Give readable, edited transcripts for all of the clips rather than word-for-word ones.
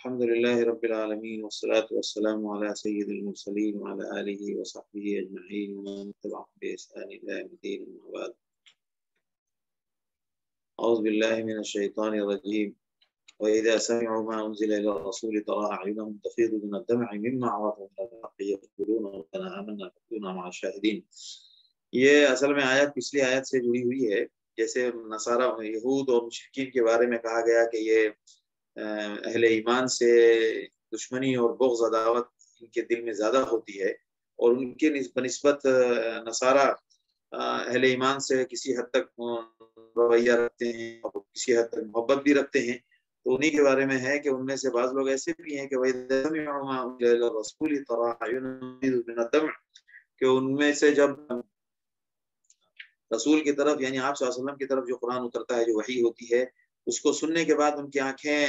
الحمد لله رب العالمين والصلاة والسلام على سيد المرسلين وعلى آله وصحبه أجمعين ومن تبعهم بإحسان إلى يوم الدين. أما بعد. أعوذ بالله من الشيطان الرجيم. وإذا سمعوا ما أنزل إلى الرسول ترى أعينهم تفيض من الدمع مما عرفوا من الحق يقولون ربنا آمنا فاكتبنا مع الشاهدين. یہ اصل میں آیت پچھلی آیت سے جڑی ہوئی ہے. جیسے نصارہ یہود اور مشرکین کے بارے میں کہا گیا کہ یہ اہل ایمان سے دشمنی اور بغض عداوت ان کے دل میں زیادہ ہوتی ہے، اور ان کے بنسبت نصارہ اہل ایمان سے کسی حد تک رویہ رکھتے ہیں اور کسی حد تک محبت بھی رکھتے ہیں. تو انہی کے بارے میں ہے کہ ان میں سے بعض لوگ ایسے بھی ہیں کہ کہ ان میں سے جب رسول کی طرف یعنی آپ صلی اللہ علیہ وسلم کی طرف جو قرآن اترتا ہے، جو وحی ہوتی ہے، اس کو سننے کے بعد ان کی آنکھیں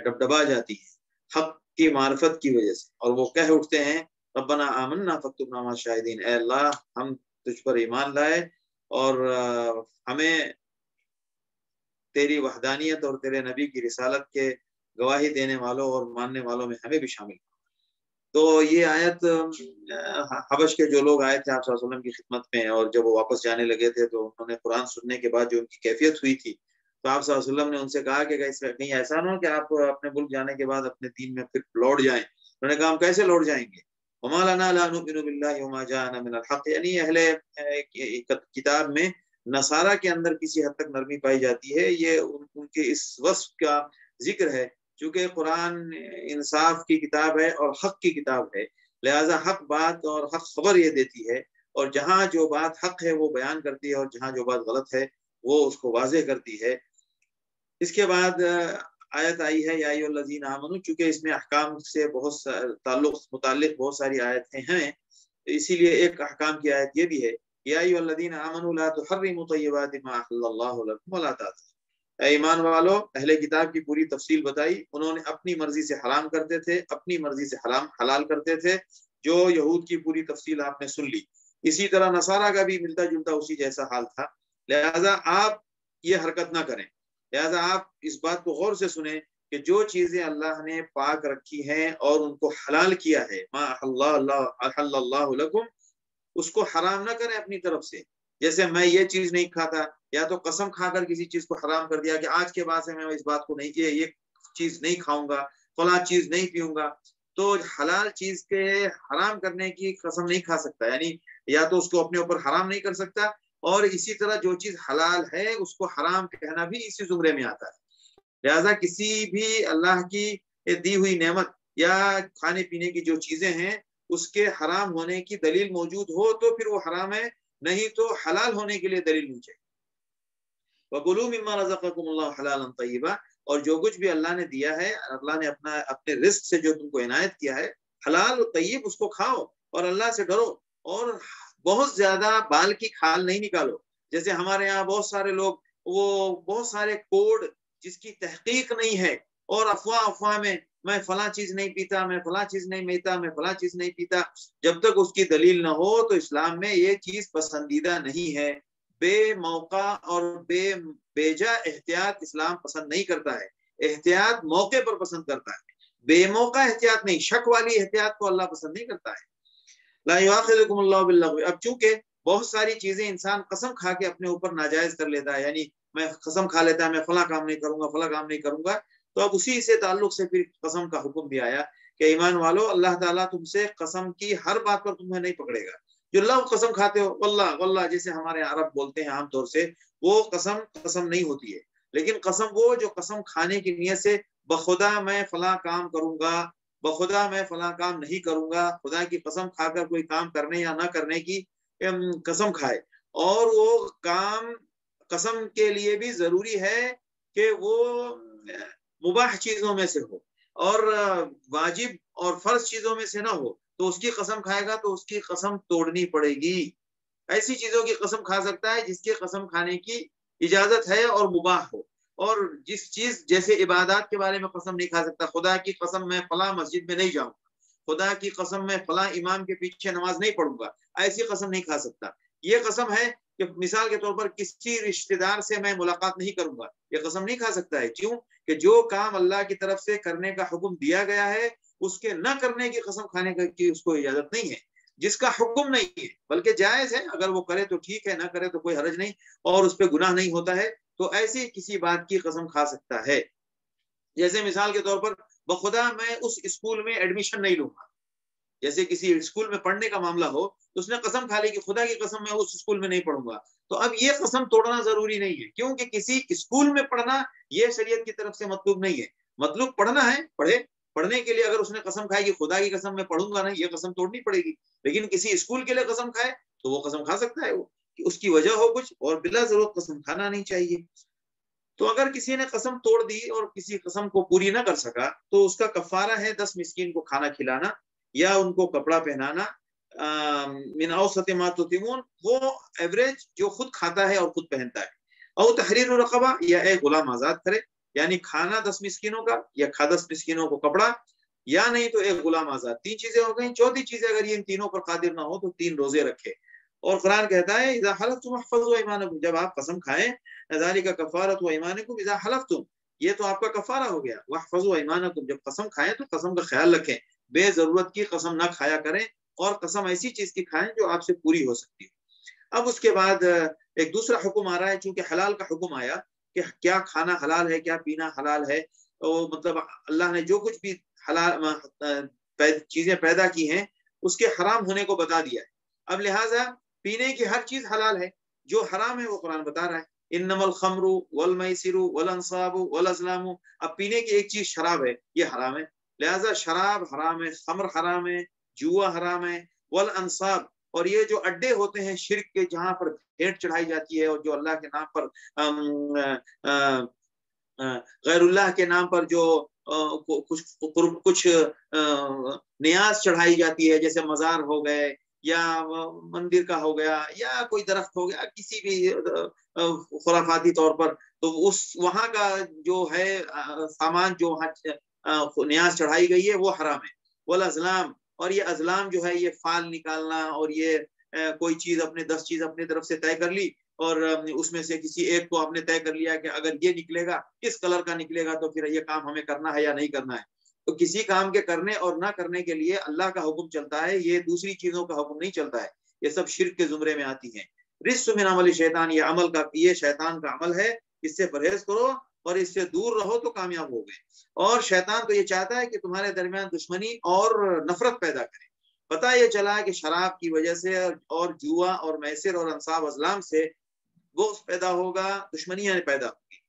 ڈبڈبا جاتی ہیں حق کی معرفت کی وجہ سے، اور وہ کہہ اٹھتے ہیں ربنا آمنا فاکتبنا مع الشاہدین، اے اللہ ہم تجھ پر ایمان لائے اور ہمیں تیری وحدانیت اور تیرے نبی کی رسالت کے گواہی دینے والوں اور ماننے والوں میں ہمیں بھی شامل. تو یہ آیت حبش کے جو لوگ آئے تھے آپ صلی اللہ علیہ وسلم کی خدمت میں، اور جب وہ واپس جانے لگے تھے تو انہوں نے قرآن سننے کے بعد جو ان کی کیفیت ہوئی تھی، تو آپ صلی اللہ علیہ وسلم نے ان سے کہا کہ کہیں ایسا نہ ہو کہ آپ اپنے ملک جانے کے بعد اپنے دین میں پھر لوٹ جائیں. انہوں نے کہا ہم کیسے لوٹ جائیں گے؟ وما لنا لا نؤمن باللہ وما جاءنا من الحق. یعنی اہل کتاب میں نصارہ کے اندر کسی حد تک نرمی پائی جاتی ہے. یہ ان کے اس وصف کا ذکر ہے. چونکہ قرآن انصاف کی کتاب ہے اور حق کی کتاب ہے، لہذا حق بات اور حق خبر یہ دیتی ہے، اور جہاں جو بات حق ہے وہ بیان کرتی ہے، اور جہاں جو بات غلط ہے وہ اس کو واضح کرتی ہے. اس کے بعد آیت آئی ہے یا ایھا الذین آمنوا. چونکہ اس میں احکام سے متعلق بہت ساری آیتیں ہیں، اسی لیے ایک احکام کی آیت یہ بھی ہے یا ایھا الذین آمنوا لا تحرموا طیبات ما احل اللہ لکم ولا تعتدوا. اے ایمان والو، اہل کتاب کی پوری تفصیل بتائی. انہوں نے اپنی مرضی سے حرام کرتے تھے، اپنی مرضی سے حلال کرتے تھے. جو یہود کی پوری تفصیل آپ نے سن لی. اسی طرح نصارہ کا بھی ملتا جلتا اسی جیسا حال تھا. لہذا آپ یہ حرکت نہ کریں. لہذا آپ اس بات کو غور سے سنیں کہ جو چیزیں اللہ نے پاک رکھی ہیں اور ان کو حلال کیا ہے، ما احل اللہ لکم، اس کو حرام نہ کریں اپنی طرف سے. جیسے میں یہ چیز نہیں کھاتا، یا تو قسم کھا کر کسی چیز کو حرام کر دیا کہ آج کے بعد سے میں اس بات کو نہیں کیا، یہ چیز نہیں کھاؤں گا، فلاں چیز نہیں پیوں گا. تو حلال چیز کے حرام کرنے کی قسم نہیں کھا سکتا، یعنی یا تو اس کو اپنے اوپر حرام نہیں کر سکتا، اور اسی طرح جو چیز حلال ہے اس کو حرام کہنا بھی اسی زمرے میں آتا ہے. لہذا کسی بھی اللہ کی دی ہوئی نعمت یا کھانے پینے کی جو چیزیں ہیں اس کے حرام ہونے کی دلیل موجود ہو تو پھر وہ حرام ہے، نہیں تو حلال ہونے کے لیے دلیل نہیں چاہیے. وَكُلُوا مِمَّا رَزَقَكُمُ اللَّهُ حَلَالًا طَيِّبًا. اور جو کچھ بھی اللہ نے دیا ہے، اللہ نے اپنے رزق سے جو تم کو عنایت کیا ہے، حلال و طیب، اس کو کھاؤ اور اللہ سے ڈرو، اور بہت زیادہ بال کی کھال نہیں نکالو. جیسے ہمارے یہاں بہت سارے لوگ وہ بہت سارے کوڈ جس کی تحقیق نہیں ہے، اور افواہ میں فلاں چیز نہیں پیتا، میں فلاں چیز نہیں پیتا، میں فلاں چیز نہیں پیتا. جب تک اس کی دلیل نہ ہو تو اسلام میں یہ چیز پسندیدہ نہیں ہے. بے موقع اور بے جا احتیاط اسلام پسند نہیں کرتا ہے. احتیاط موقع پر پسند کرتا ہے، بے موقع احتیاط نہیں. شک والی احتیاط کو اللہ پسند نہیں کرتا ہے. لا یؤاخذکم اللہ باللغو. اب چونکہ بہت ساری چیزیں انسان قسم کھا کے اپنے اوپر ناجائز کر لیتا ہے، یعنی میں قسم کھا لیتا ہے میں فلاں کام نہیں کروں گا، فلاں کام نہیں کروں گا. تو اب اسی سے تعلق سے پھر قسم کا حکم بھی آیا کہ ایمان والو، اللہ تعالیٰ تم سے قسم کی ہر بات پر تمہیں نہیں پکڑے گا. جو لفظ قسم کھاتے ہو، واللہ واللہ جیسے ہمارے عرب بولتے ہیں عام طور سے، وہ قسم نہیں ہوتی ہے. لیکن قسم وہ جو قسم کھانے کی نیت سے بخدا میں فلاں کام کروں گا، بخدا میں فلاں کام نہیں کروں گا، خدا کی قسم کھا کر کوئی کام کرنے یا نہ کرنے کی قسم کھائے. اور وہ کام قسم کے لیے بھی ضروری ہے کہ وہ مباح چیزوں میں سے ہو اور واجب اور فرض چیزوں میں سے نہ ہو. تو اس کی قسم کھائے گا تو اس کی قسم توڑنی پڑے گی. ایسی چیزوں کی قسم کھا سکتا ہے جس کی قسم کھانے کی اجازت ہے اور مباح ہو. اور جس چیز جیسے عبادات کے بارے میں قسم نہیں کھا سکتا. خدا کی قسم میں فلاں مسجد میں نہیں جاؤں گا، خدا کی قسم میں فلاں امام کے پیچھے نماز نہیں پڑھوں گا، ایسی قسم نہیں کھا سکتا. یہ قسم ہے کہ مثال کے طور پر کسی رشتہ دار سے میں ملاقات نہیں کروں گا، یہ قسم نہیں کھا سکتا ہے. کیوں؟ کہ جو کام اللہ کی طرف سے کرنے کا حکم دیا گیا ہے اس کے نہ کرنے کی قسم کھانے کی اس کو اجازت نہیں ہے. جس کا حکم نہیں ہے بلکہ جائز ہے، اگر وہ کرے تو ٹھیک ہے، نہ کرے تو کوئی حرج نہیں اور اس پہ گناہ نہیں ہوتا ہے، تو ایسی کسی بات کی قسم کھا سکتا ہے. جیسے مثال کے طور پر بخدا میں اس اسکول میں ایڈمیشن نہیں لوں گا. جیسے کسی اسکول میں پڑھنے کا معاملہ ہو تو اس نے قسم کھا لی کہ خدا کی قسم میں اس اسکول میں نہیں پڑھوں گا. تو اب یہ قسم توڑنا ضروری نہیں ہے، کیونکہ کسی اسکول میں پڑھنا یہ شریعت کی طرف سے مطلوب نہیں ہے. مطلوب پڑھنا ہے، پڑھے. پڑھنے کے لیے اگر اس نے قسم کھائی کہ خدا کی قسم میں پڑھوں گا نہیں، یہ قسم توڑنی پڑے گی. لیکن کسی اسکول کے لیے قسم کھائے تو وہ قسم کھا سکتا ہے، وہ کہ اس کی وجہ ہو کچھ، اور بلا ضرورت قسم کھانا نہیں چاہیے. تو اگر کسی نے قسم توڑ دی اور کسی قسم کو پوری نہ کر سکا تو اس کا کفارہ ہے 10 مسکین کو کھانا کھلانا یا ان کو کپڑا پہنانا. من اوسط ما تطعمون، وہ ایوریج جو خود کھاتا ہے اور خود پہنتا ہے. او تحریر رقبہ، یا ایک غلام آزاد کرے، یعنی کھانا 10 مسکینوں کا یا 10 مسکینوں کو کپڑا، یا نہیں تو ایک غلام آزاد. 3 چیزیں ہو گئیں. چوتھی چیز اگر یہ ان تینوں پر قادر نہ ہو تو 3 روزے رکھے. اور قرآن کہتا ہے اذا حلفتم احفظوا ایمانکم، جب آپ قسم کھائیں، ذالک کفارۃ ایمانکم اذا حلفتم، یہ تو آپ کا کفارہ ہو گیا. واحفظوا ایمانکم، جب قسم کھائیں تو قسم کا خیال رکھیں، بے ضرورت کی قسم نہ کھایا کریں، اور قسم ایسی چیز کی کھائیں جو آپ سے پوری ہو سکتی ہے. اب اس کے بعد ایک دوسرا حکم آ رہا ہے، چونکہ حلال کا حکم آیا کہ کیا کھانا حلال ہے، کیا پینا حلال ہے. تو مطلب اللہ نے جو کچھ بھی حلال چیزیں پیدا کی ہیں اس کے حرام ہونے کو بتا دیا ہے. اب لہٰذا پینے کی ہر چیز حلال ہے، جو حرام ہے وہ قرآن بتا رہا ہے انما الخمر والمیسر والانصاب والازلام. اب پینے کی ایک چیز شراب ہے، یہ حرام ہے، لہٰذا شراب حرام ہے، خمر حرام ہے، جوا حرام ہے. والانصاب، اور یہ جو اڈے ہوتے ہیں شرک کے جہاں پر بھیٹ چڑھائی جاتی ہے اور جو اللہ کے نام پر غیر اللہ کے نام پر جو کچھ نیاز چڑھائی جاتی ہے، جیسے مزار ہو گئے یا مندر کا ہو گیا یا کوئی درخت ہو گیا کسی بھی خرافاتی طور پر، تو اس وہاں کا جو ہے سامان جو وہاں نیاز چڑھائی گئی ہے وہ حرام ہے. والازلام، اور یہ ازلام جو ہے یہ فال نکالنا، اور یہ کوئی چیز اپنے 10 چیز اپنی طرف سے طے کر لی اور اس میں سے کسی ایک کو آپ نے طے کر لیا کہ اگر یہ نکلے گا، اس کلر کا نکلے گا، تو پھر یہ کام ہمیں کرنا ہے یا نہیں کرنا ہے. تو کسی کام کے کرنے اور نہ کرنے کے لیے اللہ کا حکم چلتا ہے، یہ دوسری چیزوں کا حکم نہیں چلتا ہے. یہ سب شرک کے زمرے میں آتی ہیں. رجس من عمل شیطان، یہ عمل کا، یہ شیطان کا عمل ہے، اس سے پرہیز کرو اور اس سے دور رہو تو کامیاب ہو گئے. اور شیطان تو یہ چاہتا ہے کہ تمہارے درمیان دشمنی اور نفرت پیدا کرے. پتہ یہ چلا کہ شراب کی وجہ سے اور جوا اور میسر اور انصاب ازلام سے بغض پیدا ہوگا، دشمنیاں پیدا ہوگی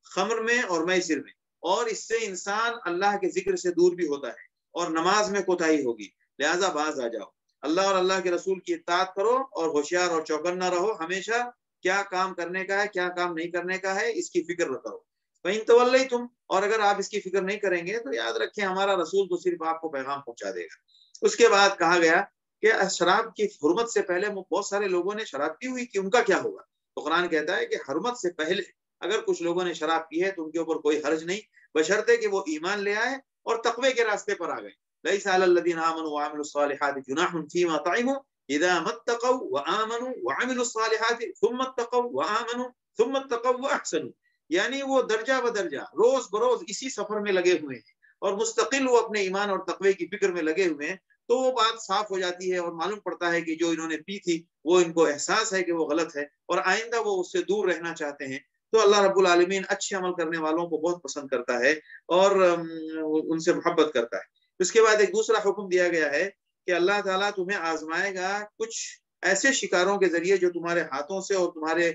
خمر میں اور میسر میں، اور اس سے انسان اللہ کے ذکر سے دور بھی ہوتا ہے اور نماز میں کوتاہی ہوگی. لہٰذا باز آ جاؤ، اللہ اور اللہ کے رسول کی اطاعت کرو اور ہوشیار اور چوکنا رہو. ہمیشہ کیا کام کرنے کا ہے، کیا کام نہیں کرنے کا ہے، اس کی فکر رکھو. وَإِن تَوَلَّيْتُمْ، اور اگر آپ اس کی فکر نہیں کریں گے تو یاد رکھیں ہمارا رسول تو صرف آپ کو پیغام پہنچا دے گا. اس کے بعد کہا گیا کہ شراب کی حرمت سے پہلے بہت سارے لوگوں نے شراب پی ہوئی کہ ان کا کیا ہوگا. تو قرآن کہتا ہے کہ حرمت سے پہلے اگر کچھ لوگوں نے شراب پی ہے تو ان کے اوپر کوئی حرج نہیں، بشرطے کہ وہ ایمان لے آئے اور تقوی کے راستے پر آ گئے. لَيْسَ عَلَى الَّذِينَ آمَنُوا وَعَمِلُوا الصَّالِحَاتِ جُنَاحٌ فِيمَا طَعِمُوا إِذَا مَا اتَّقَوْا وَآمَنُوا وَعَمِلُوا الصَّالِحَاتِ ثُمَّ اتَّقَوْا وَآمَنُوا ثُمَّ اتَّقَوْا وَأَحْسَنُوا. یعنی وہ درجہ بدرجہ روز بروز اسی سفر میں لگے ہوئے ہیں اور مستقل وہ اپنے ایمان اور تقوی کی فکر میں لگے ہوئے ہیں، تو وہ بات صاف ہو جاتی ہے اور معلوم پڑتا ہے کہ جو انہوں نے پی تھی وہ ان کو احساس ہے کہ وہ غلط ہے اور آئندہ وہ اس سے دور رہنا چاہتے ہیں. تو اللہ رب العالمین اچھے عمل کرنے والوں کو بہت پسند کرتا ہے اور ان سے محبت کرتا ہے. اس کے بعد ایک دوسرا حکم دیا گیا ہے کہ اللہ تعالیٰ تمہیں آزمائے گا کچھ ایسے شکاروں کے ذریعے جو تمہارے ہاتھوں سے اور تمہارے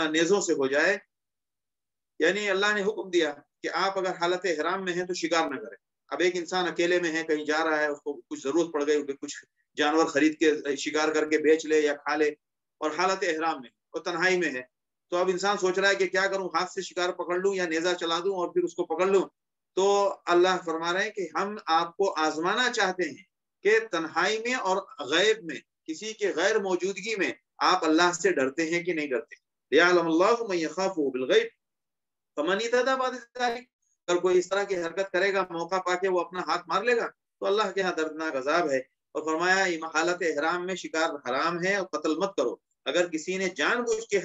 نیزوں سے ہو جائے. یعنی اللہ نے حکم دیا کہ آپ اگر حالت احرام میں ہیں تو شکار نہ کریں. اب ایک انسان اکیلے میں ہے، کہیں جا رہا ہے، اس کو کچھ ضرورت پڑ گئی، کچھ جانور خرید کے شکار کر کے بیچ لے یا کھا لے، اور حالت احرام میں اور تنہائی میں ہے. تو اب انسان سوچ رہا ہے کہ کیا کروں، ہاتھ سے شکار پکڑ لوں یا نیزہ چلا دوں اور پھر اس کو پکڑ لوں. تو اللہ فرما رہے ہیں کہ ہم آپ کو آزمانا چاہتے ہیں کہ تنہائی میں اور غیب میں، کسی کے غیر موجودگی میں آپ اللہ سے ڈرتے ہیں کہ نہیں ڈرتے. لِيَعْلَمَ اللَّهُ مَن يَخَافُهُ بِالْغَيْبِ فَمَنِ اهْتَدَىٰ بَعْدَ ذَلِكَ. اگر کوئی اس طرح کی حرکت کرے گا، موقع پا کے وہ اپنا ہاتھ مار لے گا تو اللہ کے ہاں دردناک عذاب ہے. اور فرمایا حالت احرام میں شکار حرام ہے اور قتل مت کرو. اگر کسی نے جان بوجھ کے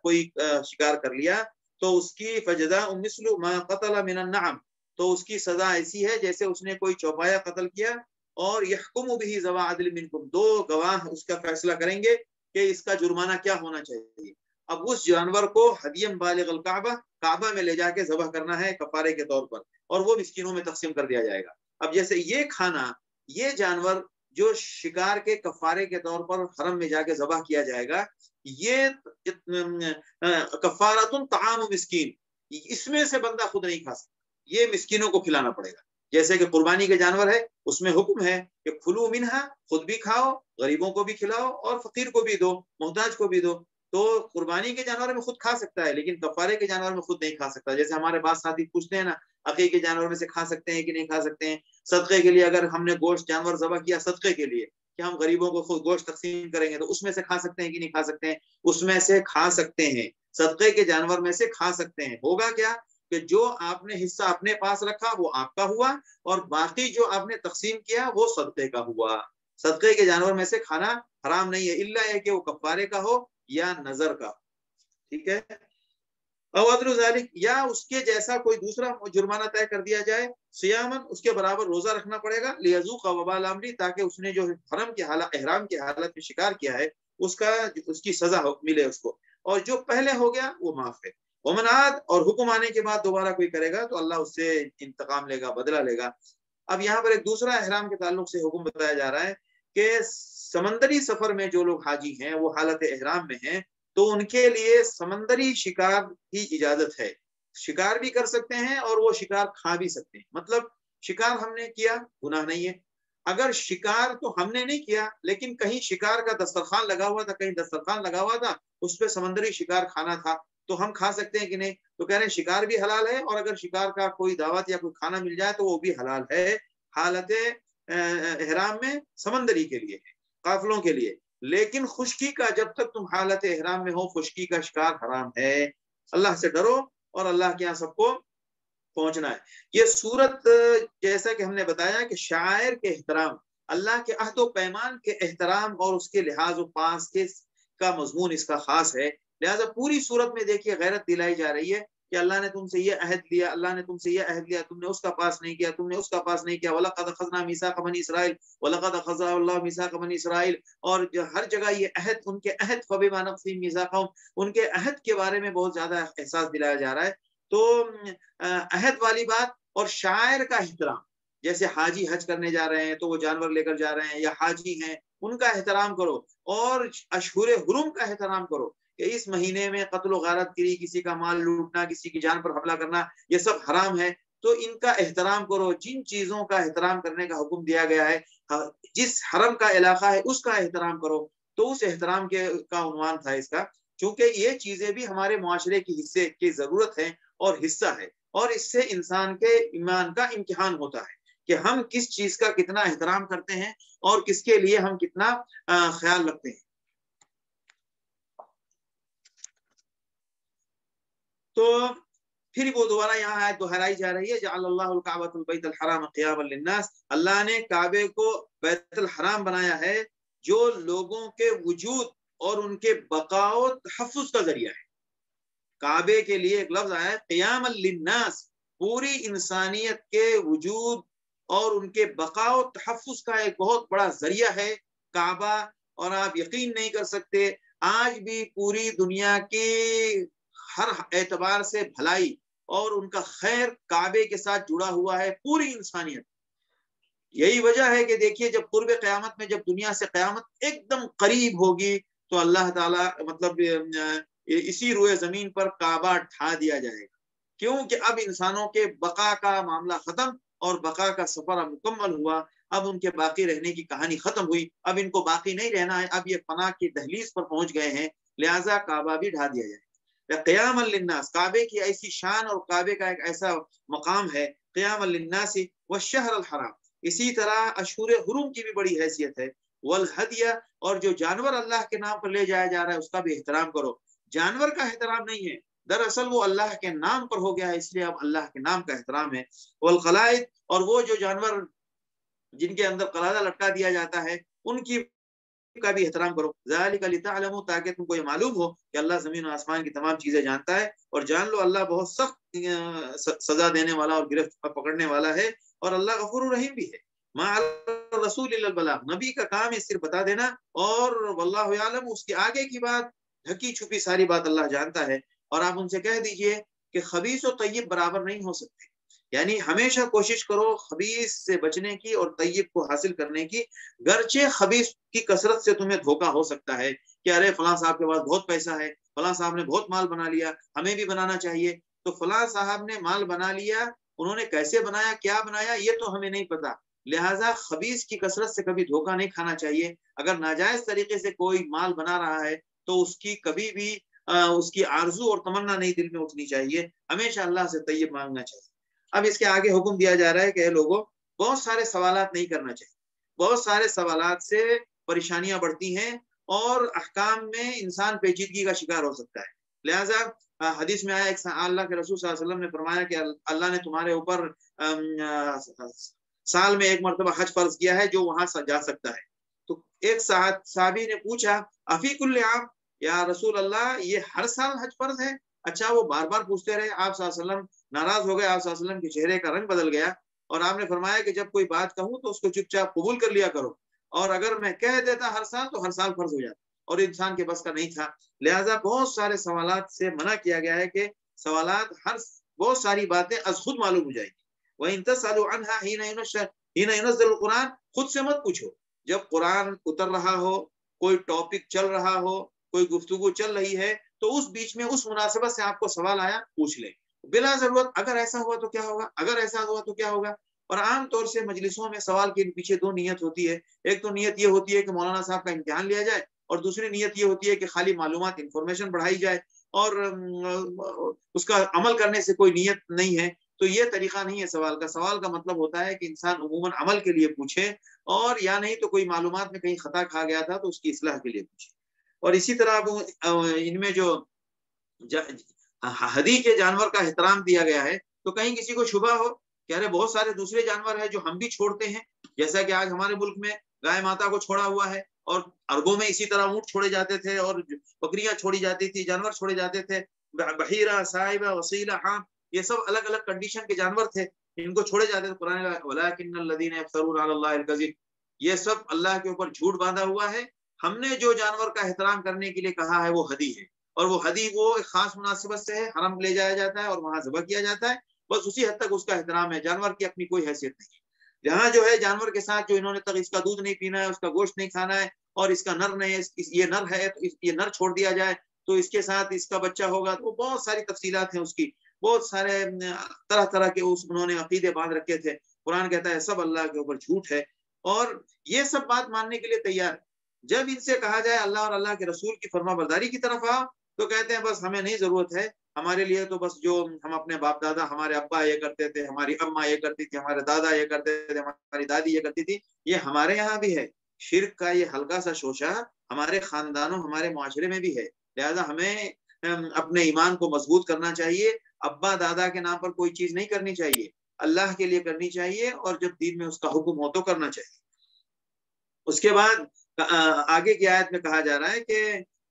کوئی شکار کر لیا تو اس کی فجزاء مثل ما قتل من النعم، تو اس کی سزا ایسی ہے جیسے اس نے کوئی چوپایا قتل کیا، اور یحکم به ذوی عدل منکم، 2 گواہ اس کا فیصلہ کریں گے کہ اس کا جرمانہ کیا ہونا چاہیے۔ اب اس جانور کو ہدیم بالغ الکعبہ، کعبہ میں لے جا کے ذبح کرنا ہے کفارے کے طور پر، اور وہ مسکینوں میں تقسیم کر دیا جائے گا۔ اب جیسے یہ کھانا، یہ جانور جو شکار کے کفارے کے طور پر حرم میں جا کے ذبح کیا جائے گا، یہ کفارۃ طعام مسکین، اس میں سے بندہ خود نہیں کھا سکتا، یہ مسکینوں کو کھلانا پڑے گا۔ جیسے کہ قربانی کے جانور ہے، اس میں حکم ہے کہ کھلو منہا، خود بھی کھاؤ، غریبوں کو بھی کھلاؤ، اور فقیر کو بھی دو، محتاج کو بھی دو۔ تو قربانی کے جانور میں خود کھا سکتا ہے، لیکن کفارے کے جانور میں خود نہیں کھا سکتا۔ جیسے ہمارے بعض ساتھی پوچھتے ہیں نا، عقیقے کے جانور میں سے کھا سکتے ہیں کہ نہیں کھا سکتے ہیں؟ صدقے کے لیے اگر ہم نے گوشت جانور ذبح کیا صدقے کے لیے کہ ہم غریبوں کو خود گوشت تقسیم کریں گے، تو اس میں سے کھا سکتے ہیں کہ نہیں کھا سکتے ہیں؟ اس میں سے کھا سکتے ہیں، صدقے کے جانور میں سے کھا سکتے ہیں۔ ہوگا کیا کہ جو آپ نے حصہ اپنے پاس رکھا وہ آپ کا ہوا، اور باقی جو آپ نے تقسیم کیا وہ صدقے کا ہوا۔ صدقے کے جانور میں سے کھانا حرام نہیں ہے، الا ہے کہ وہ کفارے کا ہو یا نظر کا، ٹھیک ہے۔ او عدل ذالک، یا اس کے جیسا کوئی دوسرا جرمانہ طے کر دیا جائے، سیامن، اس کے برابر روزہ رکھنا پڑے گا، لیذوق وبال امری، تاکہ اس نے جو حرم کی حالت، احرام کی حالت میں شکار کیا ہے اس کی سزا ملے اس کو، اور جو پہلے ہو گیا وہ معاف ہے۔ ومن عاد، اور حکم آنے کے بعد دوبارہ کوئی کرے گا تو اللہ اس سے انتقام لے گا، بدلہ لے گا۔ اب یہاں پر ایک دوسرا احرام کے تعلق سے حکم بتایا جا رہا ہے کہ سمندری سفر میں جو لوگ حاجی ہیں وہ حالت احرام میں ہیں، تو ان کے لیے سمندری شکار کی اجازت ہے، شکار بھی کر سکتے ہیں اور وہ شکار کھا بھی سکتے ہیں۔ مطلب شکار ہم نے کیا، گناہ نہیں ہے۔ اگر شکار تو ہم نے نہیں کیا، لیکن کہیں شکار کا دسترخوان لگا ہوا تھا، کہیں دسترخوان لگا ہوا تھا، اس پہ سمندری شکار کھانا تھا، تو ہم کھا سکتے ہیں کہ نہیں؟ تو کہہ رہے ہیں شکار بھی حلال ہے، اور اگر شکار کا کوئی دعوت یا کوئی کھانا مل جائے تو وہ بھی حلال ہے، حالت احرام میں سمندری کے لیے، قافلوں کے لیے۔ لیکن خشکی کا، جب تک تم حالت احرام میں ہو، خشکی کا شکار حرام ہے۔ اللہ سے ڈرو، اور اللہ کے یہاں سب کو پہنچنا ہے۔ یہ صورت جیسا کہ ہم نے بتایا کہ شاعر کے احترام، اللہ کے عہد و پیمان کے احترام اور اس کے لحاظ و پاس کے کا مضمون اس کا خاص ہے، لہذا پوری صورت میں دیکھیے غیرت دلائی جا رہی ہے کہ اللہ نے تم سے یہ عہد لیا، اللہ نے تم سے یہ عہد لیا، تم نے اس کا پاس نہیں کیا، تم نے اس کا پاس نہیں کیا۔ وَلَقَدْ أَخَذْنَا مِيثَاقَ بَنِي إِسْرَائِيلَ وَلَقَدْ أَخَذَ اللَّهُ مِيثَاقَ بَنِي إِسْرَائِيلَ، اور ہر جگہ یہ عہد، ان کے عہد، فَبِمَا نَقْضِهِم مِيثَاقَهُمْ، ان کے عہد کے بارے میں بہت زیادہ احساس دلایا جا رہا ہے۔ تو عہد والی بات اور شاعر کا احترام، جیسے حاجی حج کرنے جا رہے ہیں تو وہ جانور لے کر جا رہے ہیں، یا حاجی ہیں ان کا احترام کرو، اور اشہر حرم کا احترام کرو کہ اس مہینے میں قتل و غارت گری، کسی کا مال لوٹنا، کسی کی جان پر حملہ کرنا، یہ سب حرام ہے، تو ان کا احترام کرو۔ جن چیزوں کا احترام کرنے کا حکم دیا گیا ہے، جس حرم کا علاقہ ہے اس کا احترام کرو، تو اس احترام کا عنوان تھا اس کا، چونکہ یہ چیزیں بھی ہمارے معاشرے کی حصے کی ضرورت ہے اور حصہ ہے، اور اس سے انسان کے ایمان کا امتحان ہوتا ہے کہ ہم کس چیز کا کتنا احترام کرتے ہیں اور کس کے لیے ہم کتنا خیال رکھتے ہیں۔ تو پھر وہ دوبارہ یہاں آیت دہرائی جا رہی ہے، جعل اللہ الکعبۃ البیت الحرام قیاما للناس، اللہ نے کعبے کو بیت الحرام بنایا ہے جو لوگوں کے وجود اور ان کے بقا و تحفظ کا ذریعہ ہے۔ کعبے کے لیے ایک لفظ آیا ہے قیاما للناس، پوری انسانیت کے وجود اور ان کے بقا و تحفظ کا ایک بہت بڑا ذریعہ ہے کعبہ۔ اور آپ یقین نہیں کر سکتے، آج بھی پوری دنیا کے ہر اعتبار سے بھلائی اور ان کا خیر کعبے کے ساتھ جڑا ہوا ہے، پوری انسانیت۔ یہی وجہ ہے کہ دیکھیے جب قرب قیامت میں، جب دنیا سے قیامت ایک دم قریب ہوگی تو اللہ تعالیٰ مطلب اسی روئے زمین پر کعبہ ڈھا دیا جائے گا، کیونکہ اب انسانوں کے بقا کا معاملہ ختم اور بقا کا سفر اب مکمل ہوا، اب ان کے باقی رہنے کی کہانی ختم ہوئی، اب ان کو باقی نہیں رہنا ہے، اب یہ فنا کی دہلیز پر پہنچ گئے ہیں، لہٰذا کعبہ بھی ڈھا دیا جائے۔ قیام للناس، کعبے کی ایسی شان اور کعبے کا ایک ایسا مقام ہے، قیام للناس والشہر الحرام، اسی طرح اشہر حرم کی بھی بڑی حیثیت ہے، والہدیہ، اور جو جانور اللہ کے نام پر لے جایا جا رہا ہے اس کا بھی احترام کرو۔ جانور کا احترام نہیں ہے، دراصل وہ اللہ کے نام پر ہو گیا ہے، اس لیے اب اللہ کے نام کا احترام ہے۔ والقلائد، اور وہ جو جانور جن کے اندر قلادہ لٹکا دیا جاتا ہے ان کی کا بھی احترام کرو، ذالک لتعلموا، تاکہ تم کو یہ معلوم ہو کہ اللہ زمین و آسمان کی تمام چیزیں جانتا ہے، اور جان لو اللہ بہت سخت سزا دینے والا اور گرفت پکڑنے والا ہے، اور اللہ غفور رحیم بھی ہے۔ ما علی الرسول الا البلاغ، نبی کا کام ہے صرف بتا دینا، اور واللہ یعلم، اس کے آگے کی بات ڈھکی چھپی ساری بات اللہ جانتا ہے۔ اور آپ ان سے کہہ دیجئے کہ خبیث و طیب برابر نہیں ہو سکتے، یعنی ہمیشہ کوشش کرو خبیث سے بچنے کی اور طیب کو حاصل کرنے کی، گرچہ خبیث کی کثرت سے تمہیں دھوکا ہو سکتا ہے کہ ارے فلاں صاحب کے پاس بہت پیسہ ہے، فلاں صاحب نے بہت مال بنا لیا، ہمیں بھی بنانا چاہیے۔ تو فلاں صاحب نے مال بنا لیا، انہوں نے کیسے بنایا، کیا بنایا، یہ تو ہمیں نہیں پتا، لہٰذا خبیث کی کثرت سے کبھی دھوکا نہیں کھانا چاہیے۔ اگر ناجائز طریقے سے کوئی مال بنا رہا ہے تو اس کی کبھی بھی اس کی آرزو اور تمنا نہیں دل میں اٹھنی چاہیے، ہمیشہ اللہ سے طیب مانگنا چاہیے۔ اب اس کے آگے حکم دیا جا رہا ہے کہ لوگوں بہت سارے سوالات نہیں کرنا چاہیے، بہت سارے سوالات سے پریشانیاں بڑھتی ہیں اور احکام میں انسان پیچیدگی کا شکار ہو سکتا ہے۔ لہٰذا حدیث میں آیا، ایک اللہ کے رسول صلی اللہ علیہ وسلم نے فرمایا کہ اللہ نے تمہارے اوپر سال میں ایک مرتبہ حج فرض کیا ہے جو وہاں جا سکتا ہے۔ تو ایک صحابی نے پوچھا افی کل عام، یا رسول اللہ یہ ہر سال حج فرض ہے؟ اچھا، وہ بار بار پوچھتے رہے، آپ صلی اللہ علیہ وسلم ناراض ہو گئے، آپ صلی اللہ علیہ وسلم کے چہرے کا رنگ بدل گیا، اور آپ نے فرمایا کہ جب کوئی بات کہوں تو اس کو چپ چاپ قبول کر لیا کرو، اور اگر میں کہہ دیتا ہر سال تو ہر سال فرض ہو جاتا، اور انسان کے بس کا نہیں تھا۔ لہٰذا بہت سارے سوالات سے منع کیا گیا ہے کہ سوالات بہت ساری باتیں از خود معلوم ہو جائیں گی۔ وَإِن تَسْأَلُوا عَنْهَا حِينَ يُنَزَّلُ الْقُرْآنُ، خود سے مت پوچھو، جب قرآن اتر رہا ہو، کوئی ٹاپک چل رہا ہو، کوئی گفتگو چل رہی ہے، تو اس بیچ میں اس مناسبت سے آپ کو سوال آیا پوچھ لیں بلا ضرورت، اگر ایسا ہوا تو کیا ہوگا، اگر ایسا ہوا تو کیا ہوگا۔ اور عام طور سے مجلسوں میں سوال کے پیچھے دو نیت ہوتی ہے، ایک تو نیت یہ ہوتی ہے کہ مولانا صاحب کا امتحان لیا جائے، اور دوسری نیت یہ ہوتی ہے کہ خالی معلومات انفارمیشن بڑھائی جائے، اور اس کا عمل کرنے سے کوئی نیت نہیں ہے۔ تو یہ طریقہ نہیں ہے سوال کا۔ سوال کا مطلب ہوتا ہے کہ انسان عموماً عمل کے لیے پوچھے، اور یا نہیں تو کوئی معلومات میں کہیں خطا کھا گیا تھا تو اس کی اصلاح کے لیے پوچھے۔ اور اسی طرح ان میں جو ہدی کے جانور کا احترام دیا گیا ہے، تو کہیں کسی کو شبہ ہو کہ ارے بہت سارے دوسرے جانور ہیں جو ہم بھی چھوڑتے ہیں، جیسا کہ آج ہمارے ملک میں گائے ماتا کو چھوڑا ہوا ہے، اور عربوں میں اسی طرح اونٹ چھوڑے جاتے تھے، اور بکریاں چھوڑی جاتی تھی، جانور چھوڑے جاتے تھے، بحیرہ، صائبہ، وسیلہ، حام، یہ سب الگ الگ کنڈیشن کے جانور تھے، ان کو چھوڑے جاتے تھے۔ قرآن وَلَٰكِنَّ الَّذِينَ يَفْتَرُونَ عَلَى اللَّهِ الْكَذِبَ، یہ سب اللہ کے اوپر جھوٹ باندھا ہوا ہے۔ ہم نے جو جانور کا احترام کرنے کے لیے کہا ہے وہ ہدی ہے، اور وہ ہدی وہ ایک خاص مناسبت سے ہے، حرم لے جایا جاتا ہے اور وہاں ذبح کیا جاتا ہے، بس اسی حد تک اس کا احترام ہے، جانور کی اپنی کوئی حیثیت نہیں ہے۔ جہاں جو ہے جانور کے ساتھ جو انہوں نے تک اس کا دودھ نہیں پینا ہے، اس کا گوشت نہیں کھانا ہے، اور اس کا نر نہیں ہے، یہ نر ہے تو یہ نر چھوڑ دیا جائے تو اس کے ساتھ اس کا بچہ ہوگا، تو بہت ساری تفصیلات ہیں اس کی، بہت سارے طرح طرح کے انہوں نے عقیدے باندھ رکھے تھے۔ قرآن کہتا ہے سب اللہ کے اوپر جھوٹ ہے، اور یہ سب بات ماننے کے لیے تیار ہے۔ جب ان سے کہا جائے اللہ اور اللہ کے رسول کی فرما برداری کی طرف آؤ، تو کہتے ہیں بس ہمیں نہیں ضرورت ہے، ہمارے لیے تو بس جو ہم اپنے باپ دادا، ہمارے ابا یہ کرتے تھے، ہماری اماں یہ کرتی تھی، ہمارے دادا یہ کرتے تھے، ہماری دادی یہ کرتی تھی، یہ ہمارے یہاں بھی ہے۔ شرک کا یہ ہلکا سا شوشہ ہمارے خاندانوں، ہمارے معاشرے میں بھی ہے، لہذا ہمیں اپنے ایمان کو مضبوط کرنا چاہیے۔ ابا دادا کے نام پر کوئی چیز نہیں کرنی چاہیے، اللہ کے لیے کرنی چاہیے، اور جب دین میں اس کا حکم ہو تو کرنا چاہیے۔ اس کے بعد آگے کی آیت میں کہا جا رہا ہے کہ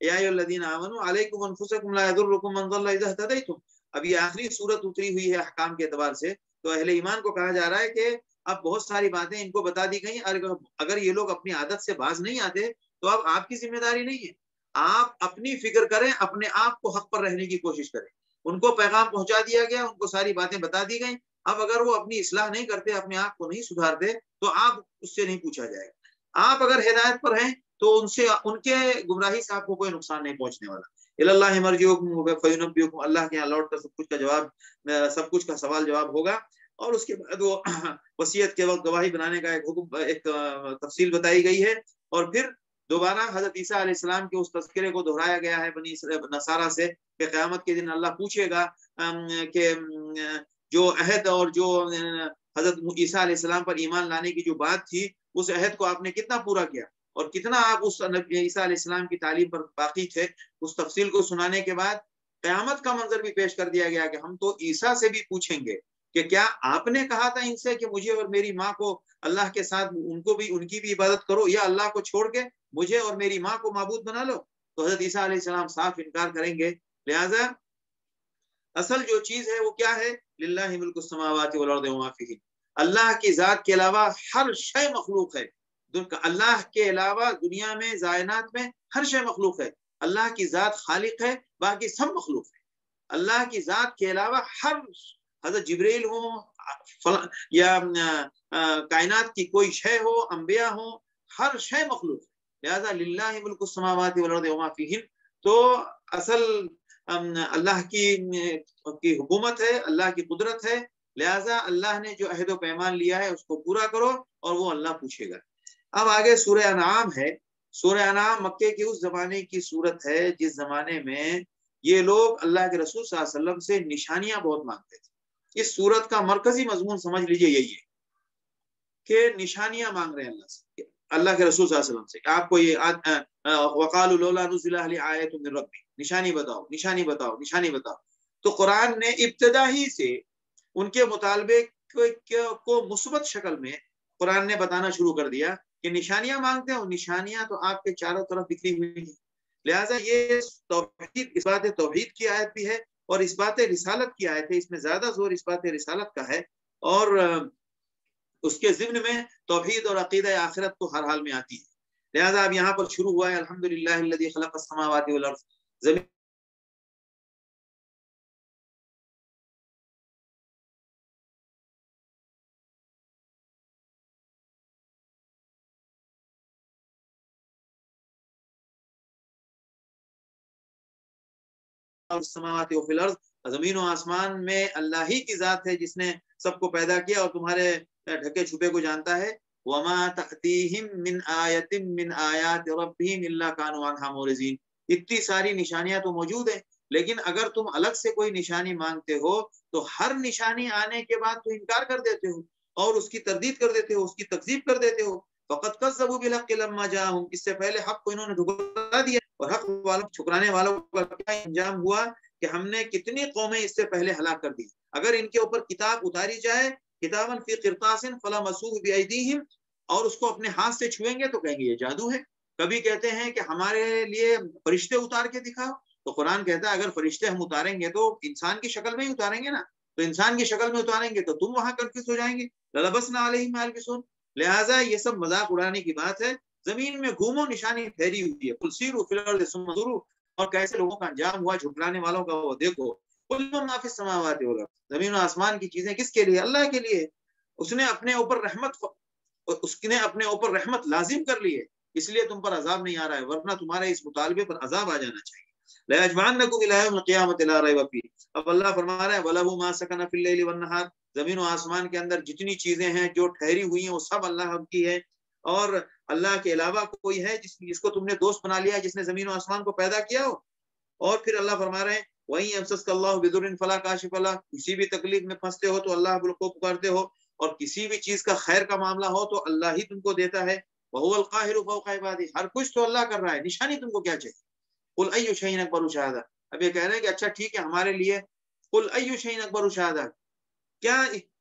یا ایھا الذین آمنوا علیکم انفسکم لا یضرکم من ضل اذا اهتدیتم۔ اب یہ آخری صورت اتری ہوئی ہے احکام کے اعتبار سے، تو اہل ایمان کو کہا جا رہا ہے کہ اب بہت ساری باتیں ان کو بتا دی گئیں، اگر یہ لوگ اپنی عادت سے باز نہیں آتے تو اب آپ کی ذمہ داری نہیں ہے، آپ اپنی فکر کریں، اپنے آپ کو حق پر رہنے کی کوشش کریں۔ ان کو پیغام پہنچا دیا گیا، ان کو ساری باتیں بتا دی گئیں، اب اگر وہ اپنی اصلاح نہیں کرتے، اپنے آپ کو نہیں سدھارتے، تو آپ اس سے نہیں پوچھا جائے گا۔ آپ اگر ہدایت پر ہیں تو ان کے گمراہی سے آپ کو کوئی نقصان نہیں پہنچنے والا۔ اللہ مرجعکم فینبئکم، اللہ کے یہاں لوٹ کر سب کچھ کا جواب، سب کچھ کا سوال جواب ہوگا۔ اور اس کے بعد وہ وصیت کے وقت گواہی بنانے کا ایک حکم، ایک تفصیل بتائی گئی ہے، اور پھر دوبارہ حضرت عیسیٰ علیہ السلام کے اس تذکرے کو دہرایا گیا ہے بنی نصارہ سے کہ قیامت کے دن اللہ پوچھے گا کہ جو عہد اور جو حضرت عیسیٰ علیہ السلام پر ایمان لانے کی جو بات تھی، اس عہد کو آپ نے کتنا پورا کیا، اور کتنا آپ اس عیسیٰ علیہ السلام کی تعلیم پر باقی تھے۔ اس تفصیل کو سنانے کے بعد قیامت کا منظر بھی پیش کر دیا گیا کہ ہم تو عیسیٰ سے بھی پوچھیں گے کہ کیا آپ نے کہا تھا ان سے کہ مجھے اور میری ماں کو اللہ کے ساتھ ان کی بھی عبادت کرو، یا اللہ کو چھوڑ کے مجھے اور میری ماں کو معبود بنا لو؟ تو حضرت عیسیٰ علیہ السلام صاف انکار کریں گے. لہذا اصل جو چیز ہے وہ کیا ہے؟ للہ ملک السماوات والارض وما فیہن، اللہ کی ذات کے علاوہ ہر شے مخلوق ہے. اللہ کے علاوہ دنیا میں کائنات میں ہر شے مخلوق ہے. اللہ کی ذات خالق ہے، باقی سب مخلوق ہے. اللہ کی ذات کے علاوہ ہر، حضرت جبریل ہو یا کائنات کی کوئی شے ہو، انبیاء ہو، ہر شے مخلوق ہے. لہذا للہ ملک السماوات والارض وما فیہن، تو اصل اللہ کی حکومت ہے، اللہ کی قدرت ہے. لہذا اللہ نے جو عہد و پیمان لیا ہے اس کو پورا کرو اور وہ اللہ پوچھے گا. اب آگے سورہ انعام ہے. سورہ انعام مکے کے اس زمانے کی صورت ہے جس زمانے میں یہ لوگ اللہ کے رسول صلی اللہ علیہ وسلم سے نشانیاں بہت مانگتے تھے. اس صورت کا مرکزی مضمون سمجھ لیجئے یہی ہے کہ نشانیاں مانگ رہے ہیں اللہ سے، اللہ کے رسول صلی اللہ علیہ وسلم سے. آپ کو یہ وقالوا لولا نزل علیہ آیۃ من ربی، نشانی بتاؤ، نشانی بتاؤ، نشانی بتاؤ. تو قرآن نے ابتدا ہی سے ان کے مطالبے کو مثبت شکل میں قرآن نے بتانا شروع کر دیا کہ نشانیاں مانگتے ہیں، اور نشانیاں تو آپ کے چاروں طرف بکھری ہوئی ہیں. لہٰذا یہ توحید، اس بات توحید کی آیت بھی ہے اور اس بات رسالت کی آیت ہے. اس میں زیادہ زور اس بات رسالت کا ہے، اور اس کے ضمن میں توحید اور عقیدہ آخرت تو ہر حال میں آتی ہے. لہٰذا اب یہاں پر شروع ہوا ہے الحمدللہ الذی خلق السماوات والارض، زمین السماوات وفی الارض، زمین و آسمان میں اللہ ہی کی ذات ہے جس نے سب کو پیدا کیا اور تمہارے ڈھکے چھپے کو جانتا ہے. وما تأتیہم من آیت من آیات ربہم الا کانوا عنہا معرضین. اتنی ساری نشانیاں تو موجود ہیں، لیکن اگر تم الگ سے کوئی نشانی مانگتے ہو تو ہر نشانی آنے کے بعد تو انکار کر دیتے ہو اور اس کی تردید کر دیتے ہو، اس کی تکذیب کر دیتے ہو. فقد کذبوا بالحق لما جاءهم، اس سے پہلے حق کو انہوں نے ٹھکرا دیا. اور حق والوں ٹھکرانے والوں کا کیا انجام ہوا کہ ہم نے کتنی قومیں اس سے پہلے ہلاک کر دی. اگر ان کے اوپر کتاب اتاری جائے، کتاباً فی قرطاس فلمسوہ بایدیہم، اور اس کو اپنے ہاتھ سے چھوئیں گے تو کہیں گے یہ جادو ہے. کبھی کہتے ہیں کہ ہمارے لیے فرشتے اتار کے دکھاؤ، تو قرآن کہتا ہے اگر فرشتے ہم اتاریں گے تو انسان کی شکل میں ہی اتاریں گے نا، تو انسان کی شکل میں اتاریں گے تو تم وہاں کنفیوز ہو جائیں گے. للبسنا علیہم ما یلبسون. لہٰذا یہ سب مذاق اڑانے کی بات ہے. زمین میں گھومو، نشانی ٹھہری ہوئی ہے. قل سیروا فی الارض ثم انظروا، اور کیسے لوگوں کا انجام ہوا جھٹلانے والوں کا وہ دیکھو. قل من ما فی السماوات والارض، زمین و آسمان کی چیزیں کس کے لیے؟ اللہ کے لیے. اس نے اپنے اوپر رحمت لازم کر لی ہے، اس لیے تم پر عذاب نہیں آ رہا ہے، ورنہ تمہارے اس مطالبے پر عذاب آ جانا چاہیے. لَيَجْمَعَنَّكُمْ إِلَىٰ يَوْمِ الْقِيَامَةِ لَا رَيْبَ فِيهِ. اب اللہ فرما رہا ہے وَلَهُ مَا سَكَنَ فِي اللَّيْلِ وَالنَّهَارِ، زمین و آسمان کے اندر جتنی چیزیں ہیں جو ٹھہری ہوئی ہیں وہ سب اللہ کی ہے، اور اللہ کے علاوہ کوئی ہے جس کو تم نے دوست بنا لیا، جس نے زمین و آسمان کو پیدا کیا ہو. اور پھر اللہ فرما رہے ہیں وَإِن يَمْسَسْكَ اللَّهُ بِضُرٍّ فَلَا كَاشِفَ لَهُ، کسی بھی تکلیف میں پھنستے ہو تو اللہ کو پکارتے ہو، اور کسی بھی چیز کا خیر کا معاملہ ہو تو اللہ ہی تم کو دیتا ہے. وَهُوَ الْقَاهِرُ فَوْقَ عِبَادِهِ، ہر کچھ تو اللہ کر رہا ہے، نشانی تم کو کیا چاہیے؟ قُلْ أَيُّ شَيْءٍ أَكْبَرُ شَهَادَةً. اب یہ کہہ رہے ہیں کہ اچھا ٹھیک ہے ہمارے لیے قُلْ أَيُّ شَيْءٍ أَكْبَرُ شَهَادَةً، کیا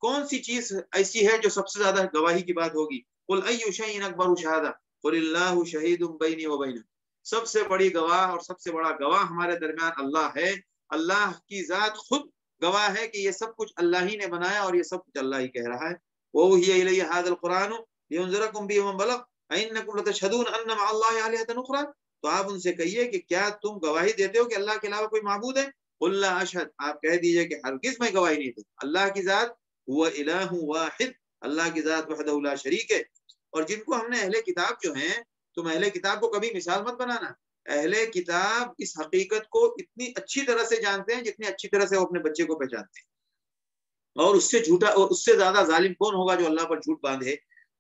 کون سی چیز ایسی ہے جو سب سے زیادہ گواہی کی بات ہوگی؟ قُلْ أَيُّ شَيْءٍ أَكْبَرُ شَهَادَةً قُلِ اللَّهُ شَهِيدٌ بَيْنِي وَبَيْنَكُمْ. سب سے بڑی گواہ اور سب سے بڑا گواہ ہمارے درمیان اللہ ہے. اللہ کی ذات خود گواہ ہے کہ یہ سب کچھ اللہ ہی نے بنایا اور یہ سب کچھ اللہ ہی کہہ رہا ہے. وَأُوحِيَ إِلَيَّ هَٰذَا الْقُرْآنُ لِيُنذِرَكُم بِهِ وَمَن بَلَغَ أَئِنَّكُمْ لَتَشْهَدُونَ أَنَّ مَعَ اللَّهِ آلِهَةً أُخْرَىٰ. تو آپ ان سے کہیے کہ کیا تم گواہی دیتے ہو کہ اللہ کے علاوہ کوئی معبود ہے؟ قُل لَا أَشْهَدُ، آپ کہہ دیجئے کہ ہرگز میں گواہی نہیں دوں. اللہ کی ذات هو الہ واحد، اللہ کی ذات وحدہ لا شریک ہے. اور جن کو ہم نے اہل کتاب جو ہیں، تم اہل کتاب کو کبھی مثال مت بنانا. اہل کتاب اس حقیقت کو اتنی اچھی طرح سے جانتے ہیں جتنی اچھی طرح سے وہ اپنے بچے کو پہچانتے ہیں. اور اس سے جھوٹا اور اس سے زیادہ ظالم کون ہوگا جو اللہ پر جھوٹ باندھے.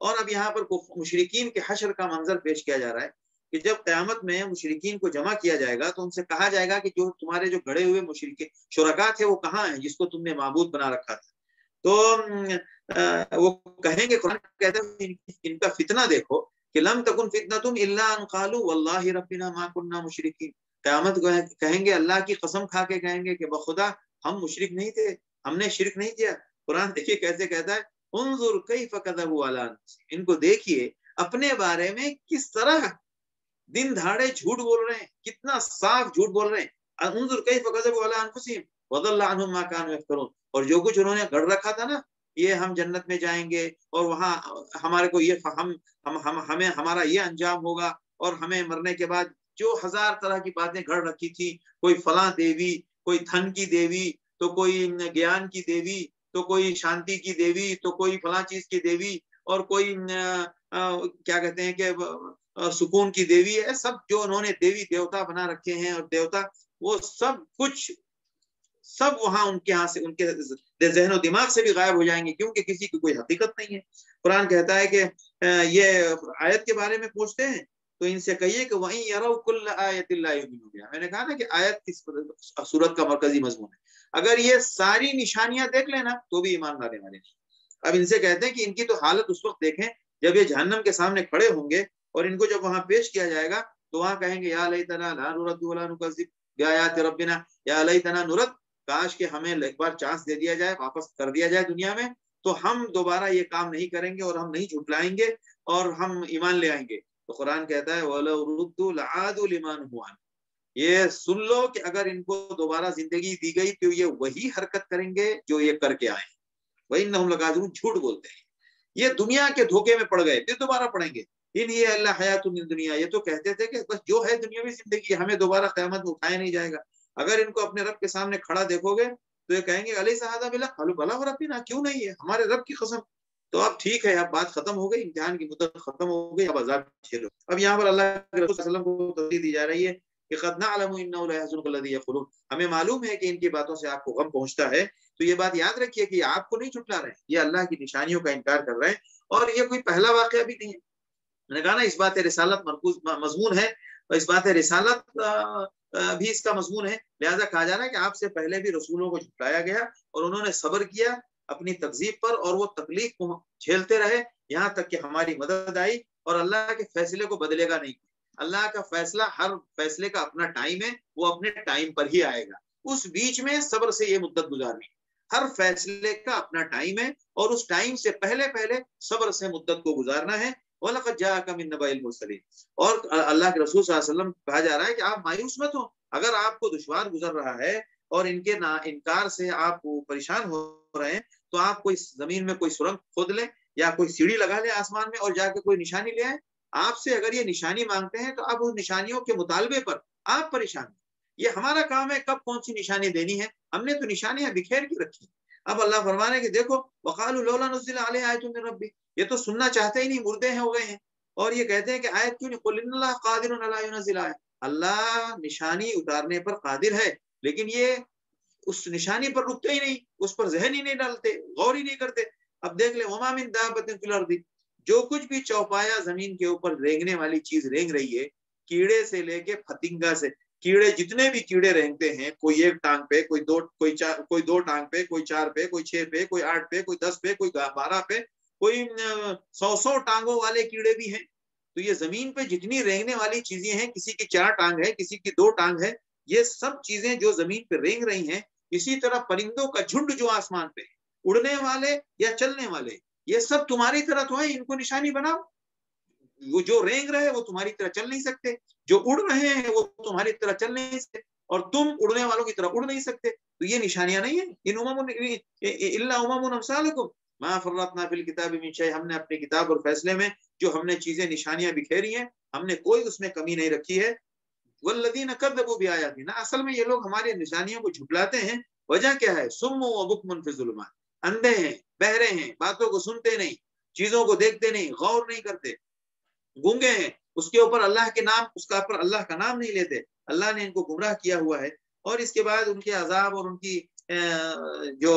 اور اب یہاں پر مشرکین کے حشر کا منظر پیش کیا جا رہا ہے کہ جب قیامت میں مشرکین کو جمع کیا جائے گا تو ان سے کہا جائے گا کہ جو تمہارے جو گڑے ہوئے مشرکین شرکا تھے وہ کہاں ہیں جس کو تم نے معبود بنا رکھا تھا. تو وہ کہیں گے، قرآن کہتا ہے ان کا فتنہ دیکھو کہ لم تکن فتنتم الا ان قالوا واللہ ربنا ما كنا مشرکین. قیامت کہیں گے، اللہ کی قسم کھا کے کہیں گے کہ بخدا ہم مشرک نہیں تھے، ہم نے شرک نہیں کیا. قرآن دیکھیے کیسے کہتا ہے انظر کیف کذبوا علی انفسہم، ان کو دیکھیے اپنے بارے میں کس طرح دن دھاڑے جھوٹ بول رہے ہیں، کتنا صاف جھوٹ بول رہے ہیں. انظر کیف کذبوا علی انفسہم وضل عنہم ما كانوا یفترون. اور جو کچھ انہوں نے گڑھ رکھا تھا نا، یہ ہم جنت میں جائیں گے اور وہاں ہمارے کو یہ ہمیں ہمارا یہ انجام ہوگا، اور ہمیں مرنے کے بعد جو ہزار طرح کی باتیں گھڑ رکھی تھی، کوئی فلاں دیوی، کوئی دھن کی دیوی، تو کوئی گیان کی دیوی، تو کوئی شانتی کی دیوی، تو کوئی فلاں چیز کی دیوی، اور کوئی کیا کہتے ہیں کہ سکون کی دیوی ہے، سب جو انہوں نے دیوی دیوتا بنا رکھے ہیں، اور دیوتا وہ سب کچھ سب وہاں ان کے ہاں سے، ان کے ذہن و دماغ سے بھی غائب ہو جائیں گے، کیونکہ کسی کی کوئی حقیقت نہیں ہے. قرآن کہتا ہے کہ یہ آیت کے بارے میں پوچھتے ہیں تو ان سے کہیے کہ وَإِن يَرَوْا كُلَّ آيَةٍ لَا يُؤْمِنُوا بِهَا. میں نے کہا نا کہ آیت کس سورت کا مرکزی مضمون ہے. اگر یہ ساری نشانیاں دیکھ لینا تو بھی ایمان لانے والے نہیں. اب ان سے کہتے ہیں کہ ان کی تو حالت اس وقت دیکھیں جب یہ جہنم کے سامنے کھڑے ہوں گے، اور ان کو جب وہاں پیش کیا جائے گا تو وہاں کہیں گے یا لیتنا لا نرد ولا نکذب بآیات ربنا، یا لیتنا نرد، کاش کہ ہمیں ایک بار چانس دے دیا جائے، واپس کر دیا جائے دنیا میں، تو ہم دوبارہ یہ کام نہیں کریں گے اور ہم نہیں جھٹلائیں گے اور ہم ایمان لے آئیں گے. تو قرآن کہتا ہے وَلَوْ رُدُّوا لَعَادُوا لِمَا نُهُوا عَنْهُ. یہ سن لو کہ اگر ان کو دوبارہ زندگی دی گئی تو یہ وہی حرکت کریں گے جو یہ کر کے آئے. وَإِنَّهُمْ لَكَاذِبُونَ، جھوٹ بولتے ہیں. یہ دنیا کے دھوکے میں پڑ گئے، پھر دوبارہ پڑیں گے ان یہ اللہ حیات من دنیا. یہ تو کہتے تھے کہ بس جو ہے دنیاوی زندگی، ہمیں دوبارہ قیامت میں اٹھایا نہیں جائے گا. اگر ان کو اپنے رب کے سامنے کھڑا دیکھو گے تو یہ کہیں گے الیس ھذا بالحق قالوا بلی وربنا، کیوں نہیں ہے، ہمارے رب کی قسم. تو اب ٹھیک ہے، اب بات ختم ہو گئی، امتحان کی مدت ختم ہو گئی، اب عذاب جھیلو. اب یہاں پر اللہ کے رسول صلی اللہ علیہ وسلم کو تسلی دی جا رہی ہے کہ قد نعلم انه لا يحزنك الذي يقولون، ہمیں معلوم ہے کہ ان کی باتوں سے آپ کو غم پہنچتا ہے. تو یہ بات یاد رکھیے کہ یہ آپ کو نہیں جھٹلا رہے ہیں، یہ اللہ کی نشانیوں کا انکار کر رہے ہیں، اور یہ کوئی پہلا واقعہ بھی نہیں ہے. میں نے کہا نا اس بات رسالت مرکوز مضمون ہے، اور اس بات رسالت بھی اس کا مضمون ہے. لہذا کہا جا رہا ہے کہ آپ سے پہلے بھی رسولوں کو جھٹلایا گیا اور انہوں نے صبر کیا اپنی تکذیب پر، اور وہ تکلیف کو جھیلتے رہے یہاں تک کہ ہماری مدد آئی. اور اللہ کے فیصلے کو بدلے گا نہیں. اللہ کا فیصلہ، ہر فیصلے کا اپنا ٹائم ہے، وہ اپنے ٹائم پر ہی آئے گا. اس بیچ میں صبر سے یہ مدت گزارنی. ہر فیصلے کا اپنا ٹائم ہے، اور اس ٹائم سے پہلے صبر سے مدت کو گزارنا ہے. وَلَقَدْ جَاءَكَ مِن نَبَإِ الْمُرْسَلِينَ. اور اللہ کے رسول صلی اللہ علیہ وسلم کہا جا رہا ہے کہ آپ مایوس مت ہو. اگر آپ کو دشوار گزر رہا ہے اور ان کے انکار سے آپ پریشان ہو رہے ہیں، تو آپ کوئی زمین میں کوئی سرنگ کھود لیں یا کوئی سیڑھی لگا لیں آسمان میں اور جا کے کوئی نشانی لے آئیں. آپ سے اگر یہ نشانی مانگتے ہیں تو اب ان نشانیوں کے مطالبے پر آپ پریشان ہیں. یہ ہمارا کام ہے کب کون سی نشانی دینی ہے، ہم نے تو نشانیاں بکھیر کی رکھی. اب اللہ فرمانے کہ دیکھو وقالوا لولا نزل علیہ آیۃ من ربی، یہ تو سننا چاہتے ہی نہیں، مردے ہو گئے ہیں، اور یہ کہتے ہیں کہ آیت کیوں نہیں. قل ان اللہ قادر علی ینزل آیۃ، اللہ نشانی اتارنے پر قادر ہے، لیکن یہ اس نشانی پر رکتے ہی نہیں، اس پر ذہن ہی نہیں ڈالتے، غور ہی نہیں کرتے. اب دیکھ لیں وما من دابۃ فی الارض، جو کچھ بھی چوپایا زمین کے اوپر رینگنے والی چیز رینگ رہی ہے، کیڑے سے لے کے پھتنگا سے، کیڑے جتنے بھی کیڑے رینگتے ہیں، کوئی ایک ٹانگ پہ، کوئی دو ٹانگ پہ، کوئی 4 پہ، کوئی 6 پہ، کوئی 8 پہ، کوئی 10 پہ، کوئی 12 پہ، کوئی 100 ٹانگوں والے کیڑے بھی ہیں. تو یہ زمین پہ جتنی رینگنے والی چیزیں ہیں، کسی کی 4 ٹانگ ہے، کسی کی 2 ٹانگ ہے، یہ سب چیزیں جو زمین پہ رینگ رہی ہیں. اسی طرح پرندوں کا جھنڈ جو آسمان پہ اڑنے والے یا چلنے والے، یہ سب تمہاری طرح تو ہیں، ان کو نشانی بناؤ. وہ جو رینگ رہے وہ تمہاری طرح چل نہیں سکتے، جو اڑ رہے ہیں وہ تمہاری طرح چل نہیں سکتے، اور تم اڑنے والوں کی طرح اڑ نہیں سکتے. تو یہ نشانیاں نہیں ہیں. ان الا امم امثالکم ما فرطنا فی الکتاب من شیء، ہم نے اپنی کتاب اور فیصلے میں جو ہم نے چیزیں نشانیاں بکھیری ہیں، ہم نے کوئی اس میں کمی نہیں رکھی ہے. والذین کذبوا بآیاتنا، اصل میں یہ لوگ ہماری نشانیوں کو جھٹلاتے ہیں. وجہ کیا ہے؟ صم و بکم فی الظلمات، اندھے ہیں، بہرے ہیں، باتوں کو سنتے نہیں، چیزوں کو دیکھتے نہیں، غور نہیں کرتے، گونگے ہیں، اس کے اوپر اللہ کے نام، اس کا پر اللہ کا نام نہیں لیتے. اللہ نے ان کو گمراہ کیا ہوا ہے. اور اس کے بعد ان کے عذاب اور ان کی جو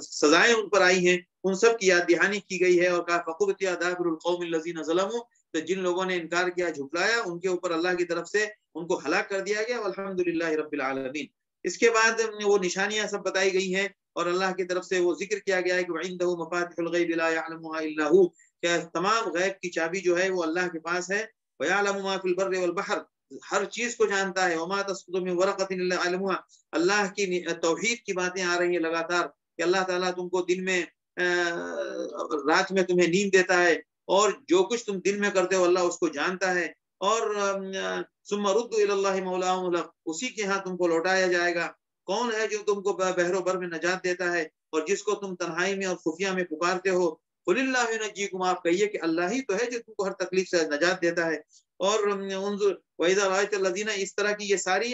سزائیں ان پر آئی ہیں، ان سب کی یاد دہانی کی گئی ہے. اور کہا فقبت دابر القوم الذین ظلموا، تو جن لوگوں نے انکار کیا، جھٹلایا، ان کے اوپر اللہ کی طرف سے ان کو ہلاک کر دیا گیا. والحمدللہ رب العالمین. اس کے بعد وہ نشانیاں سب بتائی گئی ہیں، اور اللہ کی طرف سے وہ ذکر کیا گیا ہے کہ وعنده مفاتح الغیب لا يعلمها الا هو، کہ تمام غیب کی چابی جو ہے وہ اللہ کے پاس ہے. ويعلم ما في البر والبحر، ہر چیز کو جانتا ہے. وما تسقط من ورقۃ الا يعلمها، اللہ کی توحید کی باتیں آ رہی ہیں لگاتار، کہ اللہ تعالیٰ تم کو دن میں رات میں تمہیں نیند دیتا ہے اور جو کچھ تم دن میں کرتے ہو اللہ اس کو جانتا ہے اور ثم ردوا الی اللہ مولاہم الحق اسی کے ہاں تم کو لوٹایا جائے گا. کون ہے جو تم کو بحر و بر میں نجات دیتا ہے اور جس کو تم تنہائی میں اور خفیہ میں پکارتے ہو؟ قل اللہ ینجیکم آپ کہیے کہ اللہ ہی تو ہے جو تم کو ہر تکلیف سے نجات دیتا ہے. اور انظر وَإِذَا رَأَيْتَ الَّذِينَ اس طرح کی یہ ساری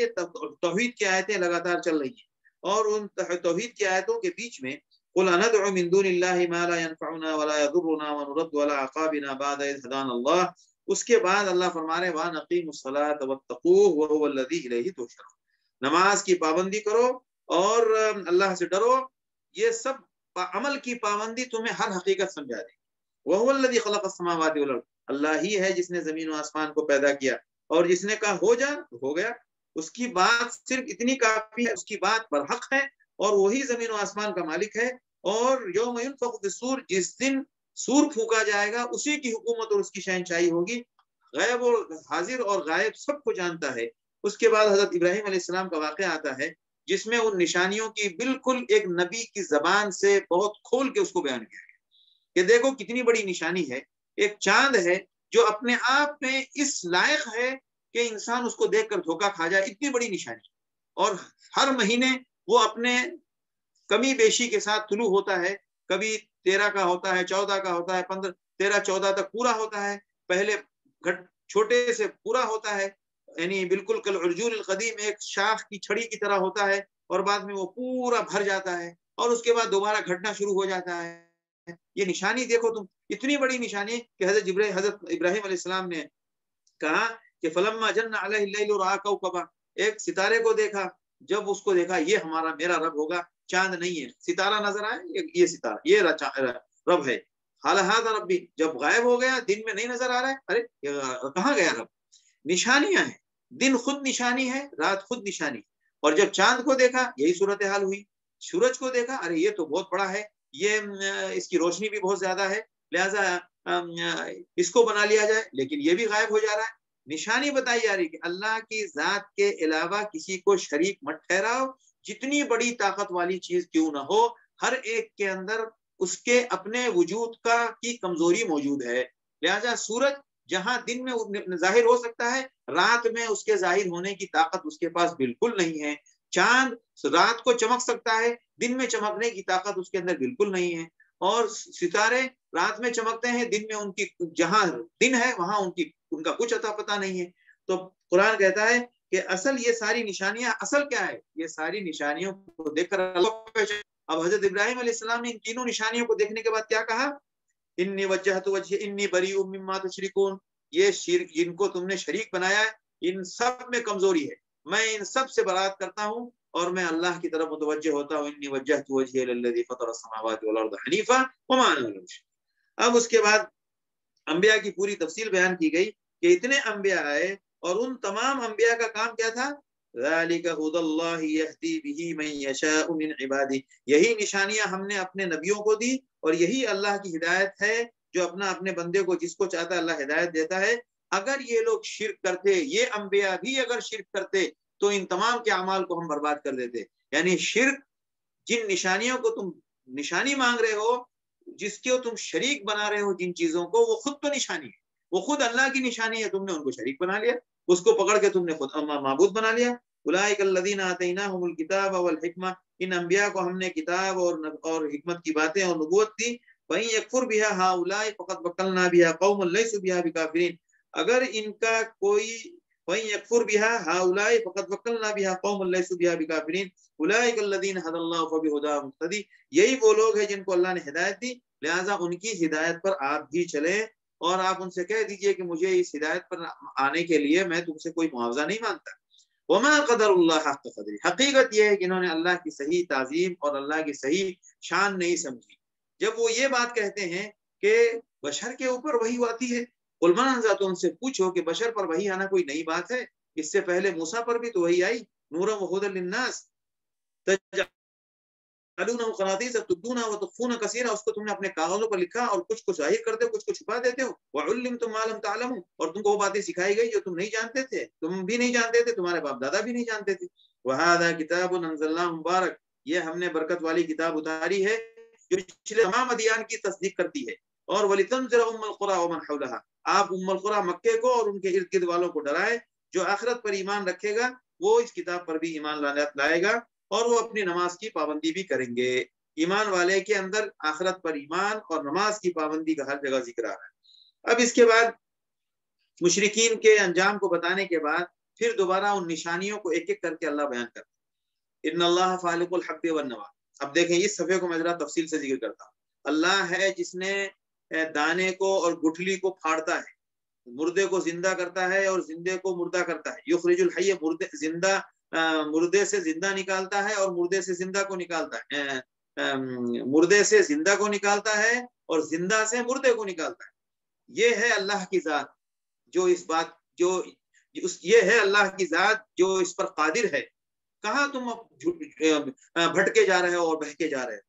توحید کی آیتیں لگاتار چل رہی ہیں اور ان توحید کی آیتوں کے بیچ میں قل اندعو من دون اللہ ما لا ينفعنا ولا يضرنا ونرد ولا عقابنا بعد اذ هدانا اللہ. اس کے بعد اللہ فرما رہے وَأَقِيمُوا الصَّلَاةَ وَاتَّقُوهُ وَهُوَ الَّذِي إِلَيْهِ تُحْشَرُونَ. نماز کی پابندی کرو اور اللہ سے ڈرو. یہ سب عمل کی پابندی تمہیں ہر حقیقت سمجھا دے. وَهُوَ الَّذِي خَلَقَ السَّمَاوَاتِ وَالْأَرْضَ اللہ ہی ہے جس نے زمین و آسمان کو پیدا کیا اور جس نے کہا ہو جا ہو گیا. اس کی بات صرف اتنی کافی ہے, اس کی بات برحق ہے اور وہی زمین و آسمان کا مالک ہے. اور یوم ینفخ فی الصور جس دن سور پھونکا جائے گا اسی کی حکومت اور اس کی شہنشاہی ہوگی. غیب اور حاضر اور غائب سب کو جانتا ہے. اس کے بعد حضرت ابراہیم علیہ السلام کا واقعہ آتا ہے جس میں ان نشانیوں کی بالکل ایک نبی کی زبان سے بہت کھول کے اس کو بیان کیا گیا کہ دیکھو کتنی بڑی نشانی ہے. ایک چاند ہے جو اپنے آپ میں اس لائق ہے کہ انسان اس کو دیکھ کر دھوکہ کھا جائے, اتنی بڑی نشانی. اور ہر مہینے وہ اپنے کمی بیشی کے ساتھ طلوع ہوتا ہے. کبھی 13 کا ہوتا ہے, 14 کا ہوتا ہے, 15 13 14 تک پورا ہوتا ہے. پہلے چھوٹے سے پورا ہوتا ہے یعنی بالکل کل عرجون القدیم ایک شاخ کی چھڑی کی طرح ہوتا ہے اور بعد میں وہ پورا بھر جاتا ہے اور اس کے بعد دوبارہ گھٹنا شروع ہو جاتا ہے. یہ نشانی دیکھو تم, اتنی بڑی نشانی کہ حضرت ابراہیم علیہ السلام نے کہا کہ فلما جن علیہ اللیل رأى کوكبا ایک ستارے کو دیکھا. جب اس کو دیکھا یہ ہمارا میرا رب ہوگا, چاند نہیں ہے. ستارہ نظر آئے یہ ستارہ یہ رب ہے. هذا ربی جب غائب ہو گیا دن میں نہیں نظر آ رہا ہے, ارے کہاں گیا رب. نشانیاں ہیں, دن خود نشانی ہے, رات خود نشانی. اور جب چاند کو دیکھا یہی صورتحال ہوئی. سورج کو دیکھا ارے یہ تو بہت بڑا ہے, یہ اس کی روشنی بھی بہت زیادہ ہے لہذا اس کو بنا لیا جائے, لیکن یہ بھی غائب ہو جا رہا ہے. نشانی بتائی جا رہی کہ اللہ کی ذات کے علاوہ کسی کو شریک مت ٹھہراؤ. جتنی بڑی طاقت والی چیز کیوں نہ ہو, ہر ایک کے اندر اس کے اپنے وجود کی کمزوری موجود ہے. لہذا سورج جہاں دن میں ظاہر ہو سکتا ہے, رات میں اس کے ظاہر ہونے کی طاقت اس کے پاس بالکل نہیں ہے. چاند رات کو چمک سکتا ہے, دن میں چمکنے کی طاقت اس کے اندر بالکل نہیں ہے. اور ستارے رات میں چمکتے ہیں, دن میں ان کی جہاں دن ہے وہاں ان کا کچھ عطا پتہ نہیں ہے. تو قرآن کہتا ہے کہ اصل یہ ساری نشانیاں اصل کیا ہے, یہ ساری نشانیوں کو دیکھ کر اب حضرت ابراہیم علیہ السلام نے ان تینوں نشانیوں کو دیکھنے کے بعد کیا کہا, انی وجہت وجہی انی بریء مما تشرکون. یہ شرک جن کو تم نے شریک بنایا ہے ان سب میں کمزوری ہے, میں ان سب سے برات کرتا ہوں اور میں اللہ کی طرف متوجہ ہوتا ہوں. انی وجہت وجہی للذی فطر السماوات والارض حنیفا وما انا من المشرکین. اب اس کے بعد انبیاء کی پوری تفصیل بیان کی گئی کہ اتنے انبیاء آئے اور ان تمام انبیاء کا کام کیا تھا, ذالک ھدی اللہ یہدی بہ من یشاء من عبادہ. یہی نشانیاں ہم نے اپنے نبیوں کو دی اور یہی اللہ کی ہدایت ہے جو اپنے بندے کو جس کو چاہتا ہے اللہ ہدایت دیتا ہے. اگر یہ لوگ شرک کرتے, یہ انبیاء بھی اگر شرک کرتے تو ان تمام کے اعمال کو ہم برباد کر دیتے. یعنی شرک, جن نشانیوں کو تم نشانی مانگ رہے ہو, جس کے تم شریک بنا رہے ہو جن چیزوں کو, وہ خود تو نشانی ہے, وہ خود اللہ کی نشانی ہے, تم نے ان کو شریک بنا لیا, اس کو پکڑ کے تم نے خود معبود بنا لیا. اولئک الذین آتیناہم الکتاب والحکمہ, ان انبیاء کو ہم نے کتاب اور حکمت کی باتیں اور نبوت دی. وَإِن یکفر بها هؤلاء فقد وکلنا بها قوما لیسوا بها بکافرین. اگر ان کا کوئی وَإِن یکفر بها هؤلاء فقد وکلنا بها قوما لیسوا بها بکافرین اولئک الذین هدی اللہ فبہداہ مقتدی. یہی وہ لوگ ہیں جن کو اللہ نے ہدایت دی, لہذا ان کی ہدایت پر آپ بھی چلیں اور آپ ان سے کہہ دیجئے کہ مجھے اس ہدایت پر آنے کے لیے میں تم سے کوئی معاوضہ نہیں مانگتا. وما قدر اللہ حق قدر. حقیقت یہ ہے کہ انہوں نے اللہ کی صحیح تعظیم اور اللہ کی صحیح شان نہیں سمجھی. جب وہ یہ بات کہتے ہیں کہ بشر کے اوپر وحی آتی ہے, قل من انزل, تو ان سے پوچھو کہ بشر پر وحی آنا کوئی نئی بات ہے؟ اس سے پہلے موسیٰ پر بھی تو وحی آئی, نورا وہدی للناس تجعلونہ قراطیس تبدونہ وتخفون کثیرا. اس کو تم نے اپنے کاغذوں پر لکھا اور کچھ کو ظاہر کرتے ہو, کچھ کو چھپا دیتے ہو. وعلمتم ما لم تعلموا, اور تم کو وہ باتیں سکھائی گئی جو تم نہیں جانتے تھے, تم بھی نہیں جانتے تھے, تمہارے باپ دادا بھی نہیں جانتے تھے. وہذا کتاب انزلناہ مبارک, یہ ہم نے برکت والی کتاب اتاری ہے جو پچھلے تمام ادیان کی تصدیق کرتی ہے، اور وَلِتُنذِرَ أُمَّ الْقُرَىٰ وَمَنْ حَوْلَهَا، آپ ام القریٰ مکے کو اور ان کے ارد گرد والوں کو ڈرائے، جو آخرت پر ایمان رکھے گا وہ اس کتاب پر بھی ایمان لائے گا اور وہ اپنی نماز کی پابندی بھی کریں گے۔ ایمان والے کے اندر آخرت پر ایمان اور نماز کی پابندی کا ہر جگہ ذکر آ رہا ہے۔ اب اس کے بعد مشرکین کے انجام کو بتانے کے بعد پھر دوبارہ ان نشانیوں کو ایک ایک کر کے اللہ بیان کرتا ہے۔ ان اللہ فالق الحب والنوى۔ اب دیکھیں اس صفحے کو میں ذرا تفصیل سے ذکر کرتا ہوں۔ اللہ ہے جس نے دانے کو اور گٹھلی کو پھاڑتا ہے، مردے کو زندہ کرتا ہے اور زندے کو مردہ کرتا ہے۔ یخرج الحی، مردے سے زندہ نکالتا ہے اور مردے سے زندہ کو نکالتا ہے، مردے سے زندہ کو نکالتا ہے اور زندہ سے مردے کو نکالتا ہے۔ یہ ہے اللہ کی ذات جو اس بات یہ ہے اللہ کی ذات جو اس پر قادر ہے۔ کہاں تم بھٹکے جا رہے ہو اور بہکے جا رہے ہو؟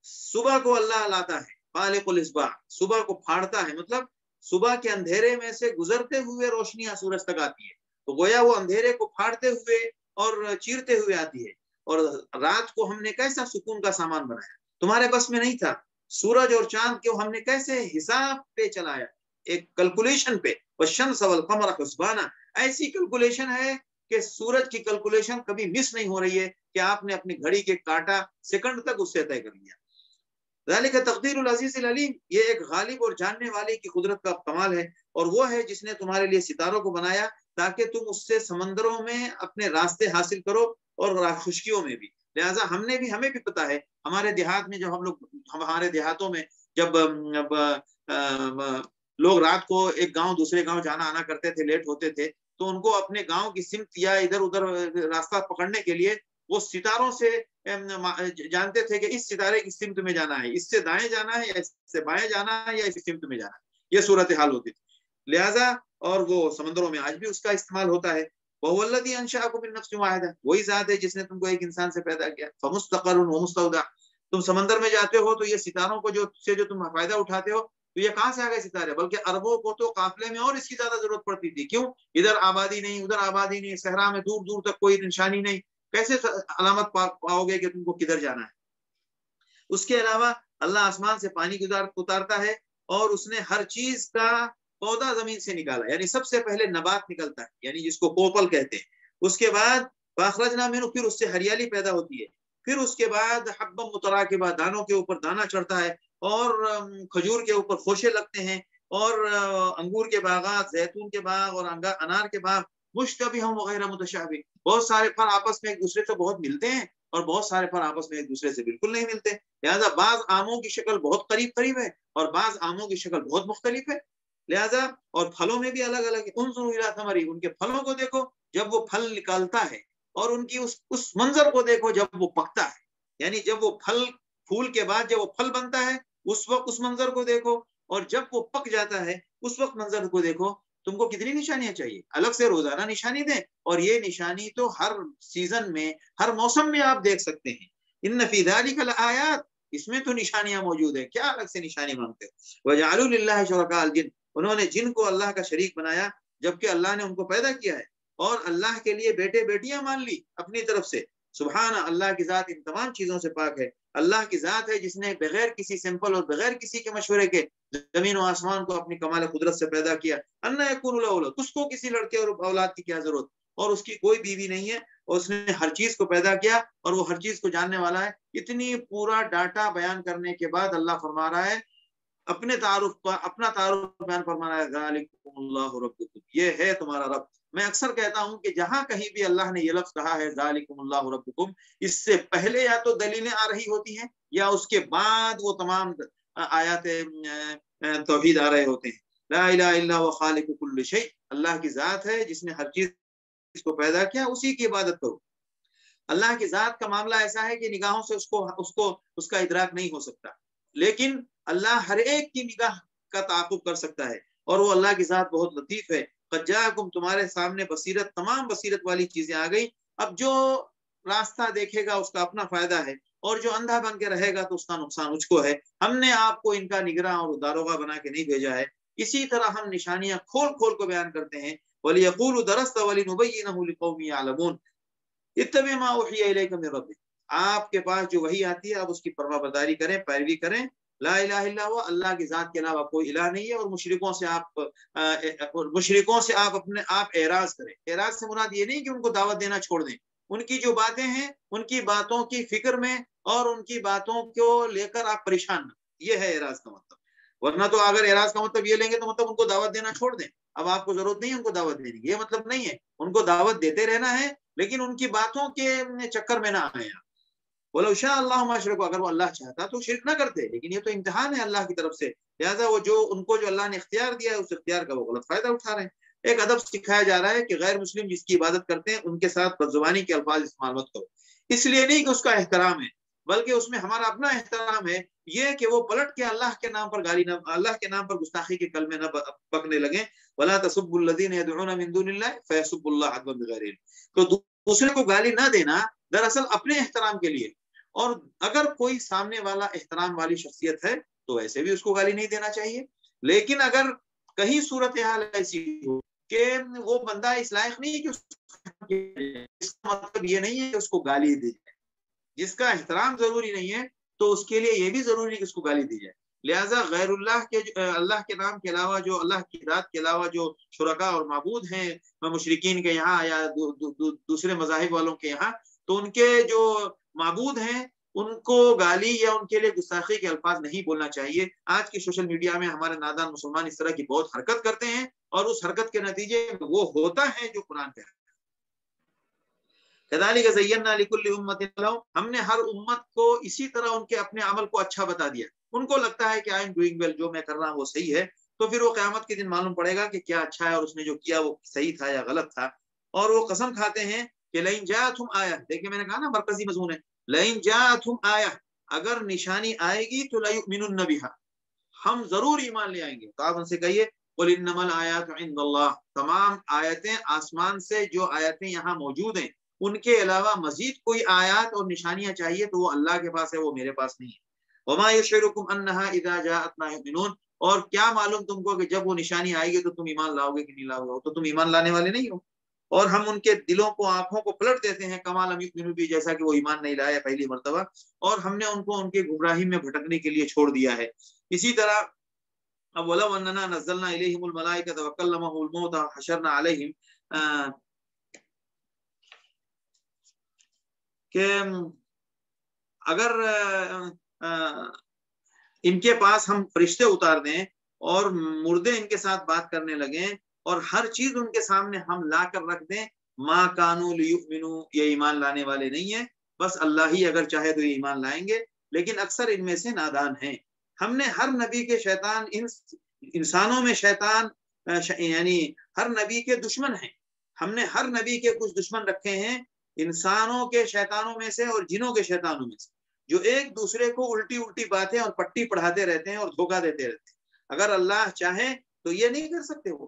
صبح کو اللہ لاتا ہے، خالق الاصباح، صبح کو پھاڑتا ہے، مطلب صبح کے اندھیرے میں سے گزرتے ہوئے روشنیاں سورج تک آتی ہے، تو گویا وہ اندھیرے کو پھاڑتے ہوئے اور چیرتے ہوئے آتی ہے۔ اور رات کو ہم نے کیسا سکون کا سامان بنایا، تمہارے بس میں نہیں تھا۔ سورج اور چاند کو ہم نے کیسے حساب پہ چلایا، ایک کیلکولیشن پہ۔ والشمس والقمر حسبانا، ایسی کیلکولیشن ہے کہ سورج کی کیلکولیشن کبھی مس نہیں ہو رہی ہے کہ آپ نے اپنی گھڑی کے کاٹا سیکنڈ تک اس سے طے کر لیا۔ ذالک تقدیر العزیز العلیم، یہ ایک غالب اور جاننے والے کی قدرت کا کمال ہے، اور وہ ہے جس نے تمہارے لیے ستاروں کو بنایا تاکہ تم اس سے سمندروں میں اپنے راستے حاصل کرو اور خشکیوں میں بھی۔ لہٰذا ہمیں بھی پتا ہے، ہمارے دیہات میں ہمارے دیہاتوں میں جب لوگ رات کو ایک گاؤں دوسرے گاؤں جانا آنا کرتے تھے، لیٹ ہوتے تھے، تو ان کو اپنے گاؤں کی سمت یا ادھر ادھر راستہ پکڑنے کے لیے وہ ستاروں سے جانتے تھے کہ اس ستارے کی سمت میں جانا ہے، اس سے دائیں جانا ہے یا اس سے بائیں جانا ہے یا اس سمت میں جانا ہے، یہ صورتحال ہوتی تھی۔ لہٰذا اور وہ سمندروں میں آج بھی اس کا استعمال ہوتا ہے۔ وَهُوَ الَّذِي أَنشَأَكُم مِّن نَّفْسٍ وَاحِدَةٍ، وہی ذات ہے جس نے تم کو ایک انسان سے پیدا کیا۔ فَمُسْتَقَرٌّ وَمُسْتَوْدَعٌ، تم سمندر میں جاتے ہو تو یہ ستاروں کو جو تم فائدہ اٹھاتے ہو، تو یہ کہاں سے آ گئے ستارے؟ بلکہ عربوں کو تو قافلے میں اور اس کی زیادہ ضرورت پڑتی تھی۔ کیوں؟ ادھر آبادی نہیں، ادھر آبادی نہیں، صحرا میں دور دور تک کوئی نشانی نہیں، کیسے علامت پاؤ گے کہ تم کو کدھر جانا ہے؟ اس کے علاوہ اللہ آسمان سے پانی اتارتا ہے، اور اس نے ہر چیز کا پودا زمین سے نکالا، یعنی سب سے پہلے نبات نکلتا ہے، یعنی جس کو کوپل کہتے ہیں۔ اس کے بعد فاخرجنا منہ، پھر اس سے ہریالی پیدا ہوتی ہے، پھر اس کے بعد حبا متراکبہ، دانوں کے اوپر دانا چڑھتا ہے، اور کھجور کے اوپر خوشے لگتے ہیں، اور انگور کے باغات، زیتون کے باغ اور انار کے باغ، مشتبہ وغیرہ متشابہ، بہت سارے پھل آپس میں ایک دوسرے سے بہت ملتے ہیں اور بہت سارے پھل آپس میں ایک دوسرے سے بالکل نہیں ملتے۔ لہٰذا بعض آموں کی شکل بہت قریب ہے اور بعض آموں کی شکل بہت مختلف ہے۔ لہٰذا اور پھلوں میں بھی الگ الگ ہے۔ انظروا الی ثمرہ، ان کے پھلوں کو دیکھو جب وہ پھل نکالتا ہے، اور ان کی اس منظر کو دیکھو جب وہ پکتا ہے، یعنی جب وہ پھول کے بعد جب وہ پھل بنتا ہے اس وقت اس منظر کو دیکھو، اور جب وہ پک جاتا ہے اس وقت منظر کو دیکھو۔ تم کو کتنی نشانیاں چاہیے؟ الگ سے روزانہ نشانی دیں، اور یہ نشانی تو ہر سیزن میں، ہر موسم میں آپ دیکھ سکتے ہیں۔ ان فی ذلک لآیات، اس میں تو نشانیاں موجود ہیں، کیا الگ سے نشانی مانگتے ہو؟ وجعلوا للہ شرکاء الجن، انہوں نے جن کو اللہ کا شریک بنایا جبکہ اللہ نے ان کو پیدا کیا ہے، اور اللہ کے لیے بیٹے بیٹیاں مان لی اپنی طرف سے۔ سبحان اللہ کی ذات ان تمام چیزوں سے پاک ہے۔ اللہ کی ذات ہے جس نے بغیر کسی سیمپل اور بغیر کسی کے مشورے کے زمین و آسمان کو اپنی کمال قدرت سے پیدا کیا۔ انا یکون له اولاد، اس کو کسی لڑکے اور اولاد کی کیا ضرورت، اور اس کی کوئی بیوی نہیں ہے، اور اس نے ہر چیز کو پیدا کیا اور وہ ہر چیز کو جاننے والا ہے۔ اتنی پورا ڈاٹا بیان کرنے کے بعد اللہ فرما رہا ہے اپنا تعارف بیان فرما رہا ہے، ذالکم اللہ ربکم، یہ ہے تمہارا رب۔ میں اکثر کہتا ہوں کہ جہاں کہیں بھی اللہ نے یہ لفظ کہا ہے ذالکم اللہ ربکم، اس سے پہلے یا تو دلیلیں آ رہی ہوتی ہیں یا اس کے بعد وہ تمام آیات توحید آ رہے ہوتے ہیں۔ لا الہ الا هو خالق کل شیء، اللہ کی ذات ہے جس نے ہر چیز کو پیدا کیا، اسی کی عبادت کرو۔ اللہ کی ذات کا معاملہ ایسا ہے کہ نگاہوں سے اس کا ادراک نہیں ہو سکتا، لیکن اللہ ہر ایک کی نگاہ کا تعاقب کر سکتا ہے، اور وہ اللہ کی ذات بہت لطیف ہے۔ قد جاءکم، تمہارے سامنے بصیرت، تمام بصیرت والی چیزیں آ گئی۔ اب جو راستہ دیکھے گا اس کا اپنا فائدہ ہے، اور جو اندھا بن کے رہے گا تو اس کا نقصان مجھ کو ہے۔ ہم نے آپ کو ان کا نگراں اور داروغہ بنا کے نہیں بھیجا ہے۔ اسی طرح ہم نشانیاں کھول کھول کو بیان کرتے ہیں۔ وَلِيَقُولُوا دَرَسْتَ وَلِنُبَيِّنَهُ لِقَوْمٍ يَعْلَمُونَ اتَّبِعْ مَا أُوحِيَ إِلَيْكَ مِن رَّبِّكَ، آپ کے پاس جو وحی آتی ہے آپ اس کی فرما برداری کریں، پیروی کریں. لا الہ الا اللہ، اللہ کی ذات کے علاوہ کوئی الہ نہیں ہے. اور مشرکوں سے آپ اپنے آپ اعراض کریں. اعراض سے مراد یہ نہیں کہ ان کو دعوت دینا چھوڑ دیں، ان کی جو باتیں ہیں ان کی باتوں کی فکر میں اور ان کی باتوں کو لے کر آپ پریشان نہ. یہ ہے اعراض کا مطلب. ورنہ تو اگر اعراض کا مطلب یہ لیں گے تو مطلب ان کو دعوت دینا چھوڑ دیں، اب آپ کو ضرورت نہیں ہے ان کو دعوت دینے کی. یہ مطلب نہیں ہے، ان کو دعوت دیتے رہنا ہے لیکن ان کی باتوں کے چکر میں نہ آئے. وَلَوْ شَاءَ اللَّهُ مَا أَشْرَكُوا، اگر وہ اللہ چاہتا تو شرک نہ کرتے، لیکن یہ تو امتحان ہے اللہ کی طرف سے. لہٰذا وہ جو ان کو جو اللہ نے اختیار دیا ہے اس اختیار کا وہ غلط فائدہ اٹھا رہے ہیں. ایک ادب سکھایا جا رہا ہے کہ غیر مسلم جس کی عبادت کرتے ہیں ان کے ساتھ بدزبانی کے الفاظ استعمال مت کرو. اس لیے نہیں کہ اس کا احترام ہے، بلکہ اس میں ہمارا اپنا احترام ہے یہ کہ وہ پلٹ کے اللہ کے نام پر گالی نہ، اللہ کے نام پر گستاخی کے کلمے نہ بکنے لگیں. وَلَا تَسُبُّوا الَّذِينَ يَدْعُونَ مِن دُونِ اللَّهِ فَيَسُبُّوا اللَّهَ عَدْوًا بِغَيْرِ عِلْمٍ. تو دوسرے کو گالی نہ دینا دراصل اپنے احترام کے لیے. اور اگر کوئی سامنے والا احترام والی شخصیت ہے تو ویسے بھی اس کو گالی نہیں دینا چاہیے. لیکن اگر کہیں صورتحال ایسی ہو کہ وہ بندہ اس لائق نہیں ہے کہ اس کا مطلب یہ نہیں ہے کہ اس کو گالی دی جائے. جس کا احترام ضروری نہیں ہے تو اس کے لیے یہ بھی ضروری ہے کہ اس کو گالی دی جائے. لہٰذا غیر اللہ کے اللہ کے نام کے علاوہ جو اللہ کی ذات کے علاوہ جو شرکا اور معبود ہیں مشرکین کے یہاں یا دوسرے مذاہب والوں کے یہاں، تو ان کے جو معبود ہیں ان کو گالی یا ان کے لیے گستاخی کے الفاظ نہیں بولنا چاہیے. آج کی سوشل میڈیا میں ہمارے نادان مسلمان اس طرح کی بہت حرکت کرتے ہیں اور اس حرکت کے نتیجے میں وہ ہوتا ہے جو قرآن کہتا ہے. كذلك زينا لكل امة، ہم نے ہر امت کو اسی طرح ان کے اپنے عمل کو اچھا بتا دیا. ان کو لگتا ہے کہ آئی ایم ڈوئنگ ویل، جو میں کر رہا ہوں وہ صحیح ہے، تو پھر وہ قیامت کے دن معلوم پڑے گا کہ کیا اچھا ہے اور اس نے جو کیا وہ صحیح تھا یا غلط تھا. اور وہ قسم کھاتے ہیں کہ لئن جاءتهم آیہ، دیکھیں میں نے کہا نا مرکزی مضمون ہے، لئن جاءتهم آیہ، اگر نشانی آئے گی تو لَيُؤْمِنُنَّ بِهَا، ہم ضرور ایمان لے آئیں گے. تو آپ ان سے کہیے قُلْ إِنَّمَا الْآيَاتُ عِندَ اللَّهِ، تمام آیتیں آسمان سے جو آیتیں یہاں موجود ہیں ان کے علاوہ مزید کوئی آیات اور نشانیاں چاہیے تو وہ اللہ کے پاس ہے، وہ میرے پاس نہیں ہے. وَمَا يُشْعِرُكُمْ أَنَّهَا إِذَا جَاءَتْ لَا يُؤْمِنُونَ، اور کیا معلوم تم کو کہ جب وہ نشانی آئے گی تو تم ایمان لاؤ گے کہ نہیں لاؤ گے، تو تم ایمان لانے والے نہیں ہو. اور ہم ان کے دلوں کو آنکھوں کو پلٹ دیتے ہیں کما لم یؤمنوا بھی، جیسا کہ وہ ایمان نہیں لائے پہلی مرتبہ، اور ہم نے ان کو ان کی گمراہی میں بھٹکنے کے لیے چھوڑ دیا ہے. اسی طرح اب وَلَوْ أَنَّنَا نَزَّلْنَا إِلَيْهِمُ الْمَلَائِكَةَ وَكَلَّمَهُمُ الْمَوْتَى وَحَشَرْنَا عَلَيْهِمْ، کہ اگر ان کے پاس ہم فرشتے اتار دیں اور مردے ان کے ساتھ بات کرنے لگیں اور ہر چیز ان کے سامنے ہم لا کر رکھ دیں، ما کانوا لیؤمنوا، یہ ایمان لانے والے نہیں ہیں. بس اللہ ہی اگر چاہے تو یہ ایمان لائیں گے، لیکن اکثر ان میں سے نادان ہیں. ہم نے ہر نبی کے شیطان، انسانوں میں شیطان یعنی ہر نبی کے دشمن ہیں. ہم نے ہر نبی کے کچھ دشمن رکھے ہیں، انسانوں کے شیطانوں میں سے اور جنوں کے شیطانوں میں سے، جو ایک دوسرے کو الٹی الٹی باتیں اور پٹی پڑھاتے رہتے ہیں اور دھوکہ دیتے رہتے ہیں. اگر اللہ چاہے تو یہ نہیں کر سکتے وہ،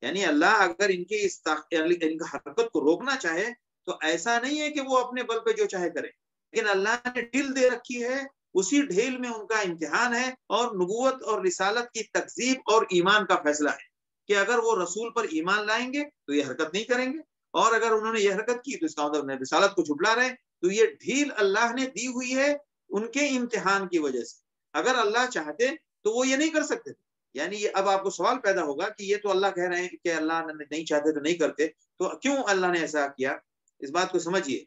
یعنی اللہ اگر ان کی اس ان کا حرکت کو روکنا چاہے تو ایسا نہیں ہے کہ وہ اپنے بل پہ جو چاہے کرے، لیکن اللہ نے ڈھیل دے رکھی ہے، اسی ڈھیل میں ان کا امتحان ہے. اور نبوت اور رسالت کی تکذیب اور ایمان کا فیصلہ ہے کہ اگر وہ رسول پر ایمان لائیں گے تو یہ حرکت نہیں کریں گے، اور اگر انہوں نے یہ حرکت کی تو اس کا مطلب رسالت کو جھٹلا رہے ہیں. تو یہ ڈھیل اللہ نے دی ہوئی ہے ان کے امتحان کی وجہ سے. اگر اللہ چاہتے تو وہ یہ نہیں کر سکتے. یعنی یہ اب آپ کو سوال پیدا ہوگا کہ یہ تو اللہ کہہ رہے ہیں کہ اللہ نے نہیں چاہتے تو نہیں کرتے، تو کیوں اللہ نے ایسا کیا؟ اس بات کو سمجھیے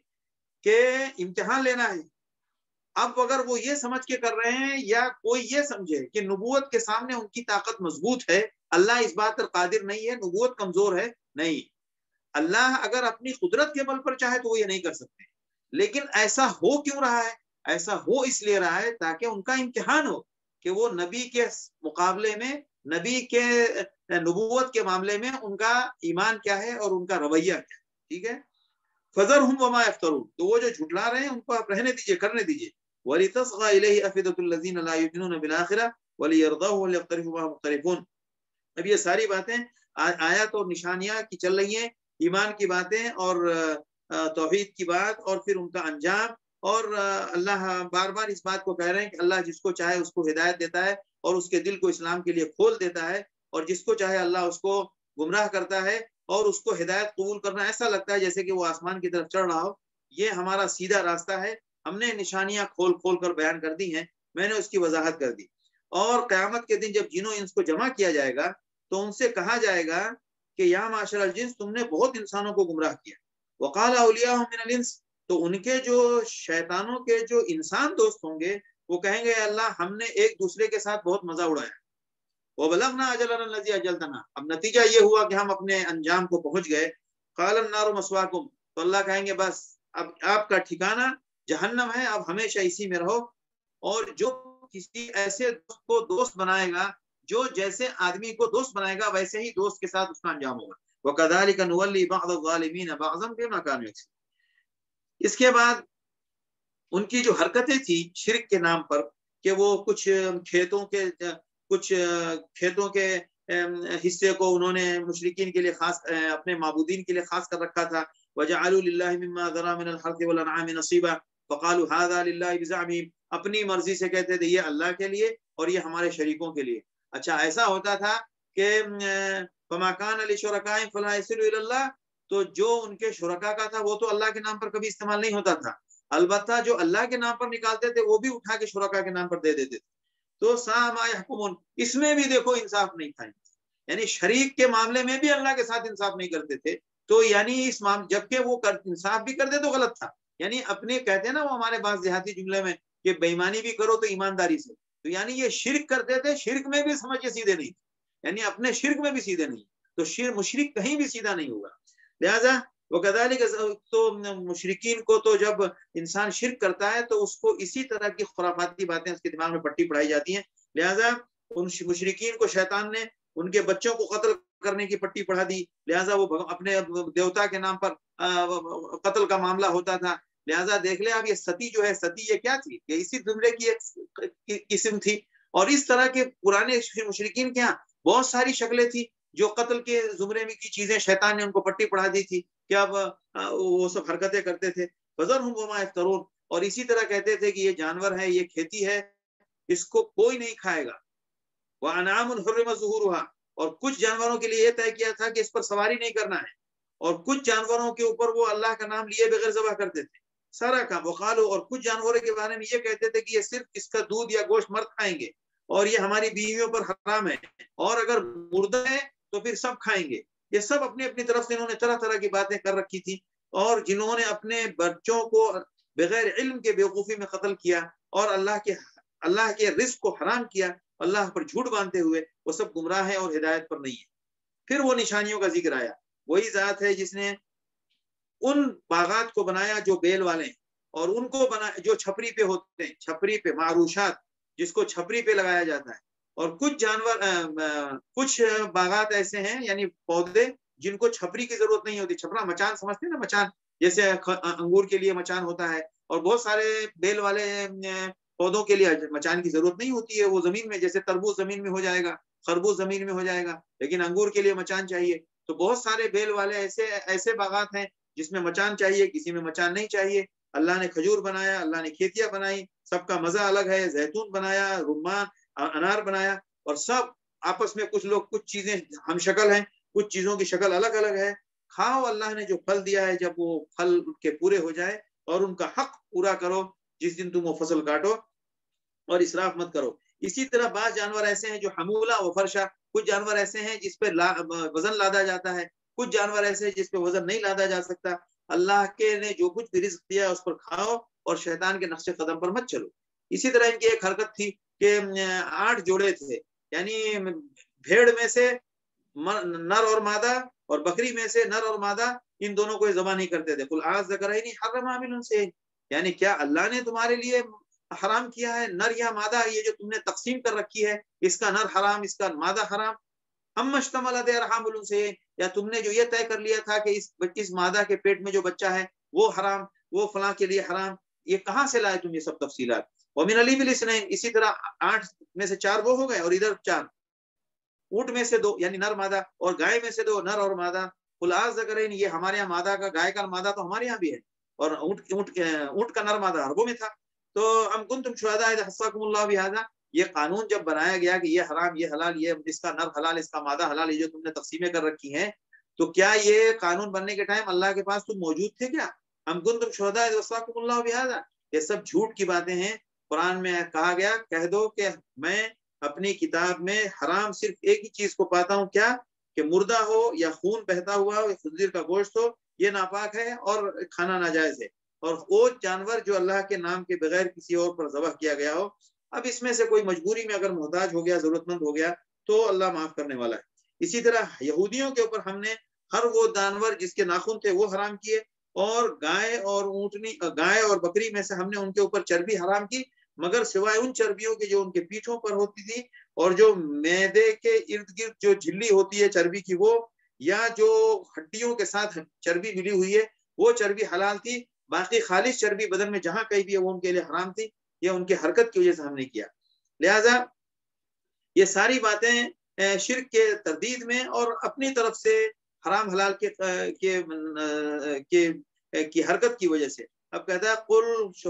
کہ امتحان لینا ہے. اب اگر وہ یہ سمجھ کے کر رہے ہیں یا کوئی یہ سمجھے کہ نبوت کے سامنے ان کی طاقت مضبوط ہے، اللہ اس بات پر قادر نہیں ہے، نبوت کمزور ہے، نہیں. اللہ اگر اپنی قدرت کے بل پر چاہے تو وہ یہ نہیں کر سکتے. لیکن ایسا ہو کیوں رہا ہے؟ ایسا ہو اس لیے رہا ہے تاکہ ان کا امتحان ہو کہ وہ نبی کے مقابلے میں، نبی کے نبوت کے معاملے میں ان کا ایمان کیا ہے اور ان کا رویہ کیا ہے. ٹھیک ہے، فَذَرْهُمْ وَمَا يَفْتَرُونَ، تو وہ جو جھٹلا رہے ہیں ان کو آپ رہنے دیجئے، کرنے دیجئے. وَلِتَصْغَى إِلَيْهِ أَفْئِدَةُ الَّذِينَ لَا يُؤْمِنُونَ بِالْآخِرَةِ وَلِيَرْضَوْهُ وَلْيَقْتَرِفُوا مَا هُمْ مُقْتَرِفُونَ. اب یہ ساری باتیں آیات اور نشانیاں کی چل رہی ہیں، ایمان کی باتیں اور توحید کی بات اور پھر ان کا انجام. اور اللہ بار بار اس بات کو کہہ رہے ہیں کہ اللہ جس کو چاہے اس کو ہدایت دیتا ہے اور اس کے دل کو اسلام کے لیے کھول دیتا ہے، اور جس کو چاہے اللہ اس کو گمراہ کرتا ہے اور اس کو ہدایت قبول کرنا ایسا لگتا ہے جیسے کہ وہ آسمان کی طرف چڑھ رہا ہو. یہ ہمارا سیدھا راستہ ہے، ہم نے نشانیاں کھول کھول کر بیان کر دی ہیں، میں نے اس کی وضاحت کر دی. اور قیامت کے دن جب جنوں انس کو جمع کیا جائے گا تو ان سے کہا جائے گا کہ یا معاشر الجنس، تم نے بہت انسانوں کو گمراہ کیا. وقال اولیاءهم من الانس، تو ان کے جو شیطانوں کے جو انسان دوست ہوں گے وہ کہیں گے اللہ ہم نے ایک دوسرے کے ساتھ بہت مزہ اڑایا. وبلغنا اجلنا الذی اجلتنا، اب نتیجہ یہ ہوا کہ ہم اپنے انجام کو پہنچ گئے. قال النار مسواکم، تو اللہ کہیں گے بس اب آپ کا ٹھکانہ جہنم ہے، اب ہمیشہ اسی میں رہو. اور جو کسی ایسے دوست کو دوست بنائے گا، جو جیسے آدمی کو دوست بنائے گا ویسے ہی دوست کے ساتھ اس کا انجام ہوگا. وَكَذَلِكَ نُوَلِّي بَعْضَ الظَّالِمِينَ بَعْضًا بِمَا كَانُوا يَكْسِبُونَ. اس کے بعد ان کی جو حرکتیں تھی شرک کے نام پر، کہ وہ کچھ کھیتوں کے حصے کو انہوں نے مشرکین کے لیے خاص، اپنے معبودین کے لیے خاص کر رکھا تھا. وَجَعَلُوا لِلَّهِ مِمَّا ذَرَا مِنَ الْحَرْثِ وَالْأَنْعَامِ نَصِيبًا فَقَالُوا هَذَا لِلَّهِ بِزَعْمِهِمْ، اپنی مرضی سے کہتے تھے یہ اللہ کے لیے اور یہ ہمارے شریکوں کے لیے. اچھا ایسا ہوتا تھا کہ فَمَا كَانَ لِشُرَكَائِهِمْ فَلَا يَصِلُ إِلَى اللَّهِ، تو جو ان کے شرکا کا تھا وہ تو اللہ کے نام پر کبھی استعمال نہیں ہوتا تھا، البتہ جو اللہ کے نام پر نکالتے تھے وہ بھی اٹھا کے شرکا کے نام پر دے دیتے تھے. تو سا ما يحكمون، اس میں بھی دیکھو انصاف نہیں تھا، یعنی شریک کے معاملے میں بھی اللہ کے ساتھ انصاف نہیں کرتے تھے. تو یعنی اس جبکہ وہ انصاف بھی کرتے تو غلط تھا. یعنی اپنے کہتے ہیں نا وہ ہمارے پاس دیہاتی جملے میں کہ بے ایمانی بھی کرو تو ایمانداری سے، تو یعنی یہ شرک کرتے تھے، شرک میں بھی سمجھ کے سیدھے نہیں، یعنی اپنے شرک میں بھی سیدھے نہیں. تو مشرک کہیں بھی سیدھا نہیں ہوگا. لہذا وَكَذَلِكَ، تو مشرکین کو تو جب انسان شرک کرتا ہے تو اس کو اسی طرح کی خرافاتی باتیں اس کے دماغ میں پٹی پڑھائی جاتی ہیں. لہذا ان مشرکین کو شیطان نے ان کے بچوں کو قتل کرنے کی پٹی پڑھا دی، لہذا وہ اپنے دیوتا کے نام پر قتل کا معاملہ ہوتا تھا. لہذا دیکھ لیں آپ یہ ستی جو ہے، ستی یہ کیا تھی؟ یہ اسی زمرے کی ایک قسم تھی. اور اس طرح کے پرانے مشرکین کے یہاں بہت ساری شکلیں تھی جو قتل کے زمرے میں کی چیزیں شیطان نے ان کو پٹی پڑھا دی تھی کہ اب وہ سب حرکتیں کرتے تھے. فَذَرْهُمْ وَمَا يَفْتَرُونَ، اور اسی طرح کہتے تھے کہ یہ جانور ہے، یہ کھیتی ہے، اس کو کوئی نہیں کھائے گا. وَأَنْعَامٌ حُرِّمَتْ ظُهُورُهَا، اور کچھ جانوروں کے لیے یہ طے کیا تھا کہ اس پر سواری نہیں کرنا ہے، اور کچھ جانوروں کے اوپر وہ اللہ کا نام لیے بغیر ذبح کرتے تھے سارا کا. وقالو، اور کچھ جانوروں کے بارے میں یہ کہتے تھے کہ یہ صرف اس کا دودھ یا گوشت مرد کھائیں گے اور یہ ہماری بیویوں پر حرام ہے، اور اگر مردہ ہے تو پھر سب کھائیں گے. یہ سب اپنی اپنی طرف سے انہوں نے طرح طرح کی باتیں کر رکھی تھی. اور جنہوں نے اپنے بچوں کو بغیر علم کے بیوقوفی میں قتل کیا اور اللہ کے رزق کو حرام کیا، اللہ پر جھوٹ باندھتے ہوئے، وہ سب گمراہ ہیں اور ہدایت پر نہیں ہے. پھر وہ نشانیوں کا ذکر آیا. وہی ذات ہے جس نے ان باغات کو بنایا جو بیل والے ہیں، اور ان کو بنایا جو چھپری پہ ہوتے ہیں، چھپری پہ معروشات جس کو چھپری پہ لگایا جاتا ہے. اور کچھ باغات ایسے ہیں یعنی پودے جن کو چھپری کی ضرورت نہیں ہوتی. چھپرا مچان سمجھتے ہیں نا، مچان جیسے انگور کے لیے مچان ہوتا ہے، اور بہت سارے بیل والے پودوں کے لیے مچان کی ضرورت نہیں ہوتی ہے. وہ زمین میں، جیسے تربوز زمین میں ہو جائے گا، خربوز زمین میں ہو جائے گا، لیکن انگور کے لیے مچان چاہیے. تو بہت سارے بیل والے ایسے باغات ہیں جس میں مچان چاہیے، کسی میں مچان نہیں چاہیے. اللہ نے کھجور بنایا، اللہ نے کھیتیاں بنائی، سب کا مزہ الگ ہے. زیتون بنایا، رمان، انار بنایا، اور سب آپس میں کچھ چیزیں ہم شکل ہیں، کچھ چیزوں کی شکل الگ الگ ہے. کھاؤ، اللہ نے جو پھل دیا ہے، جب وہ پھل کے پورے ہو جائے، اور ان کا حق پورا کرو جس دن تم وہ فصل کاٹو، اور اسراف مت کرو. اسی طرح بعض جانور ایسے ہیں جو حمولہ و فرشا، کچھ جانور ایسے ہیں جس پہ وزن لادا جاتا ہے، کچھ جانور ایسے ہیں جس پہ وزن نہیں لادا جا سکتا. اللہ کے نے جو کچھ بھی رزق دیا اس پر کھاؤ اور شیطان کے نقش قدم پر مت چلو. اسی طرح ان کی ایک حرکت تھی کہ 8 جوڑے تھے، یعنی بھیڑ میں سے نر اور مادہ، اور بکری میں سے نر اور مادہ، ان دونوں کو ذبح نہیں کرتے تھے. قل اذکرین حرم ام الانثیین، یعنی کیا اللہ نے تمہارے لیے حرام کیا ہے نر یا مادہ؟ یہ جو تم نے تقسیم کر رکھی ہے، اس کا نر حرام، اس کا مادہ حرام. ام اشتمل علیہ ارحام الانثیین، یا تم نے جو یہ طے کر لیا تھا کہ اس مادہ کے پیٹ میں جو بچہ ہے وہ حرام، وہ فلاں کے لیے حرام. یہ کہاں سے لائے تم یہ سب تفصیلات؟ ومن الابل اثنین، اسی طرح 8 میں سے 4 وہ ہو گئے، اور ادھر 4 اونٹ میں سے 2 یعنی نر مادہ، اور گائے میں سے 2 نر اور مادہ. قل اذکرین، یہ ہمارے یہاں مادہ کا، گائے کا مادہ تو ہمارے یہاں بھی ہے، اور اونٹ کا نر مادہ عربوں میں تھا. تو ام کنتم شہداء اذ حصاکم اللہ بہذا، یہ قانون جب بنایا گیا کہ یہ حرام، یہ حلال، یہ اس کا نر حلال، اس کا مادہ حلال، یہ جو تم نے تقسیمیں کر رکھی ہیں، تو کیا یہ قانون بننے کے ٹائم اللہ کے پاس تم موجود تھے کیا؟ ام کنتم شہداء اذ حصاکم اللہ بہذا، یہ سب جھوٹ کی باتیں ہیں. قرآن میں کہا گیا کہہ دو کہ میں اپنی کتاب میں حرام صرف ایک ہی چیز کو پاتا ہوں, کیا کہ مردہ ہو یا خون بہتا ہوا ہو یا خنزیر کا گوشت ہو, یہ ناپاک ہے اور کھانا ناجائز ہے, اور وہ جانور جو اللہ کے نام کے بغیر کسی اور پر ذبح کیا گیا ہو. اب اس میں سے کوئی مجبوری میں اگر محتاج ہو گیا, ضرورت مند ہو گیا, تو اللہ معاف کرنے والا ہے. اسی طرح یہودیوں کے اوپر ہم نے ہر وہ جانور جس کے ناخن تھے وہ حرام کیے, اور گائے اور اونٹنی, گائے اور بکری میں سے ہم نے ان کے اوپر چربی حرام کی, مگر سوائے ان چربیوں کے جو ان کے پیٹھوں پر ہوتی تھی, اور جو معدے کے ارد گرد جو جھلی ہوتی ہے چربی کی وہ, یا جو ہڈیوں کے ساتھ چربی ملی ہوئی ہے وہ چربی حلال تھی. باقی خالص چربی بدن میں جہاں کہیں بھی ہے وہ ان کے لیے حرام تھی. یہ ان کی حرکت کی وجہ سے ہم نے کیا. لہذا یہ ساری باتیں شرک کے تردید میں اور اپنی طرف سے حرام حلال کی حرکت کی وجہ سے. اب کہتا ہے قل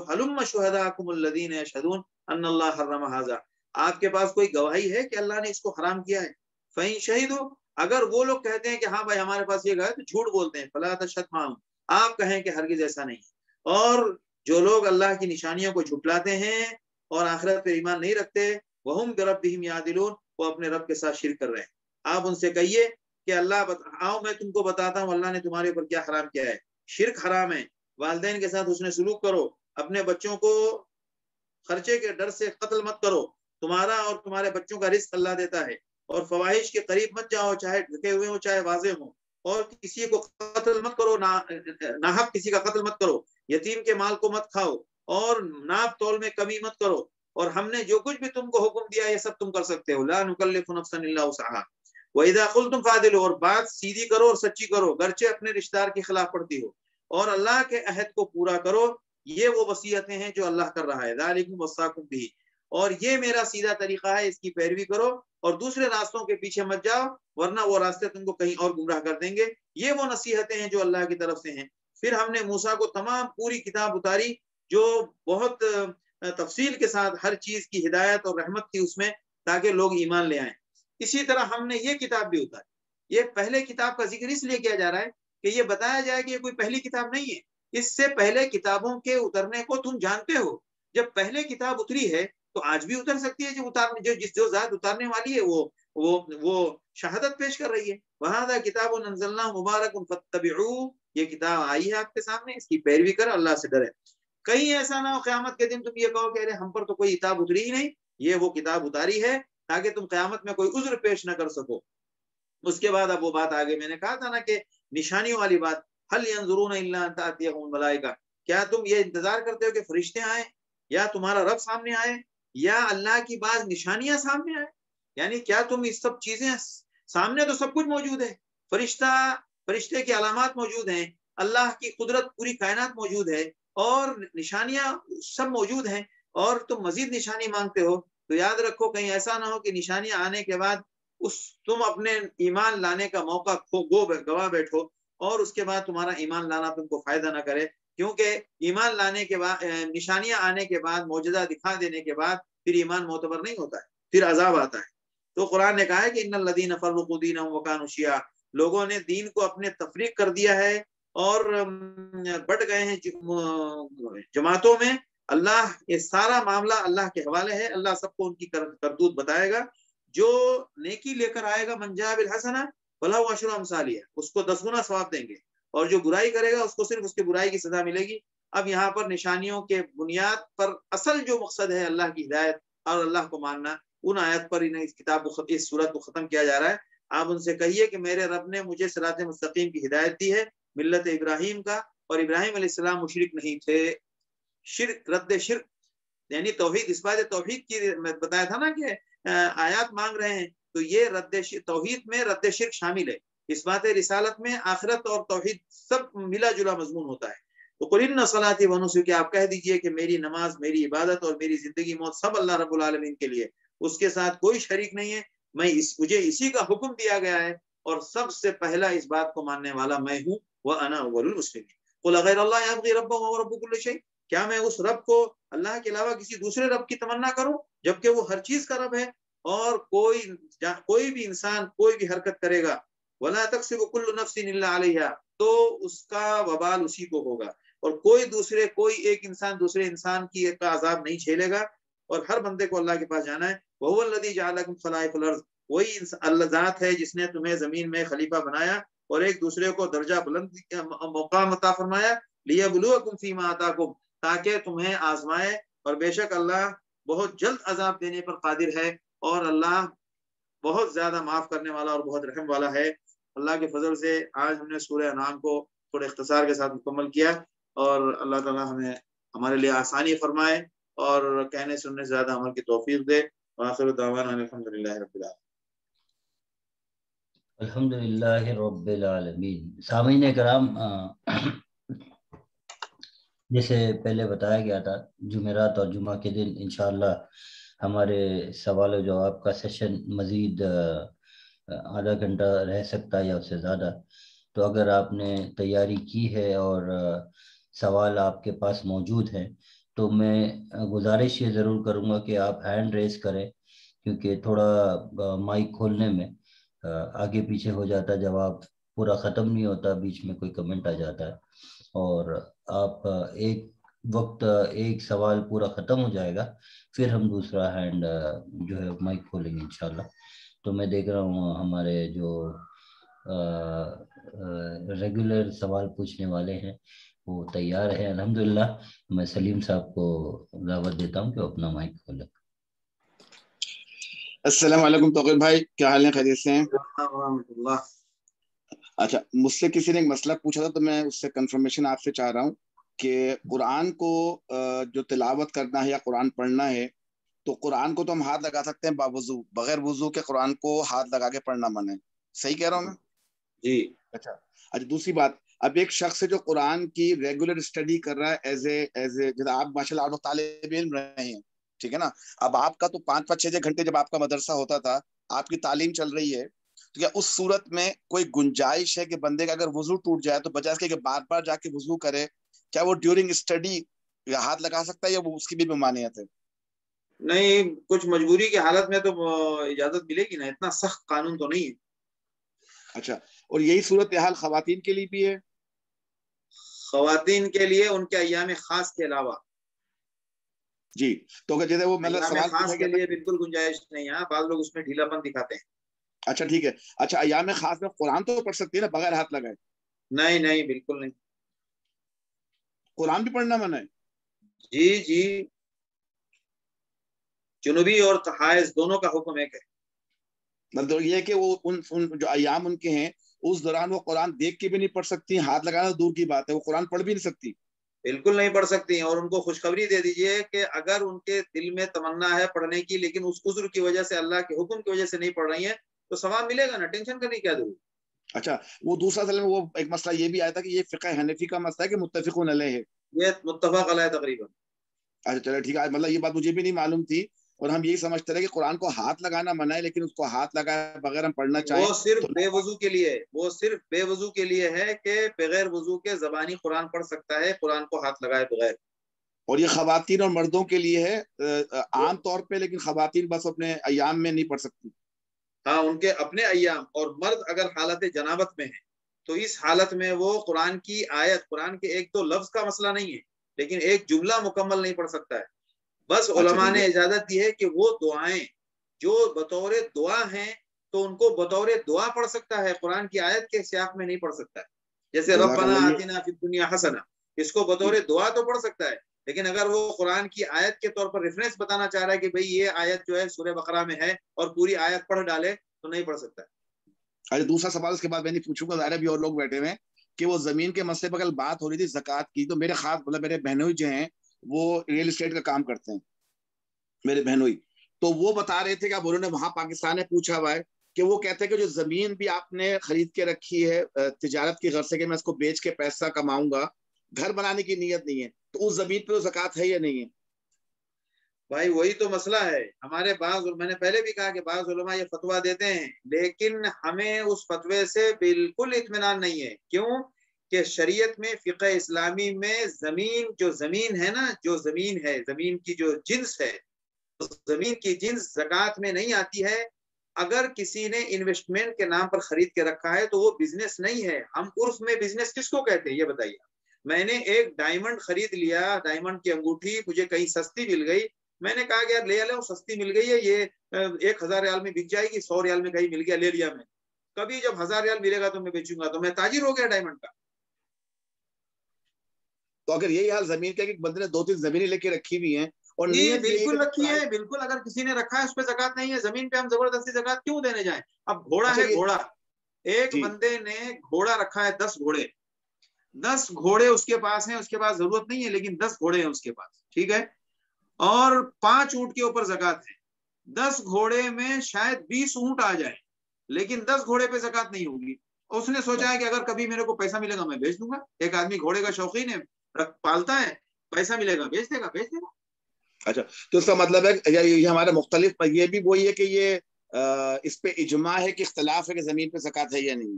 ہلم شہداکم الذین یشہدون ان اللہ حرم ھذا, آپ کے پاس کوئی گواہی ہے کہ اللہ نے اس کو حرام کیا ہے؟ فإن شہدوا, اگر وہ لوگ کہتے ہیں کہ ہاں بھائی ہمارے پاس یہ گواہی, تو جھوٹ بولتے ہیں. فلا تشہد معہم, آپ کہیں کہ ہرگز ایسا نہیں ہے. اور جو لوگ اللہ کی نشانیوں کو جھٹلاتے ہیں اور آخرت پہ ایمان نہیں رکھتے, وہم بربہم یعدلون, وہ اپنے رب کے ساتھ شرک کر رہے ہیں. آپ ان سے کہیے کہ اللہ آؤ میں تم کو بتاتا ہوں اللہ نے تمہارے اوپر کیا حرام کیا ہے. شرک حرام ہے, والدین کے ساتھ حسن سلوک کرو, اپنے بچوں کو خرچے کے ڈر سے قتل مت کرو, تمہارا اور تمہارے بچوں کا رزق اللہ دیتا ہے. اور فواحش کے قریب مت جاؤ, چاہے ڈھکے ہوئے ہوں چاہے واضح ہوں. اور کسی کو قتل مت کرو, ناحق کسی کا قتل مت کرو, یتیم کے مال کو مت کھاؤ, اور ناپ تول میں کمی مت کرو. اور ہم نے جو کچھ بھی تم کو حکم دیا یہ سب تم کر سکتے ہو. لا نکلف نفسا الا وسعها واذا قلتم فاعدلوا, اور بات سیدھی کرو اور سچی کرو, گرچہ اپنے رشتہ دار کے خلاف پڑتی ہو, اور اللہ کے عہد کو پورا کرو. یہ وہ وصیتیں ہیں جو اللہ کر رہا ہے. ذالکم وصاکم بہ, اور یہ میرا سیدھا طریقہ ہے, اس کی پیروی کرو, اور دوسرے راستوں کے پیچھے مت جاؤ, ورنہ وہ راستے تم کو کہیں اور گمراہ کر دیں گے. یہ وہ نصیحتیں ہیں جو اللہ کی طرف سے ہیں. پھر ہم نے موسیٰ کو تمام پوری کتاب اتاری جو بہت تفصیل کے ساتھ ہر چیز کی ہدایت اور رحمت تھی اس میں, تاکہ لوگ ایمان لے آئیں. اسی طرح ہم نے یہ کتاب بھی اتاری. یہ پہلے کتاب کا ذکر اس لیے کیا جا رہا ہے کہ یہ بتایا جائے کہ یہ کوئی پہلی کتاب نہیں ہے. اس سے پہلے کتابوں کے اترنے کو تم جانتے ہو. جب پہلے کتاب اتری ہے تو آج بھی اتر سکتی ہے. جو ذات اتارنے والی ہے وہ شہادت پیش کر رہی ہے. وہذا کتاب انزلناہ مبارک فاتبعوہ, یہ کتاب آئی ہے آپ کے سامنے, اس کی پیروی کر, اللہ سے ڈرے. کہیں ایسا نہ ہو قیامت کے دن تم یہ کہو کہ ارے ہم پر تو کوئی کتاب اتری ہی نہیں. یہ وہ کتاب اتاری ہے تاکہ تم قیامت میں کوئی عذر پیش نہ کر سکو. اس کے بعد اب وہ بات آگے میں نے کہا تھا نا کہ نشانیوں والی بات, هل ينظرون الا ان تاتيهم الملائکہ, کیا تم یہ انتظار کرتے ہو کہ فرشتے آئیں یا تمہارا رب سامنے آئے یا اللہ کی بعض نشانیاں سامنے آئے؟ یعنی کیا تم اس سب چیزیں, سامنے تو سب کچھ موجود ہے, فرشتے کی علامات موجود ہیں, اللہ کی قدرت پوری کائنات موجود ہے, اور نشانیاں سب موجود ہیں, اور تم مزید نشانی مانگتے ہو. تو یاد رکھو کہیں ایسا نہ ہو کہ نشانیاں آنے کے بعد تم اپنے ایمان لانے کا موقع گوا بیٹھو, اور اس کے بعد تمہارا ایمان لانا تم کو فائدہ نہ کرے. کیونکہ ایمان لانے کے بعد, نشانیاں آنے کے بعد, معجزہ دکھا دینے کے بعد پھر ایمان معتبر نہیں ہوتا ہے, پھر عذاب آتا ہے. تو قرآن نے کہا ہے کہ ان الذین فرقوا دینهم وکانوا شیعا, لوگوں نے دین کو اپنے تفریق کر دیا ہے اور بٹ گئے ہیں جماعتوں میں. اللہ, یہ سارا معاملہ اللہ کے حوالے ہے. اللہ سب کو ان کی کرتوت بتائے گا. جو نیکی لے کر آئے گا من جاء بالحسنہ فلہ عشر امثالها, اس کو 10 گنا ثواب دیں گے, اور جو برائی کرے گا اس کو صرف اس کی برائی کی سزا ملے گی. اب یہاں پر نشانیوں کے بنیاد پر اصل جو مقصد ہے اللہ کی ہدایت اور اللہ کو ماننا, ان آیت پر انہیں اس کتاب کو, اس سورت کو ختم کیا جا رہا ہے. آپ ان سے کہیے کہ میرے رب نے مجھے صراط مستقیم کی ہدایت دی ہے, ملت ابراہیم کا, اور ابراہیم علیہ السلام مشرک نہیں تھے. شرک, رد شرک یعنی توحید, اس بات توحید کی میں بتایا تھا نا کہ آیات مانگ رہے ہیں, تو یہ توحید میں رد شرک شامل ہے. اس بات رسالت میں آخرت اور توحید سب ملا جلا مضمون ہوتا ہے. تو قل ان صلاتی و نسکی, آپ کہہ دیجئے کہ میری نماز, میری عبادت اور میری زندگی موت سب اللہ رب العالمین کے لیے, اس کے ساتھ کوئی شریک نہیں ہے. مجھے اسی کا حکم دیا گیا ہے, اور سب سے پہلا اس بات کو ماننے والا میں ہوں. وانا اول المسلمین. قل غیر اللہ یبغی ربا وهو رب كل شيء, کیا میں اس رب کو, اللہ کے علاوہ کسی دوسرے رب کی تمنا کروں جبکہ وہ ہر چیز کا رب ہے. اور کوئی بھی انسان کوئی بھی حرکت کرے گا, ولا تکسب كل نفس الا عليها, تو اس کا وبال اسی کو ہوگا. اور کوئی ایک انسان دوسرے انسان کی ایک کا عذاب نہیں جھیلے گا، اور ہر بندے کو اللہ کے پاس جانا ہے۔ وَهُوَ الَّذِي جَعَلَكُمْ خَلَائِفَ الْأَرْضِ، وہی اللہ ذات ہے جس نے تمہیں زمین میں خلیفہ بنایا اور ایک دوسرے کو درجہ بلند مقام عطا فرمایا، لِيَبْلُوَكُمْ فِي مَا آتَاكُمْ، تاکہ تمہیں آزمائے، اور بے شک اللہ بہت جلد عذاب دینے پر قادر ہے، اور اللہ بہت زیادہ معاف کرنے والا اور بہت رحم والا ہے۔ اللہ کے فضل سے آج ہم نے سورہ انعام کو تھوڑے اختصار کے ساتھ مکمل کیا، اور اللہ تعالی ہمیں ہمارے لیے آسانی فرمائے اور کہنے سننے سے زیادہ عمل کی توفیق دے۔ وآخر دعوانا الحمدللہ رب العالمین۔ الحمدللہ رب العالمین۔ سامعین کرام، جیسے پہلے بتایا گیا تھا، جمعرات اور جمعہ کے دن انشاءاللہ ہمارے سوال و جواب کا سیشن مزید آدھا گھنٹہ رہ سکتا ہے یا اس سے زیادہ۔ تو اگر آپ نے تیاری کی ہے اور سوال آپ کے پاس موجود ہیں تو میں گزارش یہ ضرور کروں گا کہ آپ ہینڈ ریز کریں، کیونکہ تھوڑا مائک کھولنے میں آگے پیچھے ہو جاتا ہے، جواب پورا ختم نہیں ہوتا، بیچ میں کوئی کمنٹ آ جاتا ہے، اور آپ ایک وقت ایک سوال پورا ختم ہو جائے گا، پھر ہم دوسرا ہینڈ جو ہے مائک کھولیں گے انشاءاللہ۔ تو میں دیکھ رہا ہوں ہمارے جو ریگولر سوال پوچھنے والے ہیں وہ تیار ہے الحمدللہ۔ میں سلیم صاحب کو دعوت دیتا ہوں کہ اپنا مائک کھولیں۔ السلام علیکم توقیر بھائی، کیا حال ہے؟ خیریت سے ہیں؟ ورحمۃ اللہ۔ اچھا، مجھ سے کسی نے ایک مسئلہ پوچھا تھا تو میں اس سے کنفرمیشن آپ سے چاہ رہا ہوں کہ قرآن کو جو تلاوت کرنا ہے یا قرآن پڑھنا ہے تو قرآن کو تو ہم ہاتھ لگا سکتے ہیں باوضو، بغیر وضو کے قرآن کو ہاتھ لگا کے پڑھنا منع ہے، صحیح کہہ رہا ہوں میں؟ جی۔ اچھا، دوسری بات، اب ایک شخص ہے جو قرآن کی ریگولر اسٹڈی کر رہا ہے ایز اے جیسے آپ ماشاء اللہ آپ طالب علم رہے ہیں، ٹھیک ہے نا، اب آپ کا تو 5-6 گھنٹے جب آپ کا مدرسہ ہوتا تھا، آپ کی تعلیم چل رہی ہے، تو کیا اس صورت میں کوئی گنجائش ہے کہ بندے کا اگر وضو ٹوٹ جائے تو بجائے اس کے کہ بار بار جا کے وضو کرے، کیا وہ ڈیورنگ اسٹڈی ہاتھ لگا سکتا ہے یا وہ اس کی بھی ممانعت ہے؟ نہیں، کچھ مجبوری کی حالت میں تو اجازت ملے گی نا، اتنا سخت قانون تو نہیں ہے۔ اچھا، اور یہی صورتحال خواتین کے لیے بھی ہے؟ خواتین کے لیے ان کے ایام خاص کے علاوہ جی، تو جیسے وہ مطلب ایام سوال خاص پوچھا کے گیا لیے تھا۔ بالکل گنجائش نہیں ہے، بعض لوگ اس میں ڈھیلا پن دکھاتے ہیں۔ اچھا ٹھیک ہے، اچھا ایام خاص میں قرآن تو پڑھ سکتی ہے نا بغیر ہاتھ لگائے؟ نہیں نہیں، بالکل نہیں۔ قرآن بھی پڑھنا منع ہے؟ جی جی، جنوبی اور حائض دونوں کا حکم ایک ہے۔ مطلب یہ کہ وہ ان جو ایام ان کے ہیں اس دوران وہ قرآن دیکھ کے بھی نہیں پڑھ سکتی، ہاتھ لگانا دور کی بات ہے، وہ قرآن پڑھ بھی نہیں سکتی؟ بالکل نہیں پڑھ سکتی ہیں، اور ان کو خوشخبری دے دیجئے کہ اگر ان کے دل میں تمنا ہے پڑھنے کی لیکن اس عذر کی وجہ سے، اللہ کے حکم کی وجہ سے نہیں پڑھ رہی ہیں تو ثواب ملے گا نا، ٹینشن کرنے کی کیا ضرورت۔ اچھا، وہ دوسرا اصل میں وہ ایک مسئلہ یہ بھی آیا تھا کہ یہ فقہ حنفی کا مسئلہ ہے کہ متفقون علیہ ہے؟ یہ متفق علیہ تقریباً۔ اچھا چلو ٹھیک ہے، مطلب یہ بات مجھے بھی نہیں معلوم تھی، اور ہم یہی سمجھتے رہے کہ قرآن کو ہاتھ لگانا منع ہے لیکن اس کو ہاتھ لگائے بغیر ہم پڑھنا چاہیں وہ صرف تو بے وضو کے لیے، وہ صرف بے وضو کے لیے ہے کہ بغیر وضو کے زبانی قرآن پڑھ سکتا ہے، قرآن کو ہاتھ لگائے بغیر۔ اور یہ خواتین اور مردوں کے لیے ہے عام طور پہ، لیکن خواتین بس اپنے ایام میں نہیں پڑھ سکتی؟ ہاں، ان کے اپنے ایام، اور مرد اگر حالت جنابت میں ہے تو اس حالت میں وہ قرآن کی آیت، قرآن کے ایک دو لفظ کا مسئلہ نہیں ہے لیکن ایک جملہ مکمل نہیں پڑھ سکتا ہے۔ بس علماء نے اجازت دی ہے کہ وہ دعائیں جو بطور دعا ہیں تو ان کو بطور دعا پڑھ سکتا ہے، قرآن کی آیت کے سیاق میں نہیں پڑھ سکتا ہے۔ جیسے جزاک ربنا اللہ۔ آتنا فی الدنیا حسنہ، اس کو بطور دعا تو پڑھ سکتا ہے، لیکن اگر وہ قرآن کی آیت کے طور پر ریفرنس بتانا چاہ رہا ہے کہ بھئی یہ آیت جو ہے سورہ بقرہ میں ہے اور پوری آیت پڑھ ڈالے تو نہیں پڑھ سکتا ہے۔ اچھا، دوسرا سوال اس کے بعد میں نہیں پوچھوں گا، ظاہر ہے بھی اور لوگ بیٹھے ہوئے ہیں، کہ وہ زمین کے مسئلے پر کل بات ہو رہی تھی زکوٰۃ کی، تو میرے خاص مطلب میرے بہنوئی جو ہیں وہ ریئل اسٹیٹ کا کام کرتے ہیں، میرے بہنوئی، تو وہ بتا رہے تھے کہ اب انہوں نے وہاں پاکستان میں پوچھا ہوا ہے کہ وہ کہتے ہیں کہ جو زمین بھی آپ نے خرید کے رکھی ہے تجارت کی غرض سے کہ میں اس کو بیچ کے پیسہ کماؤں گا، گھر بنانے کی نیت نہیں ہے، تو اس زمین پہ زکوٰۃ ہے یا نہیں ہے؟ بھائی وہی تو مسئلہ ہے، ہمارے میں نے پہلے بھی کہا کہ بعض علماء یہ فتویٰ دیتے ہیں لیکن ہمیں اس فتوے سے بالکل اطمینان نہیں ہے۔ کیوں کہ شریعت میں، فقہ اسلامی میں جو زمین ہے نا، جو زمین ہے، زمین کی جو جنس ہے، زمین کی جنس زکوٰۃ میں نہیں آتی ہے۔ اگر کسی نے انویسٹمنٹ کے نام پر خرید کے رکھا ہے تو وہ بزنس نہیں ہے۔ ہم عرف میں بزنس کس کو کہتے ہیں یہ بتائیے؟ میں نے ایک ڈائمنڈ خرید لیا، ڈائمنڈ کی انگوٹھی مجھے کہیں سستی مل گئی، میں نے کہا کہ یار لے لو، سستی مل گئی ہے، یہ 1000 ریال میں بک جائے گی، 100 ریال میں کہیں مل گیا، لے لیا میں، کبھی جب 1000 ریال ملے گا تو میں بیچوں گا، تو میں تاجر ہو گیا ڈائمنڈ کا۔ تو اگر یہی حال زمین کا، کہ بندے نے 2-3 زمینیں لے کے رکھی ہوئی ہیں اور جی نیت یہ بالکل ہے رکھی کہ ہے، بالکل، اگر کسی نے رکھا ہے اس پہ زکات نہیں ہے، زمین پہ ہم زبردستی زکات کیوں دینے جائیں؟ اب گھوڑا اچھا ہے، یہ گھوڑا، ایک جی بندے نے گھوڑا رکھا ہے، 10 گھوڑے، 10 گھوڑے اس کے پاس ہیں، اس کے پاس ضرورت نہیں ہے لیکن 10 گھوڑے ہیں اس کے پاس، ٹھیک ہے، اور 5 اونٹ کے اوپر زکات ہے، 10 گھوڑے میں شاید 20 اونٹ آ جائے لیکن 10 گھوڑے پہ زکات نہیں ہوگی۔ اس نے سوچا ہے کہ اگر کبھی میرے کو پیسہ ملے گا میں بیچ دوں گا، ایک آدمی گھوڑے کا شوقین ہے، پالتا ہے، پیسہ ملے گا بیچ دے گا، بیچ دے گا۔ اچھا، تو اس کا مطلب ہے کہ یہ ہمارا مختلف، یہ بھی وہی ہے کہ یہ اس پہ اجماع ہے کہ اختلاف ہے کہ زمین پہ زکات ہے یا نہیں؟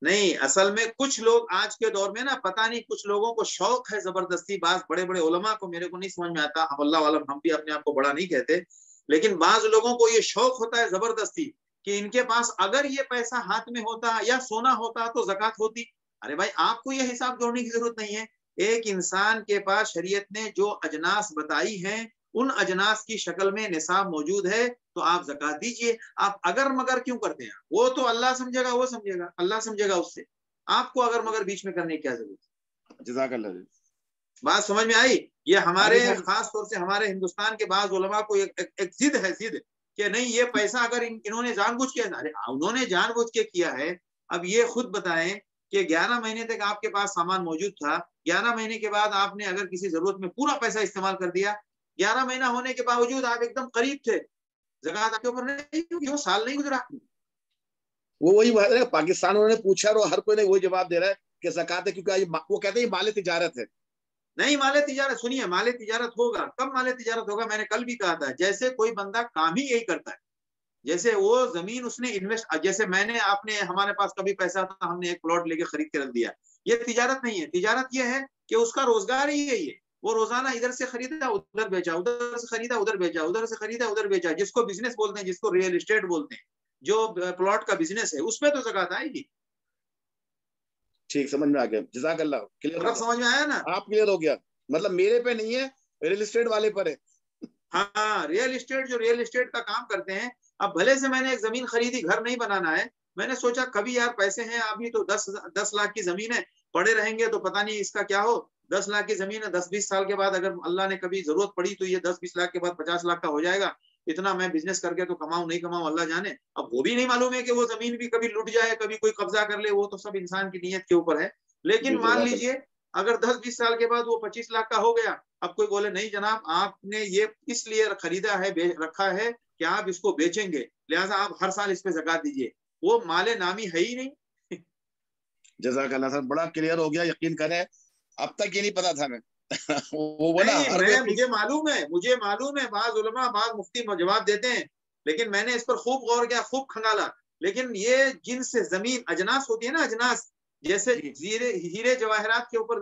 نہیں، اصل میں کچھ لوگ آج کے دور میں نا، پتہ نہیں کچھ لوگوں کو شوق ہے زبردستی، بعض بڑے بڑے علماء کو، میرے کو نہیں سمجھ میں آتا، اللہ عالم، ہم بھی اپنے آپ کو بڑا نہیں کہتے، لیکن بعض لوگوں کو یہ شوق ہوتا ہے زبردستی کہ ان کے پاس اگر یہ پیسہ ہاتھ میں ہوتا یا سونا ہوتا تو زکات ہوتی۔ ارے بھائی، آپ کو یہ حساب جوڑنے کی ضرورت نہیں ہے، ایک انسان کے پاس شریعت نے جو اجناس بتائی ہیں ان اجناس کی شکل میں نصاب موجود ہے تو آپ زکات دیجئے۔ آپ اگر مگر کیوں کرتے ہیں؟ وہ تو اللہ سمجھے گا، وہ سمجھے گا، اللہ سمجھے گا اس سے، آپ کو اگر مگر بیچ میں کرنے کی کیا ضرورت ہے؟ جزاک اللہ۔ بات سمجھ میں آئی؟ یہ ہمارے جی خاص طور سے ہمارے ہندوستان کے بعض علماء کو ایک ضد ہے، ضد کہ نہیں یہ پیسہ اگر انہوں نے جان بوجھ کے، انہوں نے جان بوجھ کے کیا ہے، اب یہ خود بتائیں کہ 11 مہینے تک آپ کے پاس سامان موجود تھا، 11 مہینے کے بعد آپ نے اگر کسی ضرورت میں پورا پیسہ استعمال کر دیا، 11 مہینہ ہونے کے باوجود آپ ایک دم قریب تھے، زکات آپ کے اوپر نہیں ہوگی، وہ سال نہیں گزرا۔ وہی بات ہے، پاکستان انہوں نے پوچھا اور ہر کوئی نے وہی جواب دے رہا ہے کہ زکات ہے، کیونکہ وہ کہتے ہیں یہ مال تجارت ہے۔ نہیں، مال تجارت، سنیے، مال تجارت ہوگا، کب مال تجارت ہوگا؟ میں نے کل بھی کہا تھا، جیسے کوئی بندہ کام ہی یہی کرتا ہے، جیسے وہ زمین اس نے انویسٹ، جیسے میں نے، آپ نے، ہمارے پاس کبھی پیسہ تھا، ہم نے ایک پلاٹ لے کے خرید کے رکھ دیا، یہ تجارت نہیں ہے، تجارت یہ ہے کہ اس کا روزگار ہی ہے، یہ وہ روزانہ ادھر سے خریدا ادھر بیچا، ادھر سے خریدا ادھر بیچا، ادھر سے خریدا ادھر بیچا، جس کو بزنس بولتے ہیں، جس کو ریئل اسٹیٹ بولتے ہیں، جو پلاٹ کا بزنس ہے، اس پہ تو زکات آئے گی۔ ٹھیک، سمجھ میں آ گیا، جزاک اللہ، کلیئر ہو فرق گیا، سمجھ میں آیا نا؟ آپ کلیئر ہو گیا، مطلب میرے پہ نہیں ہے، ریئل اسٹیٹ والے پر ہے۔ ہاں، ریئل اسٹیٹ، جو ریئل اسٹیٹ کا کام کرتے ہیں، اب بھلے سے میں نے ایک زمین خریدی، گھر نہیں بنانا ہے، میں نے سوچا کبھی یار پیسے ہیں، ابھی تو 10 لاکھ کی زمین ہے، پڑے رہیں گے تو پتہ نہیں اس کا کیا ہو، 10 لاکھ کی زمین ہے، 10-20 سال کے بعد اگر اللہ نے کبھی ضرورت پڑی تو یہ 10-20 لاکھ کے بعد 50 لاکھ کا ہو جائے گا، اتنا میں بزنس کر کے تو کماؤں نہیں کماؤں اللہ جانے۔ اب وہ بھی نہیں معلوم ہے کہ وہ زمین بھی کبھی لٹ جائے، کبھی کوئی قبضہ کر لے، وہ تو سب انسان کی نیت کے اوپر ہے، جی لیکن مان جزاک لیجئے اگر 10-20 سال کے بعد وہ 25 لاکھ کا ہو گیا، اب کوئی بولے نہیں جناب آپ نے یہ اس لیے خریدا ہے، رکھا ہے کہ آپ اس کو بیچیں گے، لہٰذا آپ ہر سال اس پہ زکات دیجئے، وہ مال نامی ہے ہی نہیں۔ جزاک اللہ سر، بڑا کلیئر ہو گیا، یقین کریں اب تک یہ نہیں پتا تھا میں وہ نا نہیں، ہر کوئی مجھے معلوم ہے، بعض علماء، بعض مفتی جواب دیتے ہیں، لیکن میں نے اس پر خوب غور کیا، خوب کھنگالا، لیکن یہ جن سے زمین اجناس ہوتی ہے نا، اجناس، جیسے ہیرے جواہرات کے اوپر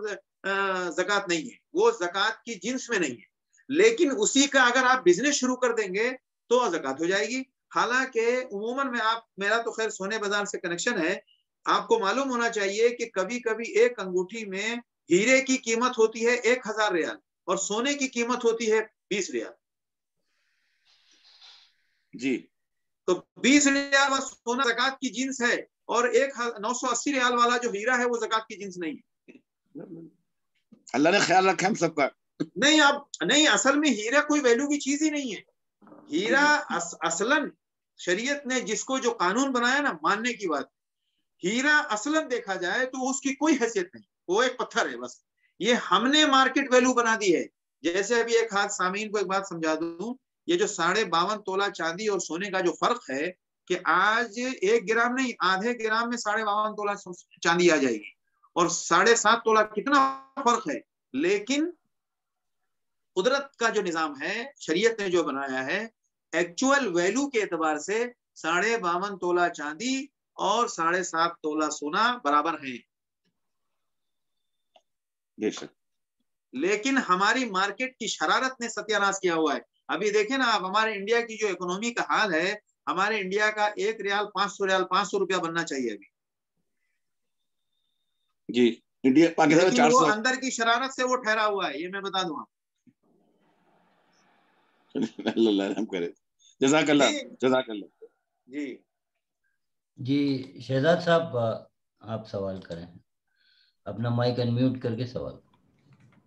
زکات نہیں ہے، وہ زکات کی جنس میں نہیں ہے، لیکن اسی کا اگر آپ بزنس شروع کر دیں گے تو زکات ہو جائے گی۔ حالانکہ عموماً میں میرا تو خیر سونے بازار سے کنیکشن ہے، آپ کو معلوم ہونا چاہیے کہ کبھی کبھی ایک انگوٹھی میں ہیرے کی قیمت ہوتی ہے 1000 ریال اور سونے کی قیمت ہوتی ہے 20 ریال، جی تو 20 ریال والا سونا زکات کی جنس ہے، اور 980 ریال والا جو ہیرا ہے وہ زکات کی جنس نہیں ہے۔ اللہ نے خیال رکھا ہم سب کا۔ نہیں، اصل میں ہیرا کوئی ویلیو کی چیز ہی نہیں ہے، ہیرا اصلاً شریعت نے جس کو جو قانون بنایا نا، ماننے کی بات، ہیرا اصلاً دیکھا جائے تو اس کی کوئی حیثیت نہیں، وہ ایک پتھر ہے بس، یہ ہم نے مارکیٹ ویلیو بنا دی ہے۔ جیسے ابھی ایک ہاتھ سامعین کو ایک بات سمجھا دوں، یہ جو 52.5 تولہ چاندی اور سونے کا جو فرق ہے کہ آج 1 گرام نہیں، آدھے گرام میں 52.5 تولہ چاندی آ جائے گی، اور 7.5 تولہ کتنا فرق ہے، لیکن قدرت کا جو نظام ہے، شریعت نے جو بنایا ہے، ایکچوئل ویلیو کے اعتبار سے 52.5 تولہ چاندی اور 7.5 تولہ سونا برابر ہیں، لیکن ہماری مارکیٹ کی شرارت نے ستیہ ناش کیا ہوا ہے۔ ابھی دیکھیں نا آپ، ہمارے انڈیا کی جو اکنومی کا حال ہے، ہمارے انڈیا کا 1 ریال 500 ریال 500 روپیہ بننا چاہیے ابھی، جی انڈیا پاکستان میں 400 اندر کی شرارت سے وہ ٹھہرا ہوا ہے، یہ میں بتا دوں آپ. اللہ رحم کرے. جزاک اللہ جزاک اللہ. جی جی شہزاد صاحب آپ سوال کریں، اپنا مائک انمیوٹ کر کے سوال.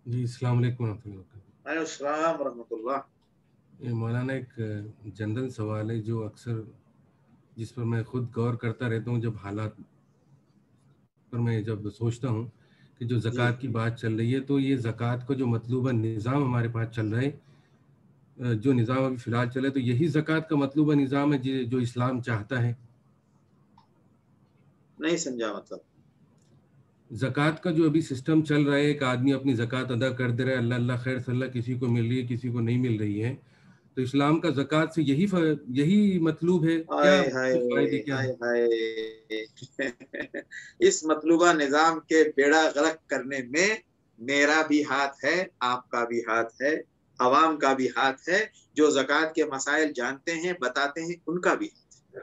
جی السلام علیکم ورحمۃ اللہ وبرکاتہ. وعلیکم السلام ورحمۃ اللہ. یہ مولانا ایک جنرل سوال ہے جو اکثر جس پر میں خود غور کرتا رہتا ہوں، جب حالات پر میں جب سوچتا ہوں کہ جو زکوٰۃ کی بات چل رہی ہے، تو یہ زکوٰۃ کا جو مطلوبہ نظام ہمارے پاس چل رہا ہے، جو نظام ابھی فی الحال چل رہا ہے، تو یہی زکوٰۃ کا مطلوبہ نظام ہے جو اسلام چاہتا ہے؟ نہیں سمجھا مطلب. زکوٰۃ کا جو ابھی سسٹم چل رہا ہے، ایک آدمی اپنی زکوٰۃ ادا کر دے رہا ہے، اللہ اللہ خیر صلی اللہ، کسی کو مل رہی ہے کسی کو نہیں مل رہی ہے، تو اسلام کا زکوٰۃ سے یہی مطلوب ہے کیا؟ اس مطلوبہ نظام کے بیڑا غرق کرنے میں میرا بھی ہاتھ ہے، آپ کا بھی ہاتھ ہے، عوام کا بھی ہاتھ ہے، جو زکوٰۃ کے مسائل جانتے ہیں بتاتے ہیں ان کا بھی ہاتھ ہے.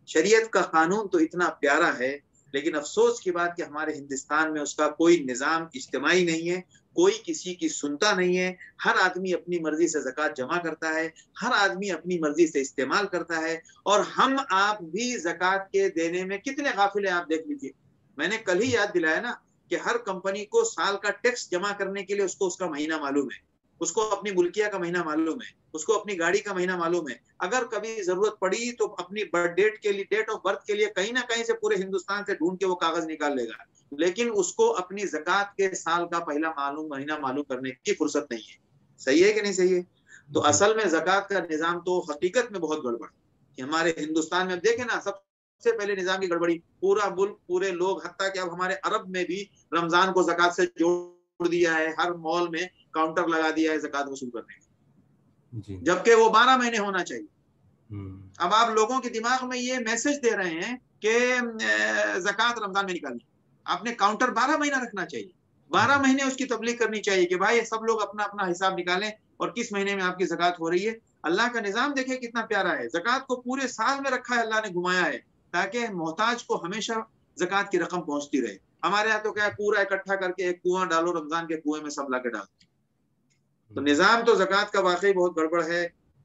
شریعت کا قانون تو اتنا پیارا ہے، لیکن افسوس کی بات کہ ہمارے ہندوستان میں اس کا کوئی نظام اجتماعی نہیں ہے، کوئی کسی کی سنتا نہیں ہے. ہر آدمی اپنی مرضی سے زکوٰۃ جمع کرتا ہے، ہر آدمی اپنی مرضی سے استعمال کرتا ہے، اور ہم آپ بھی زکوٰۃ کے دینے میں کتنے غافل ہیں آپ دیکھ لیجیے. میں نے کل ہی یاد دلایا نا کہ ہر کمپنی کو سال کا ٹیکس جمع کرنے کے لیے اس کو اس کا مہینہ معلوم ہے، اس کو اپنی ملکیہ کا مہینہ معلوم ہے، اس کو اپنی گاڑی کا مہینہ معلوم ہے. اگر کبھی ضرورت پڑی تو اپنی برتھ ڈیٹ کے لیے، ڈیٹ آف برتھ کے لیے کہیں نہ کہیں سے پورے ہندوستان سے ڈھونڈ کے وہ کاغذ نکال لے گا، لیکن اس کو اپنی زکوٰۃ کے سال کا پہلا مہینہ معلوم کرنے کی فرصت نہیں ہے. صحیح ہے کہ نہیں صحیح ہے؟ تو اصل میں زکوٰۃ کا نظام تو حقیقت میں بہت گڑبڑ ہے. ہمارے ہندوستان میں دیکھیں نا، سب سے پہلے نظام کی گڑبڑی، پورا ملک، پورے لوگ، حتیٰ کہ اب ہمارے عرب میں بھی رمضان کو زکوٰۃ سے جوڑ دیا ہے، ہر مال میں کاؤنٹر لگا دیا ہے زکوٰۃ وصول کرنے کا، جبکہ وہ 12 مہینے ہونا چاہیے. اب آپ لوگوں کے دماغ میں یہ میسج دے رہے ہیں کہ زکوٰۃ رمضان میں نکالنی، آپ نے کاؤنٹر 12 مہینہ رکھنا چاہیے، 12 مہینے اس کی تبلیغ کرنی چاہیے کہ بھائی سب لوگ اپنا اپنا حساب نکالیں اور کس مہینے میں آپ کی زکوٰۃ ہو رہی ہے. اللہ کا نظام دیکھیں کتنا پیارا ہے، زکوٰۃ کو پورے سال میں رکھا ہے، اللہ نے گھمایا ہے تاکہ محتاج کو ہمیشہ زکوٰۃ کی رقم پہنچتی رہے. ہمارے یہاں تو کیا ہے، پورا اکٹھا کر کے ایک کنواں ڈالو، رمضان کے کنویں میں سب لا کے ڈالو. تو نظام تو زکوٰۃ کا واقعی بہت گڑبڑ ہے،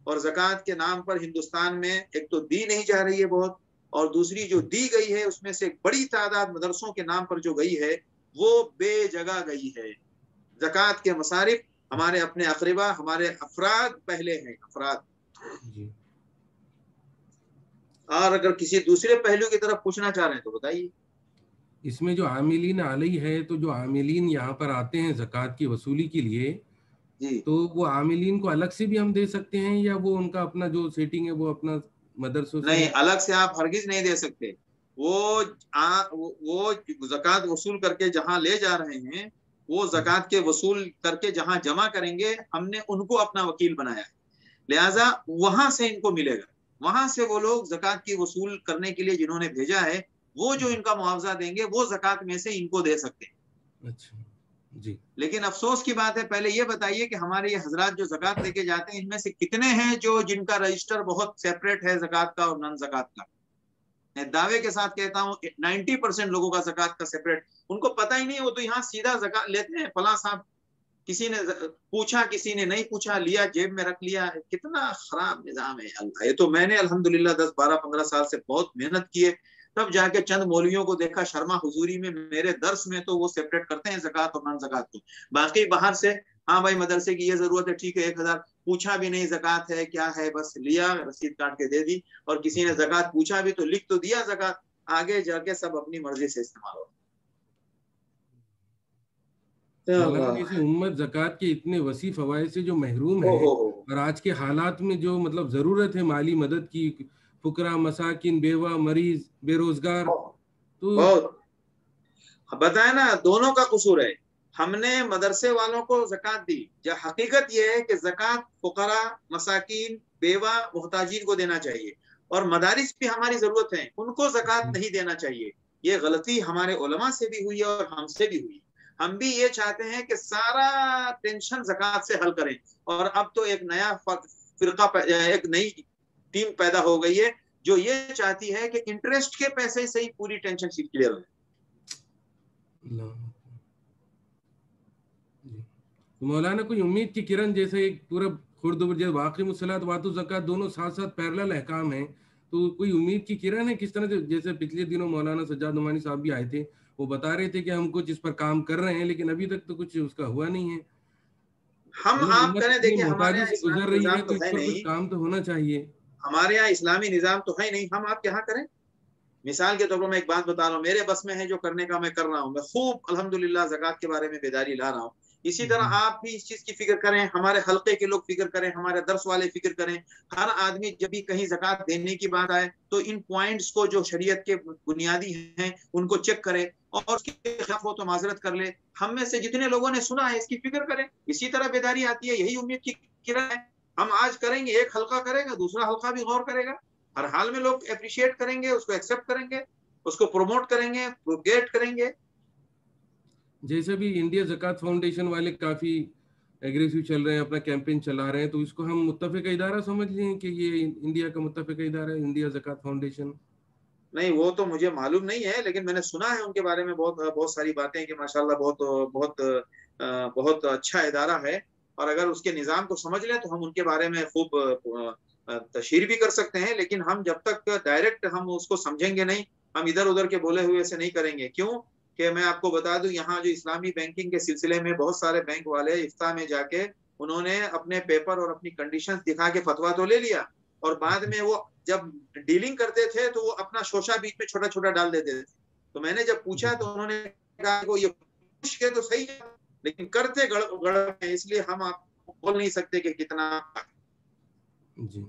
اور زکوٰۃ کے نام پر ہندوستان میں ایک تو دی نہیں جا رہی ہے بہت، اور دوسری جو دی گئی ہے اس میں سے ایک بڑی تعداد مدرسوں کے نام پر جو گئی ہے وہ بے جگہ گئی ہے. زکوٰۃ کے مصارف ہمارے اپنے اقربا، ہمارے افراد پہلے ہیں، افراد. اور اگر کسی دوسرے پہلو کی طرف پوچھنا چاہ رہے ہیں تو بتائیے. اس میں جو عاملین علیہ ہے، تو جو عاملین یہاں پر آتے ہیں زکوٰۃ کی وصولی کے لیے، تو وہ عاملین کو الگ سے بھی ہم دے سکتے ہیں، یا وہ ان کا اپنا جو سیٹنگ ہے وہ اپنا مدرسوں سے؟ نہیں، الگ سے آپ ہرگز نہیں دے سکتے. وہ زکوٰۃ وصول کر کے جہاں لے جا رہے ہیں، وہ زکوٰۃ کے وصول کر کے جہاں جمع کریں گے، ہم نے ان کو اپنا وکیل بنایا ہے، لہٰذا وہاں سے ان کو ملے گا. وہاں سے وہ لوگ زکوٰۃ کی وصول کرنے کے لیے جنہوں نے بھیجا ہے، وہ جو ان کا معاوضہ دیں گے وہ زکوٰۃ میں سے ان کو دے سکتے ہیں. اچھا جی. لیکن افسوس کی بات ہے، پہلے یہ بتائیے کہ ہمارے یہ حضرات جو زکوٰۃ لے کے جاتے ہیں، ان میں سے کتنے ہیں جن کا رجسٹر بہت سیپریٹ ہے زکوٰۃ کا اور نان زکوٰۃ کا؟ میں دعوے کے ساتھ کہتا ہوں 90% لوگوں کا زکوٰۃ کا سیپریٹ، ان کو پتہ ہی نہیں. وہ تو یہاں سیدھا زکوٰۃ لیتے ہیں، فلاں صاحب کسی نے پوچھا، کسی نے نہیں پوچھا، لیا جیب میں رکھ لیا. کتنا خراب نظام ہے اللہ. یہ تو میں نے الحمدللہ 10 12 15 سال سے بہت محنت کی ہے، تب جا کے چند مولویوں کو دیکھا شرما حضوری میں، میرے درس میں تو وہ سیپریٹ کرتے ہیں زکوٰۃ اور نان زکوٰۃ کو. باقی باہر سے ہاں بھائی مدرسے کی یہ ضرورت ہے، ٹھیک ہے 1000 پوچھا بھی نہیں زکوٰۃ ہے کیا ہے، بس لیا رسید کاٹ کے دے دی. اور کسی نے زکوٰۃ پوچھا بھی تو لکھ تو دیا زکوٰۃ، آگے جا کے سب اپنی مرضی سے استعمال ہو. امت زکوٰۃ کے اتنے وسیع فوائد سے جو محروم ہے، اور آج کے حالات میں جو مطلب ضرورت ہے مالی مدد کی، فقراء، مساکین، بیوہ، مریض، بے روزگار، تو بتائیں نا دونوں کا قصور ہے. ہم نے مدرسے والوں کو زکوٰۃ دی، جو حقیقت یہ ہے کہ زکوٰۃ فقراء، مساکین، بیوہ، محتاجین کو دینا چاہیے، اور مدارس بھی ہماری ضرورت ہے، ان کو زکوٰۃ نہیں دینا چاہیے. یہ غلطی ہمارے علماء سے بھی ہوئی ہے اور ہم سے بھی ہوئی. ہم بھی یہ چاہتے ہیں کہ سارا ٹینشن زکوٰۃ سے حل کریں، اور اب تو ایک نیا فرقہ، ایک نئی ٹیم پیدا ہو گئی ہے جو یہ چاہتی ہے کہ انٹرسٹ کے پیسے سے ہی پوری ٹینشن شیٹ کلیئر ہو. تو مولانا کوئی امید کی کرن جیسے ایک پورا خردبر جیسے واقعی مسلات واتو زکوٰۃ دونوں ساتھ ساتھ پیرلل احکام ہیں، تو کوئی امید کی کرن ہے کس طرح سے؟ جیسے پچھلے دنوں مولانا سجاد نعمانی صاحب بھی آئے تھے، وہ بتا رہے تھے کہ ہم کچھ اس پر کام کر رہے ہیں لیکن ابھی تک تو کچھ اس کا ہوا نہیں ہے. ہم آپ کریں. دیکھیے ہمارے محتاجی یہاں سے اسلامی گزر رہی ہے نظام تو تو اس ہے پر کچھ نہیں، کام تو ہونا چاہیے. ہمارے یہاں اسلامی نظام تو ہے نہیں، ہم آپ کے یہاں کریں. مثال کے طور پر میں ایک بات بتا رہا ہوں، میرے بس میں ہے جو کرنے کا میں کر رہا ہوں، میں خوب الحمدللہ زکوٰۃ کے بارے میں بیداری لا رہا ہوں. اسی طرح آپ بھی اس چیز کی فکر کریں، ہمارے حلقے کے لوگ فکر کریں، ہمارے درس والے فکر کریں. ہر آدمی جب بھی کہیں زکوٰۃ دینے کی بات آئے تو ان پوائنٹس کو جو شریعت کے بنیادی ہیں ان کو چیک کرے، اور اس کے خلاف ہو تو معذرت کر لے. ہم میں سے جتنے لوگوں نے سنا ہے اس کی فکر کریں، اسی طرح بیداری آتی ہے. یہی امید کی کرن ہے. ہم آج کریں گے، ایک حلقہ کرے گا، دوسرا حلقہ بھی غور کرے گا. ہر حال میں لوگ اپریشیٹ کریں گے، اس کو ایکسپٹ کریں گے، اس کو پروموٹ کریں گے، پروپیگیٹ کریں گے. جیسے بھی انڈیا زکوٰۃ فاؤنڈیشن والے کافی ایگریسو چل رہے ہیں، اپنا کیمپین چلا رہے ہیں، تو اس کو ہم متفقہ ادارہ سمجھ لیں کہ یہ انڈیا کا متفقہ ادارہ ہے انڈیا زکوٰۃ فاؤنڈیشن؟ نہیں، وہ تو مجھے معلوم نہیں ہے، لیکن میں نے سنا ہے ان کے بارے میں بہت ساری باتیں کہ ماشاءاللہ بہت اچھا ادارہ ہے. اور اگر اس کے نظام کو سمجھ لیں تو ہم ان کے بارے میں خوب تشہیر بھی کر سکتے ہیں. لیکن ہم جب تک ڈائریکٹ ہم اس کو سمجھیں گے نہیں، ہم ادھر ادھر کے بولے ہوئے سے نہیں کریں گے. کیوں کہ میں آپ کو بتا دوں، یہاں جو اسلامی بینکنگ کے سلسلے میں بہت سارے بینک والے افتاء میں جا کے انہوں نے اپنے پیپر اور اپنی کنڈیشنز دکھا کے فتویٰ تو لے لیا، اور بعد میں وہ جب ڈیلنگ کرتے تھے تو وہ اپنا شوشہ بیچ میں چھوٹا چھوٹا ڈال دیتے تھے. تو میں نے جب پوچھا تو انہوں نے کہا کہ یہ پوچھ کے تو صحیح ہے لیکن کرتے گڑ ہے، اس لیے ہم آپ کو بول نہیں سکتے کہ کتنا. جی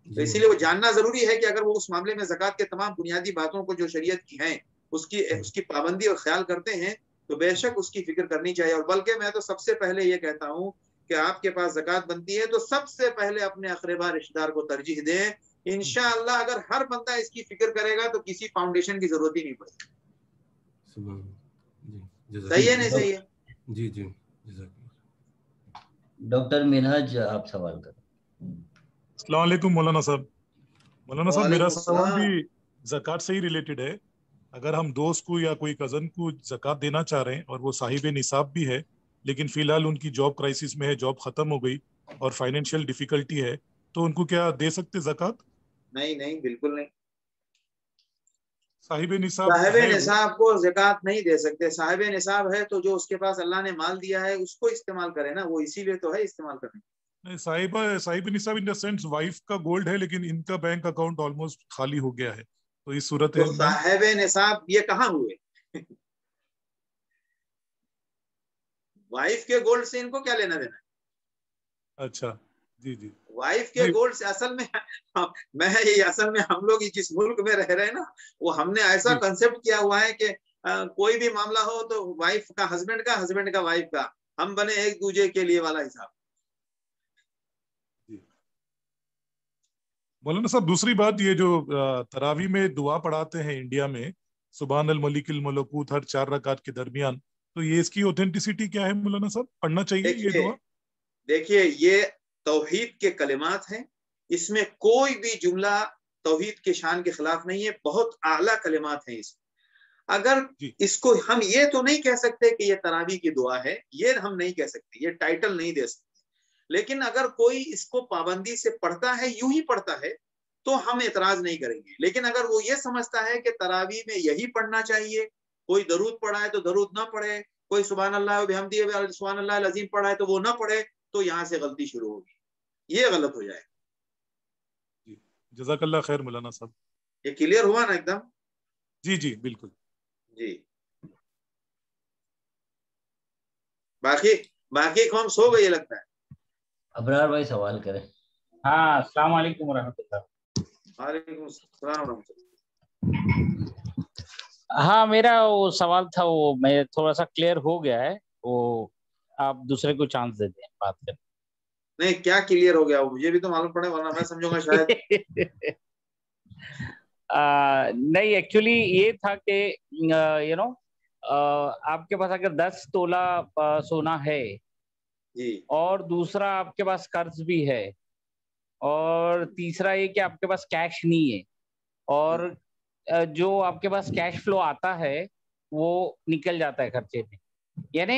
تو اسی لیے وہ جاننا ضروری ہے کہ اگر وہ اس معاملے میں زکوٰۃ کے تمام بنیادی باتوں کو جو شریعت کی ہیں اس کی پابندی اور خیال کرتے ہیں تو بے شک اس کی فکر کرنی چاہیے. اور بلکہ میں تو سب سے پہلے یہ کہتا ہوں کہ آپ کے پاس زکوٰۃ بنتی ہے تو سب سے پہلے اپنے اقربا رشتہ دار کو ترجیح دیں. انشاءاللہ اگر ہر بندہ اس کی فکر کرے گا تو کسی فاؤنڈیشن کی ضرورت ہی نہیں پڑے. صحیح ہے نہیں صحیح ہے؟ جی جی. ڈاکٹر منہج آپ سوال کریں. السلام علیکم مولانا صاحب. مولانا صاحب میرا سوال بھی زکوٰۃ سے ہی ریلیٹڈ ہے. اگر ہم دوست کو یا کوئی کزن کو زکوٰۃ دینا چاہ رہے ہیں اور وہ صاحب نصاب بھی ہے لیکن فی الحال ان کی جاب کرائسس میں ہے، جاب ختم ہو گئی اور فائنینشیل ڈیفیکلٹی ہے، تو ان کو کیا دے سکتے زکوٰۃ؟ نہیں بالکل نہیں. صاحب نصاب کو زکوٰۃ نہیں دے سکتے. صاحب نصاب ہے تو جو اس کے پاس اللہ نے مال دیا ہے اس کو استعمال کرے نا، وہ اسی لیے تو ہے استعمال کرنے. صاحب نصاب ان دا سینس وائف کا گولڈ ہے لیکن ان کا بینک اکاؤنٹ آلموسٹ خالی ہو گیا ہے، تو اس صورت تو صاحب نصاب یہ کہاں ہوئے؟ وائف کے گولڈ سے ان کو کیا لینا دینا؟ اچھا جی جی. وائف کے گولڈ سے اصل میں ہم لوگ جس ملک میں رہ رہے ہیں نا، وہ ہم نے ایسا کنسپٹ کیا ہوا ہے کہ کوئی بھی معاملہ ہو تو وائف کا ہسبینڈ کا وائف کا، ہم بنے ایک دوسرے کے لیے والا حساب. مولانا صاحب دوسری بات، یہ جو تراویح میں دعا پڑھاتے ہیں انڈیا میں، سبحان الملک الملکوت ہر 4 رکعت کے درمیان، تو یہ اس کی اوتھینٹسٹی کیا ہے مولانا صاحب؟ پڑھنا چاہیے یہ دعا؟ دیکھیے یہ توحید کے کلمات ہیں، اس میں کوئی بھی جملہ توحید کے شان کے خلاف نہیں ہے، بہت اعلیٰ کلمات ہیں اس میں. اگر اس کو ہم یہ تو نہیں کہہ سکتے کہ یہ تراویح کی دعا ہے، یہ ہم نہیں کہہ سکتے، یہ ٹائٹل نہیں دے سکتے. لیکن اگر کوئی اس کو پابندی سے پڑھتا ہے، یوں ہی پڑھتا ہے، تو ہم اعتراض نہیں کریں گے. لیکن اگر وہ یہ سمجھتا ہے کہ تراویح میں یہی پڑھنا چاہیے، کوئی درود پڑھا ہے تو درود نہ پڑھے، کوئی سبحان اللہ وبحمدہ سبحان اللہ العظیم پڑھا ہے تو وہ نہ پڑھے، تو یہاں سے غلطی شروع ہوگی، یہ غلط ہو جائے. جزاک اللہ خیر مولانا صاحب. یہ کلیئر ہوا نا ایک دم؟ جی بالکل. جی باقی قوم سو گئی لگتا ہے. ابرار بھائی سوال کریں. ہاں السلام علیکم ورحمۃ اللہ. وعلیکم السلام ورحمۃ اللہ. ہاں میرا وہ سوال تھا وہ میں تھوڑا سا کلیئر ہو گیا ہے، وہ آپ دوسرے کو چانس دے دیں بات کریں. نہیں کیا کلیئر ہو گیا؟ مجھے بھی تو معلوم پڑے ورنہ میں سمجھوں گا شاید. نہیں ایکچولی یہ تھا کہ آپ کے پاس اگر 10 تولہ سونا ہے جی، اور دوسرا آپ کے پاس قرض بھی ہے، اور تیسرا یہ کہ آپ کے پاس کیش نہیں ہے، اور جو آپ کے پاس کیش فلو آتا ہے وہ نکل جاتا ہے خرچے میں، یعنی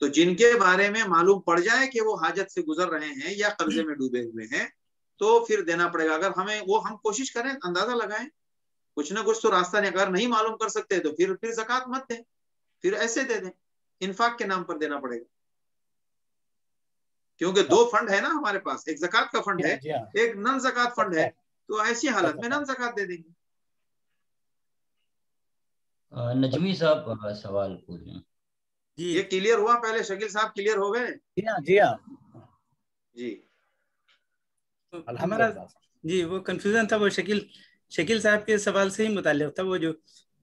تو جن کے بارے میں معلوم پڑ جائے کہ وہ حاجت سے گزر رہے ہیں یا قرضے میں ڈوبے ہوئے ہیں تو پھر دینا پڑے گا. اگر ہم کوشش کریں, اندازہ لگائیں, کچھ نہ کچھ تو راستہ اگر نہیں معلوم کر سکتے تو پھر زکوٰۃ مت دیں, پھر ایسے دے دیں, انفاق کے نام پر دینا پڑے گا. کیونکہ 2 فنڈ ہے نا ہمارے پاس, ایک زکوٰۃ کا فنڈ ہے, ایک نن زکوٰۃ فنڈ ہے, تو ایسی حالت میں نن زکوٰۃ دے دیں گے. نجمی صاحب سوال پوچھیں. یہ کلیئر ہوا؟ پہلے شکیل صاحب کلیئر ہو گئے؟ جی ہاں جی ہمارا جی وہ کنفیوژن تھا, وہ شکیل صاحب کے سوال سے ہی متعلق تھا. وہ جو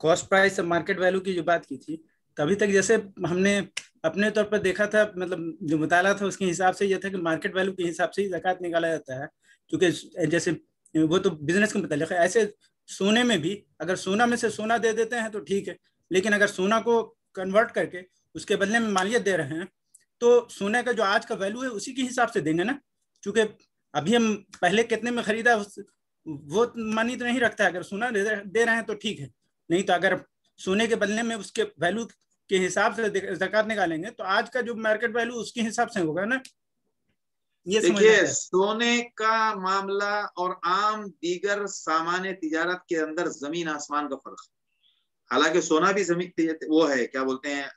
کاسٹ پرائس اور مارکیٹ ویلو کی جو بات کی تھی, تبھی تک جیسے ہم نے اپنے طور پر دیکھا تھا, مطلب جو مطالعہ تھا اس کے حساب سے یہ تھا کہ مارکیٹ ویلو کے حساب سے ہی زکوٰۃ نکالا جاتا ہے, کیونکہ جیسے وہ تو بزنس کے متعلق ہے. ایسے سونے میں بھی اگر سونا میں سے سونا دے دیتے ہیں تو ٹھیک ہے, لیکن اگر سونا کو کنورٹ کر کے اس کے بدلے میں مالیت دے رہے ہیں تو سونے کا جو آج کا ویلو ہے اسی کے حساب سے دیں گے نا, چونکہ ابھی ہم پہلے کتنے میں خریدا وہ معنی تو نہیں رکھتا ہے. اگر سونا دے رہے ہیں تو ٹھیک ہے, نہیں تو اگر سونے کے بدلے میں اس کے ویلو کے حساب سے زکوٰۃ نکالیں گے تو آج کا جو مارکیٹ ویلو اس کے حساب سے ہوگا نا. یہ دیکھیے, سونے کا معاملہ اور عام دیگر سامان تجارت کے اندر زمین آسمان کا فرق ہے. حالانکہ سونا بھی وہ ہے, کیا بولتے ہیں,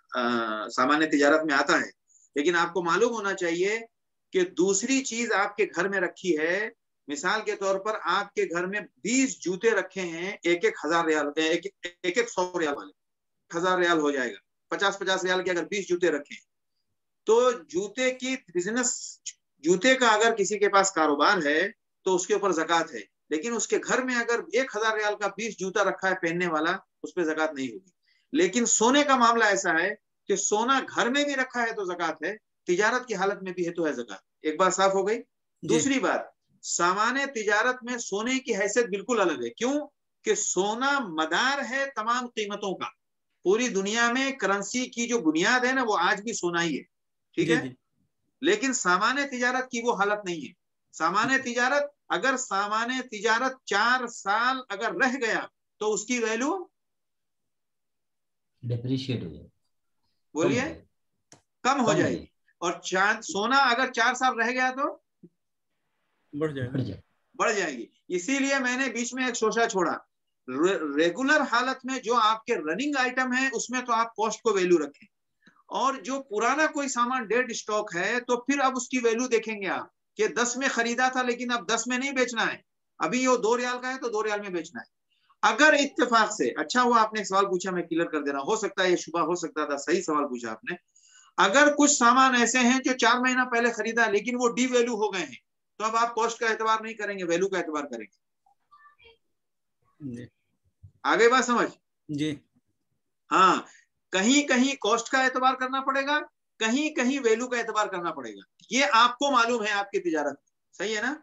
سامان تجارت میں آتا ہے, لیکن آپ کو معلوم ہونا چاہیے کہ دوسری چیز آپ کے گھر میں رکھی ہے. مثال کے طور پر آپ کے گھر میں 20 جوتے رکھے ہیں, 1,000 ریال, 100 ریال والے, 1000 ریال ہو جائے گا. 50 ریال کے اگر 20 جوتے رکھے تو جوتے کی بزنس, جوتے کا اگر کسی کے پاس کاروبار ہے تو اس کے اوپر زکوٰۃ ہے, لیکن اس کے گھر میں اگر 1000 ریال کا 20 جوتا رکھا ہے پہننے والا, اس پہ زکوٰۃ نہیں ہوگی. لیکن سونے کا معاملہ ایسا ہے کہ سونا گھر میں بھی رکھا ہے تو زکوٰۃ ہے, تجارت کی حالت میں بھی ہے تو ہے زکوٰۃ. ایک بات صاف ہو گئی. دوسری بات, سامان تجارت میں سونے کی حیثیت بالکل الگ ہے. کیوں کہ سونا مدار ہے تمام قیمتوں کا. پوری دنیا میں کرنسی کی جو بنیاد ہے نا وہ آج بھی سونا ہی ہے, ٹھیک ہے. لیکن سامان تجارت کی وہ حالت نہیں ہے. سامان تجارت, اگر سامان تجارت 4 سال اگر رہ گیا تو اس کی ویلو ڈیپریشیٹ ہو جائے, بولیے, کم ہو جائے گی. اور سونا اگر 4 سال رہ گیا تو بڑھ جائے گی. اسی لیے میں نے بیچ میں ایک شوشہ چھوڑا. ریگولر حالت میں جو آپ کے رننگ آئٹم ہے اس میں تو آپ کاسٹ کو ویلو رکھیں, اور جو پرانا کوئی سامان ڈیڈ اسٹاک ہے تو پھر اب اس کی ویلو دیکھیں گے آپ کہ 10 میں خریدا تھا لیکن اب 10 میں نہیں بیچنا ہے, ابھی وہ 2 ریال کا ہے تو 2 ریال میں بیچنا ہے. اگر اتفاق سے, اچھا ہوا آپ نے ایک سوال پوچھا, میں کلیئر کر دینا, ہو سکتا ہے یہ شبہ ہو سکتا تھا, صحیح سوال پوچھا آپ نے. اگر کچھ سامان ایسے ہیں جو 4 مہینہ پہلے خریدا لیکن وہ ڈی ویلو ہو گئے ہیں تو اب آپ کاسٹ کا اعتبار نہیں کریں گے, ویلو کا اعتبار کریں گے. آگے بات سمجھ؟ جی ہاں, کہیں کہیں کاسٹ کا اعتبار کرنا پڑے گا, کہیں کہیں ویلو کا اعتبار کرنا پڑے گا. یہ آپ کو معلوم ہے آپ کی تجارت, صحیح ہے نا.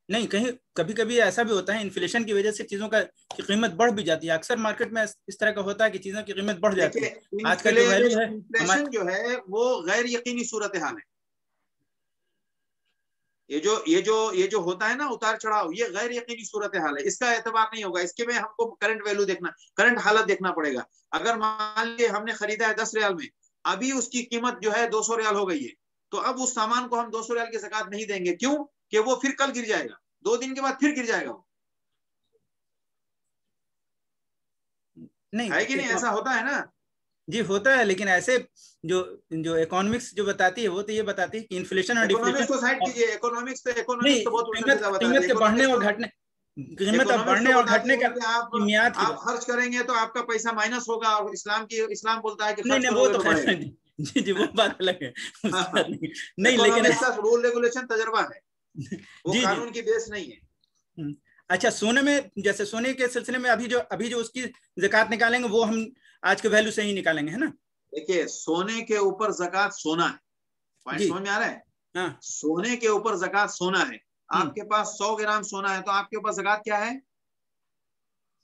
نہیں, کہیں کبھی کبھی ایسا بھی ہوتا ہے انفلیشن کی وجہ سے چیزوں کا کی قیمت بڑھ بھی جاتی ہے. اکثر مارکیٹ میں اس طرح کا ہوتا ہے کہ چیزوں کی قیمت بڑھ جاتی ہے. آج کا جو ویلو ہے انفلیشن جو ہے وہ غیر یقینی صورتحال ہے. یہ جو ہوتا ہے نا اتار چڑھاؤ, یہ غیر یقینی صورتحال ہے, اس کا اعتبار نہیں ہوگا. اس کے میں ہم کو کرنٹ ویلو دیکھنا, کرنٹ حالت دیکھنا پڑے گا. اگر مان لیے ہم نے خریدا ہے 10 ریال میں, ابھی اس کی قیمت جو ہے 200 ریال ہو گئی ہے, تو اب اس سامان کو ہم 200 ریال کی زکوٰۃ نہیں دیں گے. کیوں کہ وہ پھر کل گر جائے گا, 2 دن کے بعد پھر گر جائے گا. نہیں ہے کہ نہیں, ایسا ہوتا ہے نا. جی ہوتا ہے, لیکن ایسے جو اکنامکس جو بتاتی ہے وہ تو یہ بتاتی ہے کہ انفلیشن اور اکنامکس کو سائڈ کیجئے, اکنامکس تو بہت قیمت کے بڑھنے اور گھٹنے, قیمت بڑھنے اور گھٹنے کا میعاد آپ خرچ کریں گے تو آپ کا پیسہ مائنس ہوگا, اور اسلام بولتا ہے کہ نہیں وہ تو جی وہ بات الگ ہے. نہیں لیکن رول ریگولیشن تجربہ ہے, وہ قانون کی بیس نہیں ہے. اچھا, سونے میں جیسے سونے کے سلسلے میں ابھی جو اس کی زکوٰۃ نکالیں گے وہ ہم آج کے ویلو سے ہی نکالیں گے, ہے نا. دیکھیے, سونے کے اوپر زکوٰۃ سونا ہے, پوائنٹ سمجھ میں آ رہا ہے. سونے کے اوپر زکوٰۃ سونا ہے. آپ کے پاس 100 گرام سونا ہے تو آپ کے اوپر زکوٰۃ کیا ہے؟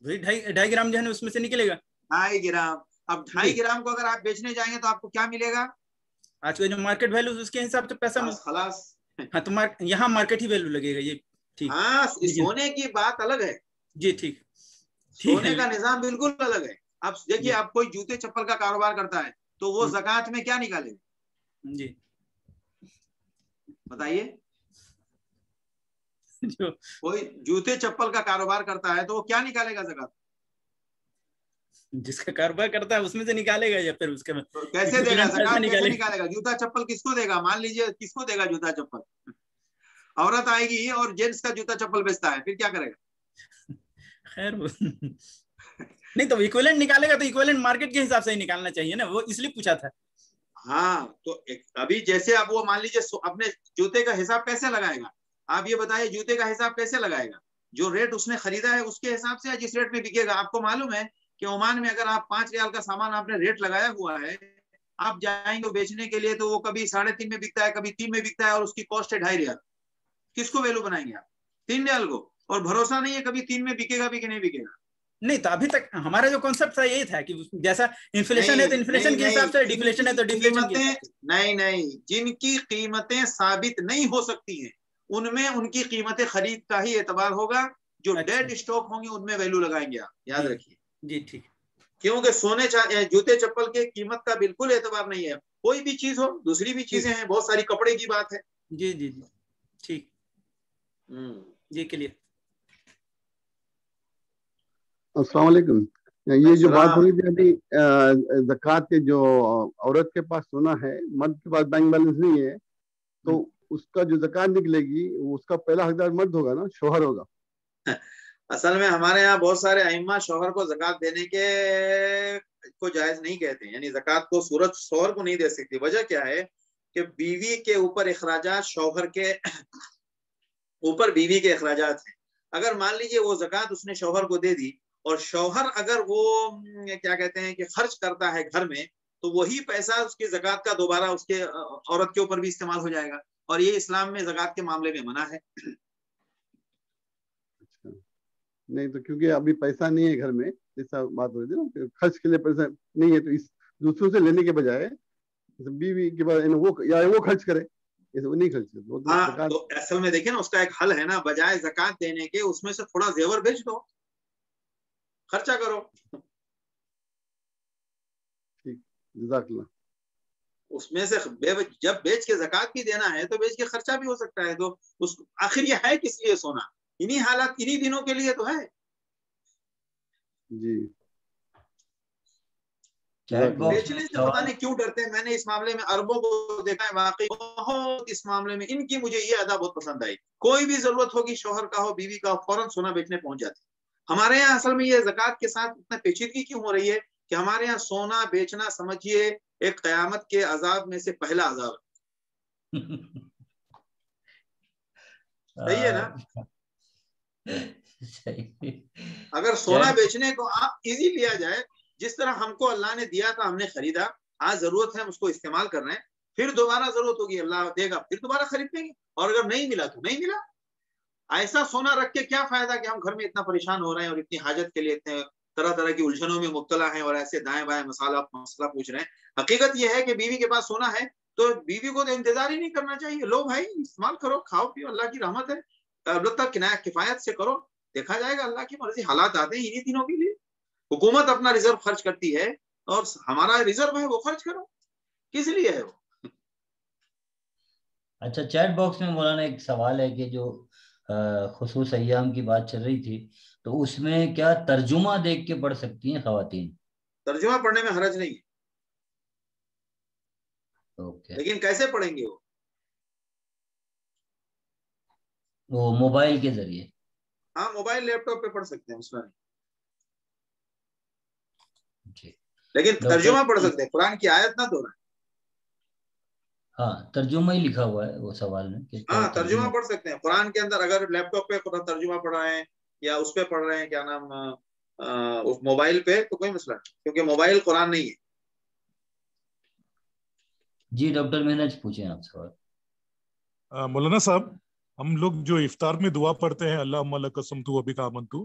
وہی 2.5 گرام جو ہے اس میں سے نکلے گا. 2.5 گرام. اب 2.5 گرام کو اگر آپ بیچنے جائیں گے تو آپ کو کیا ملے گا؟ آج کا جو مارکیٹ ویلو اس کے حساب سے پیسہ خلاص. ہاں, تو یہاں مارکیٹ ہی ویلو لگے گا. یہ ٹھیک. ہاں, سونے کی بات الگ ہے. جی ٹھیک. سونے کا نظام بالکل الگ ہے. اب دیکھیے, آپ کوئی جوتے چپل کا کاروبار کرتا ہے تو وہ زکات میں کیا نکالے گا؟ جی بتائیے. جو کوئی جوتے چپل کا کاروبار کرتا ہے تو وہ کیا نکالے گا زکات؟ جس کا کاروبار کرتا ہے اس میں سے نکالے گا یا پھر اس کے میں کیسے دے گا زکات؟ کیسے نکالے گا؟ جوتا چپل کس کو دے گا؟ مان لیجیے کس کو دے گا جوتا چپل؟ عورت آئے گی اور جینٹس کا جوتا چپل بیچتا ہے، پھر کیا کرے گا؟ خیر نہیں تو ایکویلنٹ نکالے گا تو ایکویلنٹ مارکیٹ کے حساب سے ہی نکالنا چاہیے نا، وہ اس لیے پوچھا تھا. ہاں تو ابھی جیسے آپ وہ مان لیجیے اپنے جوتے کا حساب کیسے لگائے گا؟ آپ یہ بتائیے جوتے کا حساب کیسے لگائے گا؟ جو ریٹ اس نے خریدا ہے اس کے حساب سے، جس ریٹ میں بکے گا. آپ کو معلوم ہے کہ عمان میں اگر آپ 5 ریال کا سامان آپ نے ریٹ لگایا ہوا ہے، آپ جائیں گے بیچنے کے لیے تو وہ کبھی 3.5 میں بکتا ہے، کبھی 3 میں بکتا ہے، اور اس کی کاسٹ ہے 2.5 ریال. کس کو ویلو بنائیں گے آپ؟ 3 ریال کو. اور بھروسہ نہیں ہے کبھی 3 میں بکے گا بھی کہ نہیں بکے گا. نہیں تو ابھی تک ہمارا جو کانسیپٹ تھا یہی تھا کہ جیسا انفلیشن ہے تو انفلیشن کے حساب سے، ڈیفلیشن ہے تو ڈیفلیشن کے حساب سے. نہیں جن کی قیمتیں ثابت نہیں ہو سکتی ہیں ان میں ان کی قیمتیں خرید کا ہی اعتبار ہوگا. جو ڈیڈ اسٹاک ہوں گے ان میں ویلو لگائیں گے آپ، یاد رکھیے. جی ٹھیک. کیونکہ سونے جوتے چپل کے قیمت کا بالکل اعتبار نہیں ہے. کوئی بھی چیز ہو، دوسری بھی چیزیں ہیں، بہت ساری کپڑے کی بات ہے. جی جی جی ٹھیک. جی کلیئر. السلام علیکم. یہ جو بات ہوئی تھی ابھی زکوٰۃ کے، جو عورت کے پاس سونا ہے، مرد کے پاس بینک بیلنس نہیں ہے، تو اس کا جو زکوٰۃ نکلے گی اس کا پہلا حقدار مرد ہوگا نا، شوہر ہوگا. اصل میں ہمارے یہاں بہت سارے ائمہ شوہر کو زکوٰۃ دینے کے کو جائز نہیں کہتے ہیں. یعنی زکوٰۃ کو صورت شوہر کو نہیں دے سکتی. وجہ کیا ہے کہ بیوی کے اوپر اخراجات شوہر کے اوپر بیوی کے اخراجات ہیں. اگر مان لیجیے وہ زکوٰۃ اس نے شوہر کو دے دی، اور شوہر اگر وہ کیا کہتے ہیں کہ خرچ کرتا ہے گھر میں، تو وہی پیسہ اس کی زکوٰۃ کا دوبارہ اس کے عورت کے اوپر بھی استعمال ہو جائے گا. اور یہ اسلام میں زکوٰۃ کے معاملے میں منع ہے. اچھا نہیں تو کیونکہ ابھی پیسہ نہیں ہے گھر میں، جیسا بات ہو رہی تھی نا، خرچ کے لیے پیسہ نہیں ہے، تو اس دوسروں سے لینے کے بجائے بیوی کے بعد وہ خرچ کرے، وہ نہیں خرچ کرے. ہاں تو اصل میں دیکھیں نا، اس کا ایک حل ہے نا. بجائے زکوٰۃ دینے کے اس میں سے تھوڑا زیور بیچ دو، خرچہ کرو. ٹھیک، جزاک اللہ. اس میں سے جب بیچ کے زکوٰۃ بھی دینا ہے تو بیچ کے خرچہ بھی ہو سکتا ہے. تو آخر یہ ہے کس لیے سونا؟ انہی حالات، انہی دنوں کے لیے تو ہے. جی بیچنے سے پتہ نہیں کیوں ڈرتے ہیں. میں نے اس معاملے میں عربوں کو دیکھا ہے، واقعی بہت اس معاملے میں ان کی مجھے یہ ادا بہت پسند آئی. کوئی بھی ضرورت ہوگی شوہر کا ہو، بیوی کا ہو، فوراً سونا بیچنے پہنچ جاتے. ہمارے یہاں اصل میں یہ زکوٰۃ کے ساتھ اتنا پیچیدگی کیوں ہو رہی ہے کہ ہمارے یہاں سونا بیچنا سمجھیے ایک قیامت کے عذاب میں سے پہلا عذاب. صحیح ہے نا؟ اگر سونا بیچنے کو آپ ایزی لیا جائے، جس طرح ہم کو اللہ نے دیا تھا، ہم نے خریدا، آج ضرورت ہے ہم اس کو استعمال کر رہے ہیں، پھر دوبارہ ضرورت ہوگی اللہ دے گا، پھر دوبارہ خرید لیں گے. اور اگر نہیں ملا تو نہیں ملا. ایسا سونا رکھ کے کیا فائدہ کہ ہم گھر میں اتنا پریشان ہو رہے ہیں اور اتنی حاجت کے لیے اتنے طرح طرح کی الجھنوں میں مبتلا ہیں، اور ایسے دائیں بائیں مسئلہ پوچھ رہے ہیں. حقیقت یہ ہے کہ بیوی کے پاس سونا ہے تو بیوی کو تو انتظار ہی نہیں کرنا چاہیے. لو بھائی استعمال کرو، کھاؤ پیو، اللہ کی رحمت ہے. البتہ کفایت سے کرو، دیکھا جائے گا، اللہ کی مرضی. حالات آتے ہیں انہی دنوں کے لیے. حکومت اپنا ریزرو خرچ کرتی ہے اور ہمارا ریزرو ہے وہ خرچ کرو. کس لیے ہے وہ؟ اچھا چیٹ باکس میں مولانا ایک سوال ہے کہ جو خصوص ایام کی بات چل رہی تھی، تو اس میں کیا ترجمہ دیکھ کے پڑھ سکتی ہیں خواتین؟ ترجمہ پڑھنے میں حرج نہیں ہے. لیکن کیسے پڑھیں گے وہ موبائل کے ذریعے؟ ہاں موبائل لیپ ٹاپ پہ پڑھ سکتے ہیں، مسئلہ نہیں. لیکن ترجمہ پڑھ سکتے ہیں، قرآن کی آیت نہ دو رہے. ہاں ترجمہ ہی لکھا ہوا ہے وہ سوال میں. ہاں ترجمہ پڑھ سکتے ہیں قرآن کے اندر. اگر لیپ ٹاپ پہ ترجمہ پڑھ رہے ہیں یا اس پہ پڑھ رہے ہیں، کیا نام، موبائل پہ، تو کوئی مسئلہ نہیں، کیونکہ موبائل قرآن نہیں ہے. جی ڈاکٹر محنت پوچھیں آپ سوال. مولانا صاحب، ہم لوگ جو افطار میں دعا پڑھتے ہیں، اللہم لک صمت و بک آمنت،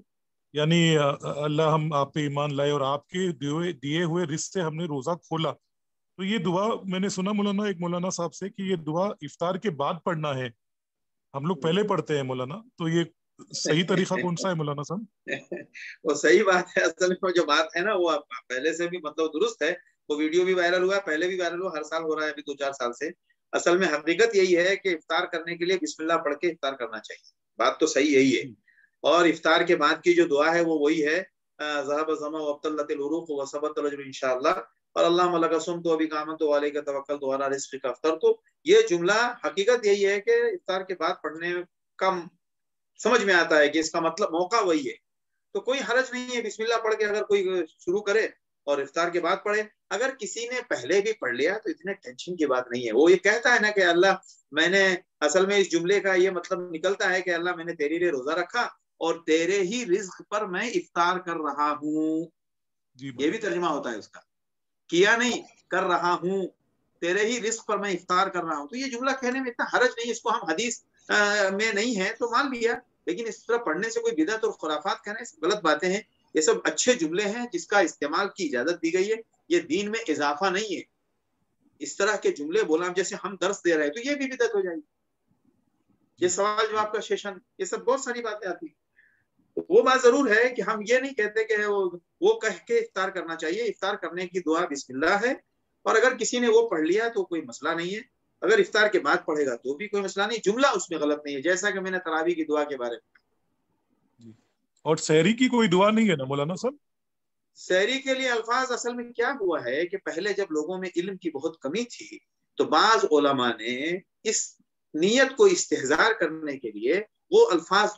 یعنی اللہ ہم آپ پہ ایمان لائے اور آپ کے دیے ہوئے رزق سے ہم نے روزہ کھولا، تو یہ دعا میں نے سنا مولانا ایک مولانا صاحب سے کہ یہ دعا افطار کے بعد پڑھنا ہے. ہم لوگ پہلے پڑھتے ہیں مولانا، تو یہ صحیح طریقہ کون سا ہے مولانا صاحب؟ وہ صحیح بات ہے. اصل میں جو بات ہے نا وہ پہلے سے بھی مطلب درست ہے، وہ ویڈیو بھی وائرل ہوا, پہلے بھی وائرل ہوا, ہر سال ہو رہا ہے ابھی 2-4 سال سے. اصل میں حقیقت یہی ہے کہ افطار کرنے کے لیے بسم اللہ پڑھ کے افطار کرنا چاہیے, بات تو صحیح یہی ہے. اور افطار کے بعد کی جو دعا ہے وہ وہی ہے, ذهب الظمأ وابتلت العروق وثبت الاجر انشاءاللہ, اور اللهم لك صمت وبك آمنت وعليك توكلت وعلى رزقك افطرت. یہ جملہ حقیقت یہی ہے کہ افطار کے بعد پڑھنے کا سمجھ میں آتا ہے کہ اس کا مطلب موقع وہی ہے, تو کوئی حرج نہیں ہے بسم اللہ پڑھ کے اگر کوئی شروع کرے اور افطار کے بعد پڑھے. اگر کسی نے پہلے بھی پڑھ لیا تو اتنے ٹینشن کی بات نہیں ہے. وہ یہ کہتا ہے نا کہ اللہ میں نے, اصل میں اس جملے کا یہ مطلب نکلتا ہے کہ اللہ میں نے تیرے لیے روزہ رکھا اور تیرے ہی رزق پر میں افطار کر رہا ہوں, یہ بھی ترجمہ ہوتا ہے اس کا, کیا نہیں کر رہا ہوں, تیرے ہی رزق پر میں افطار کر رہا ہوں. تو یہ جملہ کہنے میں اتنا حرج نہیں, اس کو ہم حدیث میں نہیں ہے تو مان لیا, لیکن اس طرح پڑھنے سے کوئی بدعت اور خرافات کہنے سے غلط باتیں ہیں. یہ سب اچھے جملے ہیں جس کا استعمال کی اجازت دی گئی ہے, یہ دین میں اضافہ نہیں ہے. اس طرح کے جملے بولا جیسے ہم درس دے رہے ہیں تو یہ بھی بدعت ہو جائے گی. یہ سوال جواب کا سیشن, یہ سب بہت ساری باتیں آتی ہیں. وہ بات ضرور ہے کہ ہم یہ نہیں کہتے کہ وہ کہہ کے افطار کرنا چاہیے. افطار کرنے کی دعا بسم اللہ ہے, اور اگر کسی نے وہ پڑھ لیا تو کوئی مسئلہ نہیں ہے. اگر افطار کے بعد پڑھے گا تو بھی کوئی مسئلہ نہیں, جملہ اس میں غلط نہیں ہے, جیسا کہ میں نے تراویح کی دعا کے بارے میں. اور سحری کی کوئی دعا نہیں ہے نا مولانا صاحب؟ سحری کے لیے الفاظ اصل میں کیا ہوا ہے کہ پہلے جب لوگوں میں علم کی بہت کمی تھی تو بعض علماء نے اس نیت کو استحضار کرنے کے لیے وہ الفاظ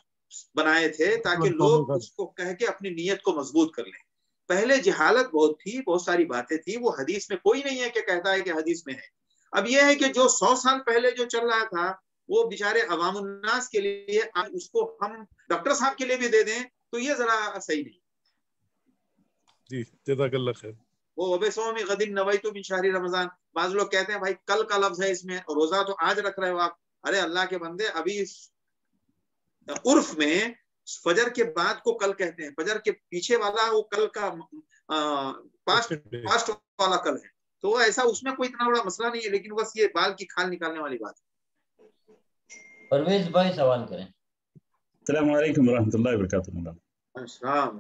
بنائے تھے تاکہ لوگ اس کو کہہ کے اپنی نیت کو مضبوط کر لیں. پہلے جہالت بہت تھی, بہت ساری باتیں تھی, وہ حدیث میں کوئی نہیں ہے کہ کہتا ہے کہ حدیث میں ہے. اب یہ ہے کہ جو 100 سال پہلے جو چل رہا تھا وہ بیچارے عوام الناس کے لیے, اس کو ہم ڈاکٹر صاحب کے لیے بھی دے دیں تو یہ ذرا صحیح نہیں. جی جزاک اللہ خیر. وہ وبصوم غد نویت من شہر رمضان, بعض لوگ کہتے ہیں بھائی کل کا لفظ ہے اس میں, اور روزہ تو آج رکھ رہے ہو آپ. ارے اللہ کے بندے, ابھی عرف میں فجر کے بعد کو کل کہتے ہیں, فجر کے پیچھے والا وہ کل کا پاسٹ والا کل ہے, تو ایسا اس میں کوئی اتنا بڑا مسئلہ نہیں ہے, لیکن بس یہ بال کی کھال نکالنے والی بات ہے. پرویز بھائی سوال کریں. السلام علیکم ورحمۃ اللہ وبرکاتہ. السلام.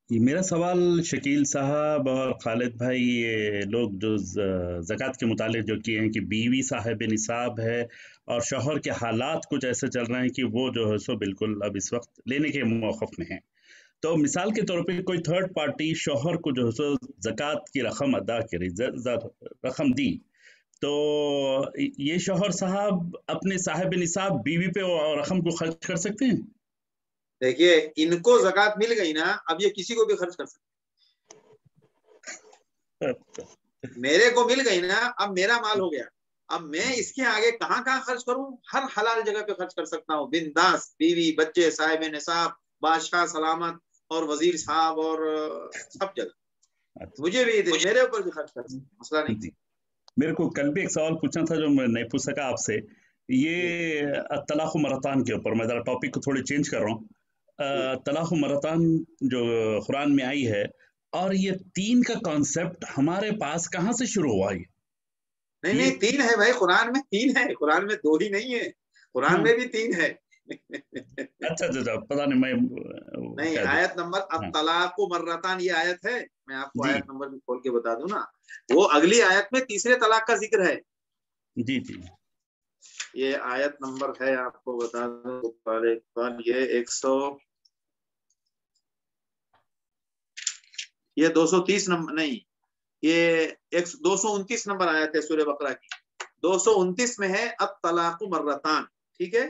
میرا سوال شکیل صاحب اور خالد بھائی, یہ لوگ جو زکوٰۃ کے متعلق جو کیے ہیں کہ بیوی صاحب نصاب ہے اور شوہر کے حالات کچھ ایسے چل رہے ہیں کہ وہ جو ہے سو بالکل اب اس وقت لینے کے موقف میں ہیں, تو مثال کے طور پہ کوئی تھرڈ پارٹی شوہر کو جو ہے سو زکوٰۃ کی رقم ادا کری, رقم دی, تو یہ شوہر صاحب اپنے صاحب نصاب بیوی پہ رقم کو خرچ کر سکتے ہیں؟ دیکھیے ان کو زکوٰۃ مل گئی نا, اب یہ کسی کو بھی خرچ کر سکتے. میرے کو مل گئی نا, اب میرا مال ہو گیا, اب میں اس کے آگے کہاں کہاں خرچ کروں؟ ہر حلال جگہ پہ خرچ کر سکتا ہوں, بنداس, بیوی بچے صاحب نصاب بادشاہ سلامت اور وزیر صاحب اور سب جگہ مجھے بھی میرے اوپر بھی خرچ کر سکتا, مسئلہ نہیں. میرے کو کل بھی ایک سوال پوچھنا تھا جو میں نہیں پوچھ سکا آپ سے, یہ طلاق مرتان کے اوپر. میں ذرا ٹاپک کو تھوڑی چینج کر رہا ہوں. طلاق مرتان جو قرآن میں آئی ہے, اور یہ 3 کا کانسیپٹ ہمارے پاس کہاں سے شروع ہوا؟ یہ نہیں 3 ہے بھائی, قرآن میں 3 ہے, قرآن میں 2 ہی نہیں ہے, قرآن میں بھی 3 ہے. اچھا پتا نہیں, میں نہیں آیت نمبر الطلاق مرتان یہ آیت ہے, میں آپ کو آیت نمبر بھی کھول کے بتا دوں نا, وہ اگلی آیت میں تیسرے طلاق کا ذکر ہے. جی یہ آیت نمبر ہے, آپ کو بتا دوں, یہ 230 نمبر نہیں, یہ 229 نمبر آیت ہے سورہ بقرہ کی. 229 میں ہے الطلاق مرتان. ٹھیک ہے,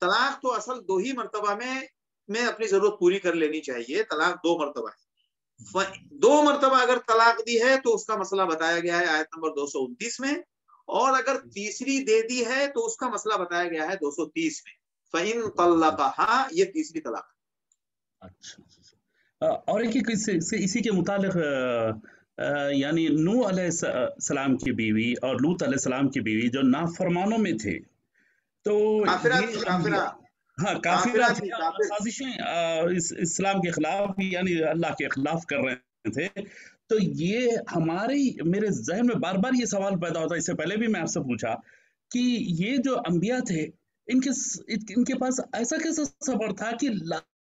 طلاق تو اصل 2 ہی مرتبہ میں اپنی ضرورت پوری کر لینی چاہیے. طلاق 2 مرتبہ ہے, 2 مرتبہ اگر طلاق دی ہے تو اس کا مسئلہ بتایا گیا ہے آیت نمبر 229 میں, اور اگر تیسری دے دی ہے تو اس کا مسئلہ بتایا گیا ہے 230 میں. فَإِن طَلَّقَهَا, یہ تیسری طلاق. اچھا, اور ایک اسی کے متعلق, یعنی نوح علیہ السلام کی بیوی اور لوط علیہ السلام کی بیوی جو نافرمانوں میں تھے, تو کافرہ تھی, سازشیں اسلام کے خلاف یعنی اللہ کے خلاف کر رہے تھے. تو یہ میرے ذہن میں بار بار یہ سوال پیدا ہوتا ہے, اس سے پہلے بھی میں آپ سے پوچھا کہ یہ جو انبیاء تھے ان کے پاس ایسا کیسا صبر تھا کہ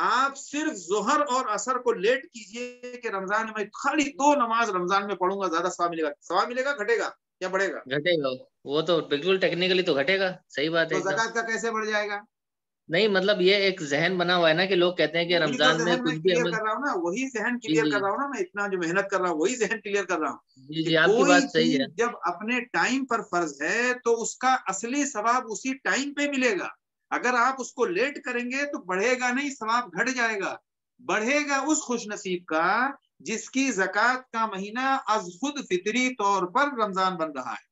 آپ صرف ظہر اور عصر کو لیٹ کیجئے کہ رمضان میں خالی 2 نماز رمضان میں پڑھوں گا، زیادہ ثواب ملے گا. ثواب ملے گا، گھٹے گا یا بڑھے گا؟ گھٹے گا. وہ تو بالکل ٹیکنیکلی تو گھٹے گا. صحیح بات ہے. تو زکات کا کیسے بڑھ جائے گا؟ نہیں مطلب یہ ایک ذہن بنا ہوا ہے نا کہ لوگ کہتے ہیں کہ رمضان میں کچھ بھی کلیئر کر رہا ہوں نا، وہی ذہن کلیئر کر رہا ہوں نا، میں اتنا جو محنت کر رہا ہوں وہی ذہن کلیئر کر رہا ہوں. جی آپ کی بات صحیح ہے. جب اپنے ٹائم پر فرض ہے تو اس کا اصلی ثواب اسی ٹائم پہ ملے گا. اگر آپ اس کو لیٹ کریں گے تو بڑھے گا نہیں، ثواب گھٹ جائے گا. بڑھے گا اس خوش نصیب کا جس کی زکات کا مہینہ از خود فطری طور پر رمضان بن رہا ہے.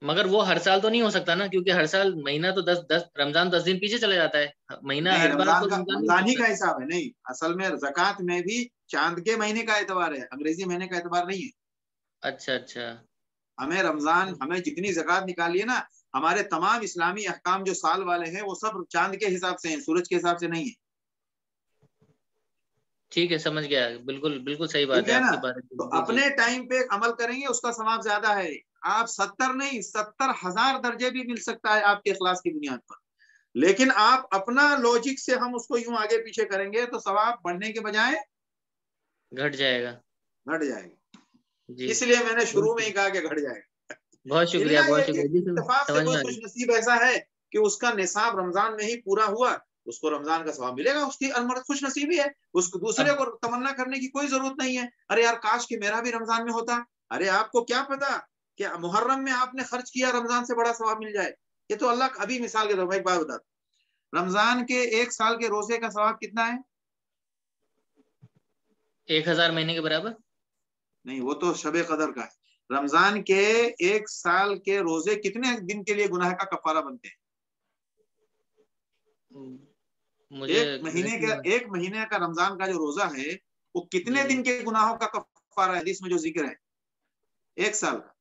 مگر وہ ہر سال تو نہیں ہو سکتا نا، کیونکہ ہر سال مہینہ تو 10 رمضان 10 دن پیچھے چلے جاتا ہے. مہینہ ہر بار تو رمضان ہی کا حساب ہے. نہیں، اصل میں زکات میں بھی چاند کے مہینے کا اعتبار ہے، انگریزی مہینے کا اعتبار نہیں ہے. اچھا. ہمیں رمضان، ہمیں جتنی زکات نکالی ہے نا، ہمارے تمام اسلامی احکام جو سال والے ہیں وہ سب چاند کے حساب سے ہیں، سورج کے حساب سے نہیں ہے. ٹھیک ہے، سمجھ گیا. بالکل صحیح بات ہے آپ کی بات. تو اپنے ٹائم پہ عمل کریں گے اس کا ثواب زیادہ ہے. آپ 70 نہیں 70,000 درجے بھی مل سکتا ہے آپ کے اخلاص کی بنیاد پر. لیکن آپ اپنا لاجک سے ہم اس کو یوں آگے پیچھے کریں گے تو ثواب بڑھنے کے بجائے گھٹ جائے گا. اس لیے میں نے شروع میں ہی کہا کہ گھٹ جائے گا. بہت شکریہ. اتفاق سے کوئی خوش نصیب ایسا ہے کہ اس کا نصاب رمضان میں ہی پورا ہوا، اس کو رمضان کا ثواب ملے گا، اس کی خوش نصیبی ہے. اس کو دوسرے کو تمنا کرنے کی کوئی ضرورت نہیں ہے. ارے یار کاش کہ میرا بھی رمضان میں ہوتا. ارے آپ کو کیا پتا کہ محرم میں آپ نے خرچ کیا رمضان سے بڑا ثواب مل جائے. یہ تو اللہ. ابھی مثال کے طور پر ایک بات بتا دوں، رمضان کے 1 سال کے روزے کا ثواب کتنا ہے؟ 1000 مہینے کے برابر نہیں، وہ تو شب قدر کا ہے. رمضان کے 1 سال کے روزے کتنے دن کے لیے گناہ کا کفارہ بنتے ہیں؟ ایک مہینے کا رمضان کا جو روزہ ہے وہ کتنے دن کے گناہوں کا کفارہ ہے؟ حدیث میں جو ذکر ہے 1 سال کا.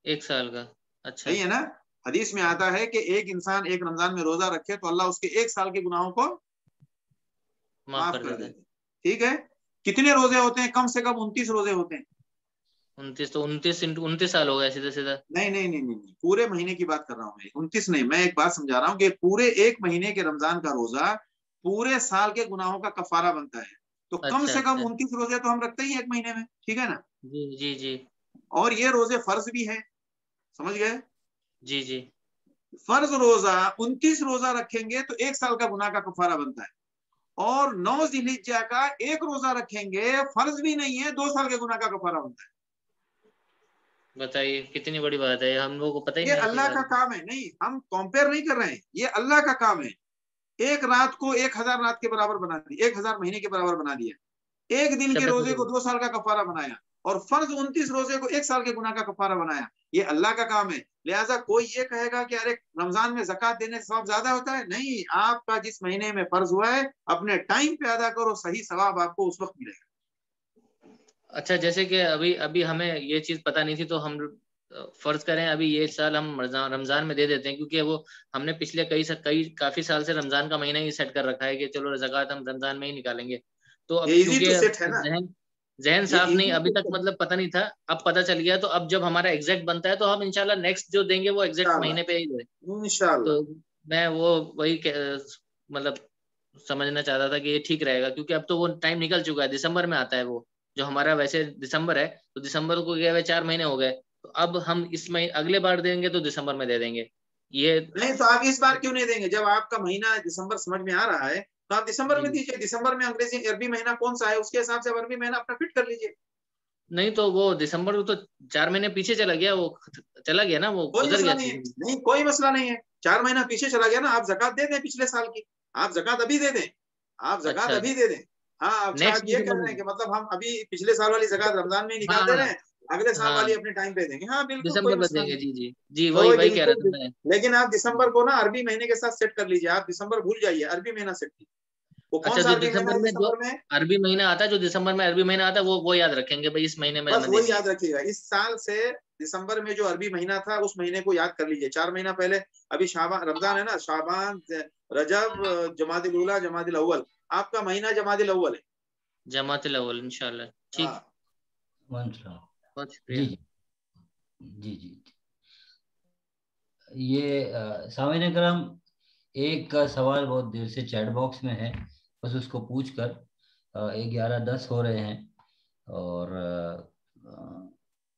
1 سال کا. اچھا، صحیح ہے نا. حدیث میں آتا ہے کہ ایک انسان ایک رمضان میں روزہ رکھے تو اللہ اس کے 1 سال کے گناہوں کو معاف کر دیتے. ٹھیک ہے. کتنے روزے ہوتے ہیں؟ کم سے کم 29 روزے ہوتے ہیں. 29 تو 29 سال ہو گئے سیدھا سیدھا. نہیں، پورے مہینے کی بات کر رہا ہوں میں. 29 نہیں، میں ایک بات سمجھا رہا ہوں کہ پورے 1 مہینے کے رمضان کا روزہ پورے سال کے گناہوں کا کفارہ بنتا ہے. تو کم سے کم 29 روزے تو ہم رکھتے ہی 1 مہینے میں. ٹھیک ہے نا. جی. اور یہ روزے فرض بھی ہیں، سمجھ گئے؟ جی. فرض روزہ 29 روزہ رکھیں گے تو 1 سال کا گناہ کا کفارہ بنتا ہے. اور 9 ذی الحجہ کا 1 روزہ رکھیں گے، فرض بھی نہیں ہے، 2 سال کے گناہ کا کفارہ بنتا ہے. بتائیے کتنی بڑی بات ہے. ہم لوگوں کو پتہ ہی نہیں. یہ اللہ کا کام ہے. نہیں، ہم کمپیئر نہیں کر رہے ہیں، یہ اللہ کا کام ہے. 1 رات کو 1000 رات کے برابر بنا دیا، 1000 مہینے کے برابر بنا دیا. 1 دن کے روزے کو 2 سال کا کفارہ بنایا، اور فرض 29 روزے کو 1 سال کے گناہ کا کفارہ بنایا. یہ اللہ کا کام ہے. لہٰذا کوئی یہ کہے گا کہ ارے رمضان میں زکات دینے سے ثواب زیادہ ہوتا ہے. نہیں، آپ کا جس مہینے میں فرض ہوا ہے اپنے ٹائم پہ ادا کرو، صحیح ثواب آپ کو اس وقت ملے گا. اچھا، جیسے کہ ابھی ہمیں یہ چیز پتہ نہیں تھی تو ہم فرض کریں ابھی یہ سال ہم رمضان میں دے دیتے ہیں، کیونکہ وہ ہم نے پچھلے کافی سال سے رمضان کا مہینہ ہی سیٹ کر رکھا ہے کہ چلو زکات ہم رمضان میں ہی نکالیں گے. تو اب کیونکہ ذہن صاف نہیں ابھی تک، مطلب پتہ نہیں تھا، اب پتہ چل گیا. تو اب جب ہمارا ایگزیکٹ بنتا ہے تو ہم انشاءاللہ نیکسٹ جو دیں گے وہ ایگزیکٹ مہینے پہ ہی دیں انشاءاللہ. تو میں وہی مطلب سمجھنا چاہتا تھا کہ یہ ٹھیک رہے گا، کیونکہ اب تو وہ ٹائم نکل چکا ہے. دسمبر میں آتا ہے وہ جو ہمارا ویسے دسمبر ہے، تو دسمبر کو گیا ہوئے 4 مہینے ہو گئے. تو اب ہم اس میں اگلے بار دیں گے تو دسمبر میں دے دیں گے. یہ نہیں تو آپ اس بار کیوں نہیں دیں گے؟ جب آپ کا مہینہ دسمبر سمجھ میں آ رہا ہے تو آپ دسمبر میں دیجیے. دسمبر میں انگریزی عربی مہینہ کون سا ہے اس کے حساب سے عربی مہینہ اپنا فٹ کر لیجیے. نہیں تو وہ دسمبر تو 4 مہینے پیچھے چلا گیا، وہ چلا گیا نا، وہ کوئی گزر مسئلہ گیا. نہیں، کوئی مسئلہ نہیں ہے. 4 مہینہ پیچھے چلا گیا نا. آپ زکات دے دیں پچھلے سال کی، آپ زکات ابھی دے دیں، آپ زکات ابھی دے دیں. ہاں، اچھا آپ یہ کہہ رہے ہیں کہ مطلب ہم ابھی پچھلے سال والی زکات رمضان میں نکال دے رہے ہیں، اگلے سال والی اپنے ٹائم پہ دیں گے. ہاں بالکل، دسمبر میں دیں گے. جی وہی کہہ رہا تھا میں. لیکن آپ دسمبر کو نا عربی مہینے کے ساتھ سیٹ کر لیجیے. آپ دسمبر بھول جائیے، عربی مہینہ سیٹ کیجیے. وہ کون سا عربی مہینہ ہے دسمبر میں؟ عربی مہینہ آتا ہے جو دسمبر میں عربی مہینہ آتا ہے وہ یاد رکھیں گے بھائی اس مہینے میں. بس وہی یاد رکھیے گا. اس سال سے دسمبر میں جو عربی مہینہ تھا اس مہینے کو یاد کر لیجیے. 4 مہینہ پہلے ابھی شعبان رمضان ہے نا، شعبان، رجب، جمادی الاولیٰ، جمادی الاول. آپ کا مہینہ جمادی الاول ہے. جمادی الاول انشاءاللہ. ٹھیک، بہت شکریہ. جی. یہ سامعین کرام ایک کا سوال بہت دیر سے چیٹ باکس میں ہے، بس اس کو پوچھ کر 11:10 ہو رہے ہیں، اور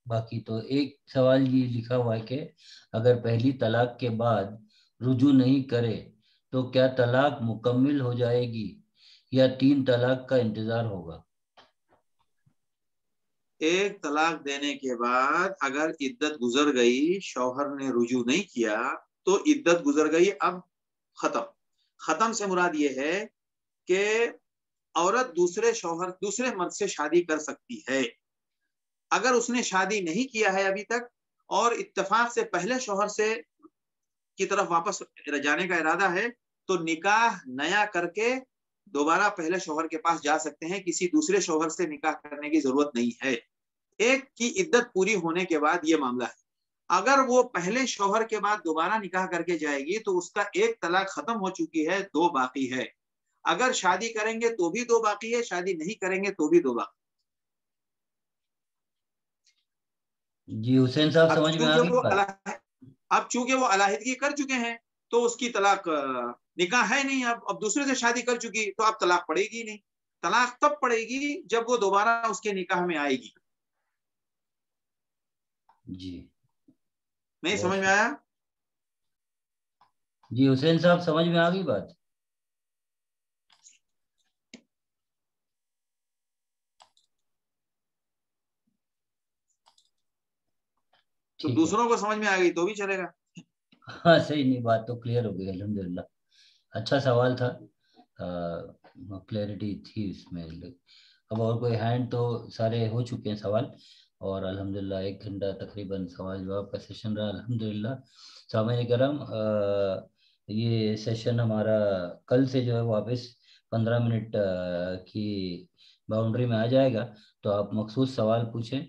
باقی تو ایک سوال یہ لکھا ہوا ہے کہ اگر پہلی طلاق کے بعد رجوع نہیں کرے تو کیا طلاق مکمل ہو جائے گی یا 3 طلاق کا انتظار ہوگا؟ ایک طلاق دینے کے بعد اگر عدت گزر گئی، شوہر نے رجوع نہیں کیا تو عدت گزر گئی، اب ختم سے مراد یہ ہے کہ عورت دوسرے مرد سے شادی کر سکتی ہے اگر اس نے شادی نہیں کیا ہے ابھی تک، اور اتفاق سے پہلے شوہر سے کی طرف واپس جانے کا ارادہ ہے، تو نکاح نیا کر کے دوبارہ پہلے شوہر کے پاس جا سکتے ہیں، کسی دوسرے شوہر سے نکاح کرنے کی ضرورت نہیں ہے۔ ایک کی عدت پوری ہونے کے بعد یہ معاملہ ہے۔ اگر وہ پہلے شوہر کے بعد دوبارہ نکاح کر کے جائے گی تو اس کا ایک طلاق ختم ہو چکی ہے، 2 باقی ہے۔ اگر شادی کریں گے تو بھی 2 باقی ہے، شادی نہیں کریں گے تو بھی 2 باقی۔ جی حسین صاحب سمجھ میں آ گئی؟ اب چونکہ وہ علیحدگی کر چکے ہیں تو اس کی طلاق نکاح ہے نہیں، اب دوسرے سے شادی کر چکی تو اب طلاق پڑے گی نہیں۔ طلاق تب پڑے گی جب وہ دوبارہ اس کے نکاح میں آئے گی۔ جی نہیں سمجھ میں آیا؟ جی حسین صاحب سمجھ میں آ گئی بات؟ تو دوسروں کو سمجھ میں آ گئی تو بھی چلے گا۔ ہاں صحیح، نہیں بات تو کلیئر ہو گئی الحمدللہ۔ اچھا سوال تھا، کلیئرٹی تھی اس میں۔ اب اور کوئی ہینڈ تو سارے ہو چکے ہیں سوال، اور الحمدللہ 1 گھنٹہ تقریباً سوال جواب کا سیشن رہا الحمدللہ۔ سامعین کرام، یہ سیشن ہمارا کل سے جو ہے واپس 15 منٹ کی باؤنڈری میں آ جائے گا، تو آپ مخصوص سوال پوچھیں،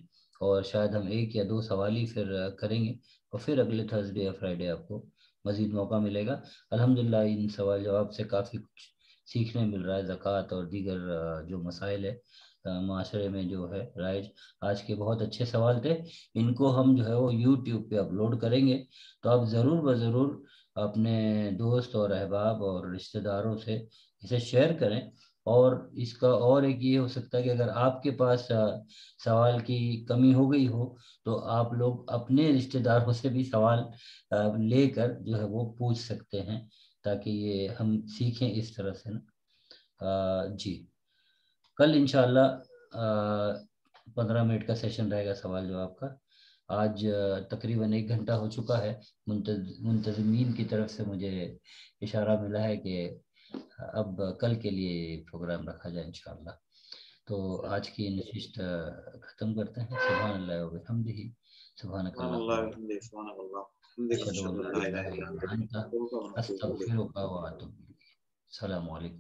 اور شاید ہم 1 یا 2 سوال ہی پھر کریں گے، اور پھر اگلے تھرسڈے یا فرائیڈے آپ کو مزید موقع ملے گا۔ الحمدللہ ان سوال جواب سے کافی کچھ سیکھنے مل رہا ہے، زکوٰۃ اور دیگر جو مسائل ہے معاشرے میں جو ہے رائج۔ آج کے بہت اچھے سوال تھے، ان کو ہم جو ہے وہ یوٹیوب پہ اپلوڈ کریں گے، تو آپ ضرور بضرور اپنے دوست اور احباب اور رشتہ داروں سے اسے شیئر کریں۔ اور اس کا اور ایک یہ ہو سکتا ہے کہ اگر آپ کے پاس سوال کی کمی ہو گئی ہو تو آپ لوگ اپنے رشتہ داروں سے بھی سوال لے کر جو ہے وہ پوچھ سکتے ہیں، تاکہ یہ ہم سیکھیں اس طرح سے نا۔ جی کل انشاءاللہ 15 منٹ کا سیشن رہے گا سوال جواب کا۔ آج تقریباً 1 گھنٹہ ہو چکا ہے، منتظمین کی طرف سے مجھے اشارہ ملا ہے کہ اب کل کے لیے پروگرام رکھا جائے انشاءاللہ۔ تو آج کی نشست ختم کرتے ہیں۔ سبحان اللہ و بحمدہ، سبحانک اللہم اشہد ان لا الہ الا انت استغفرک و اتوب الیک۔ السلام علیکم۔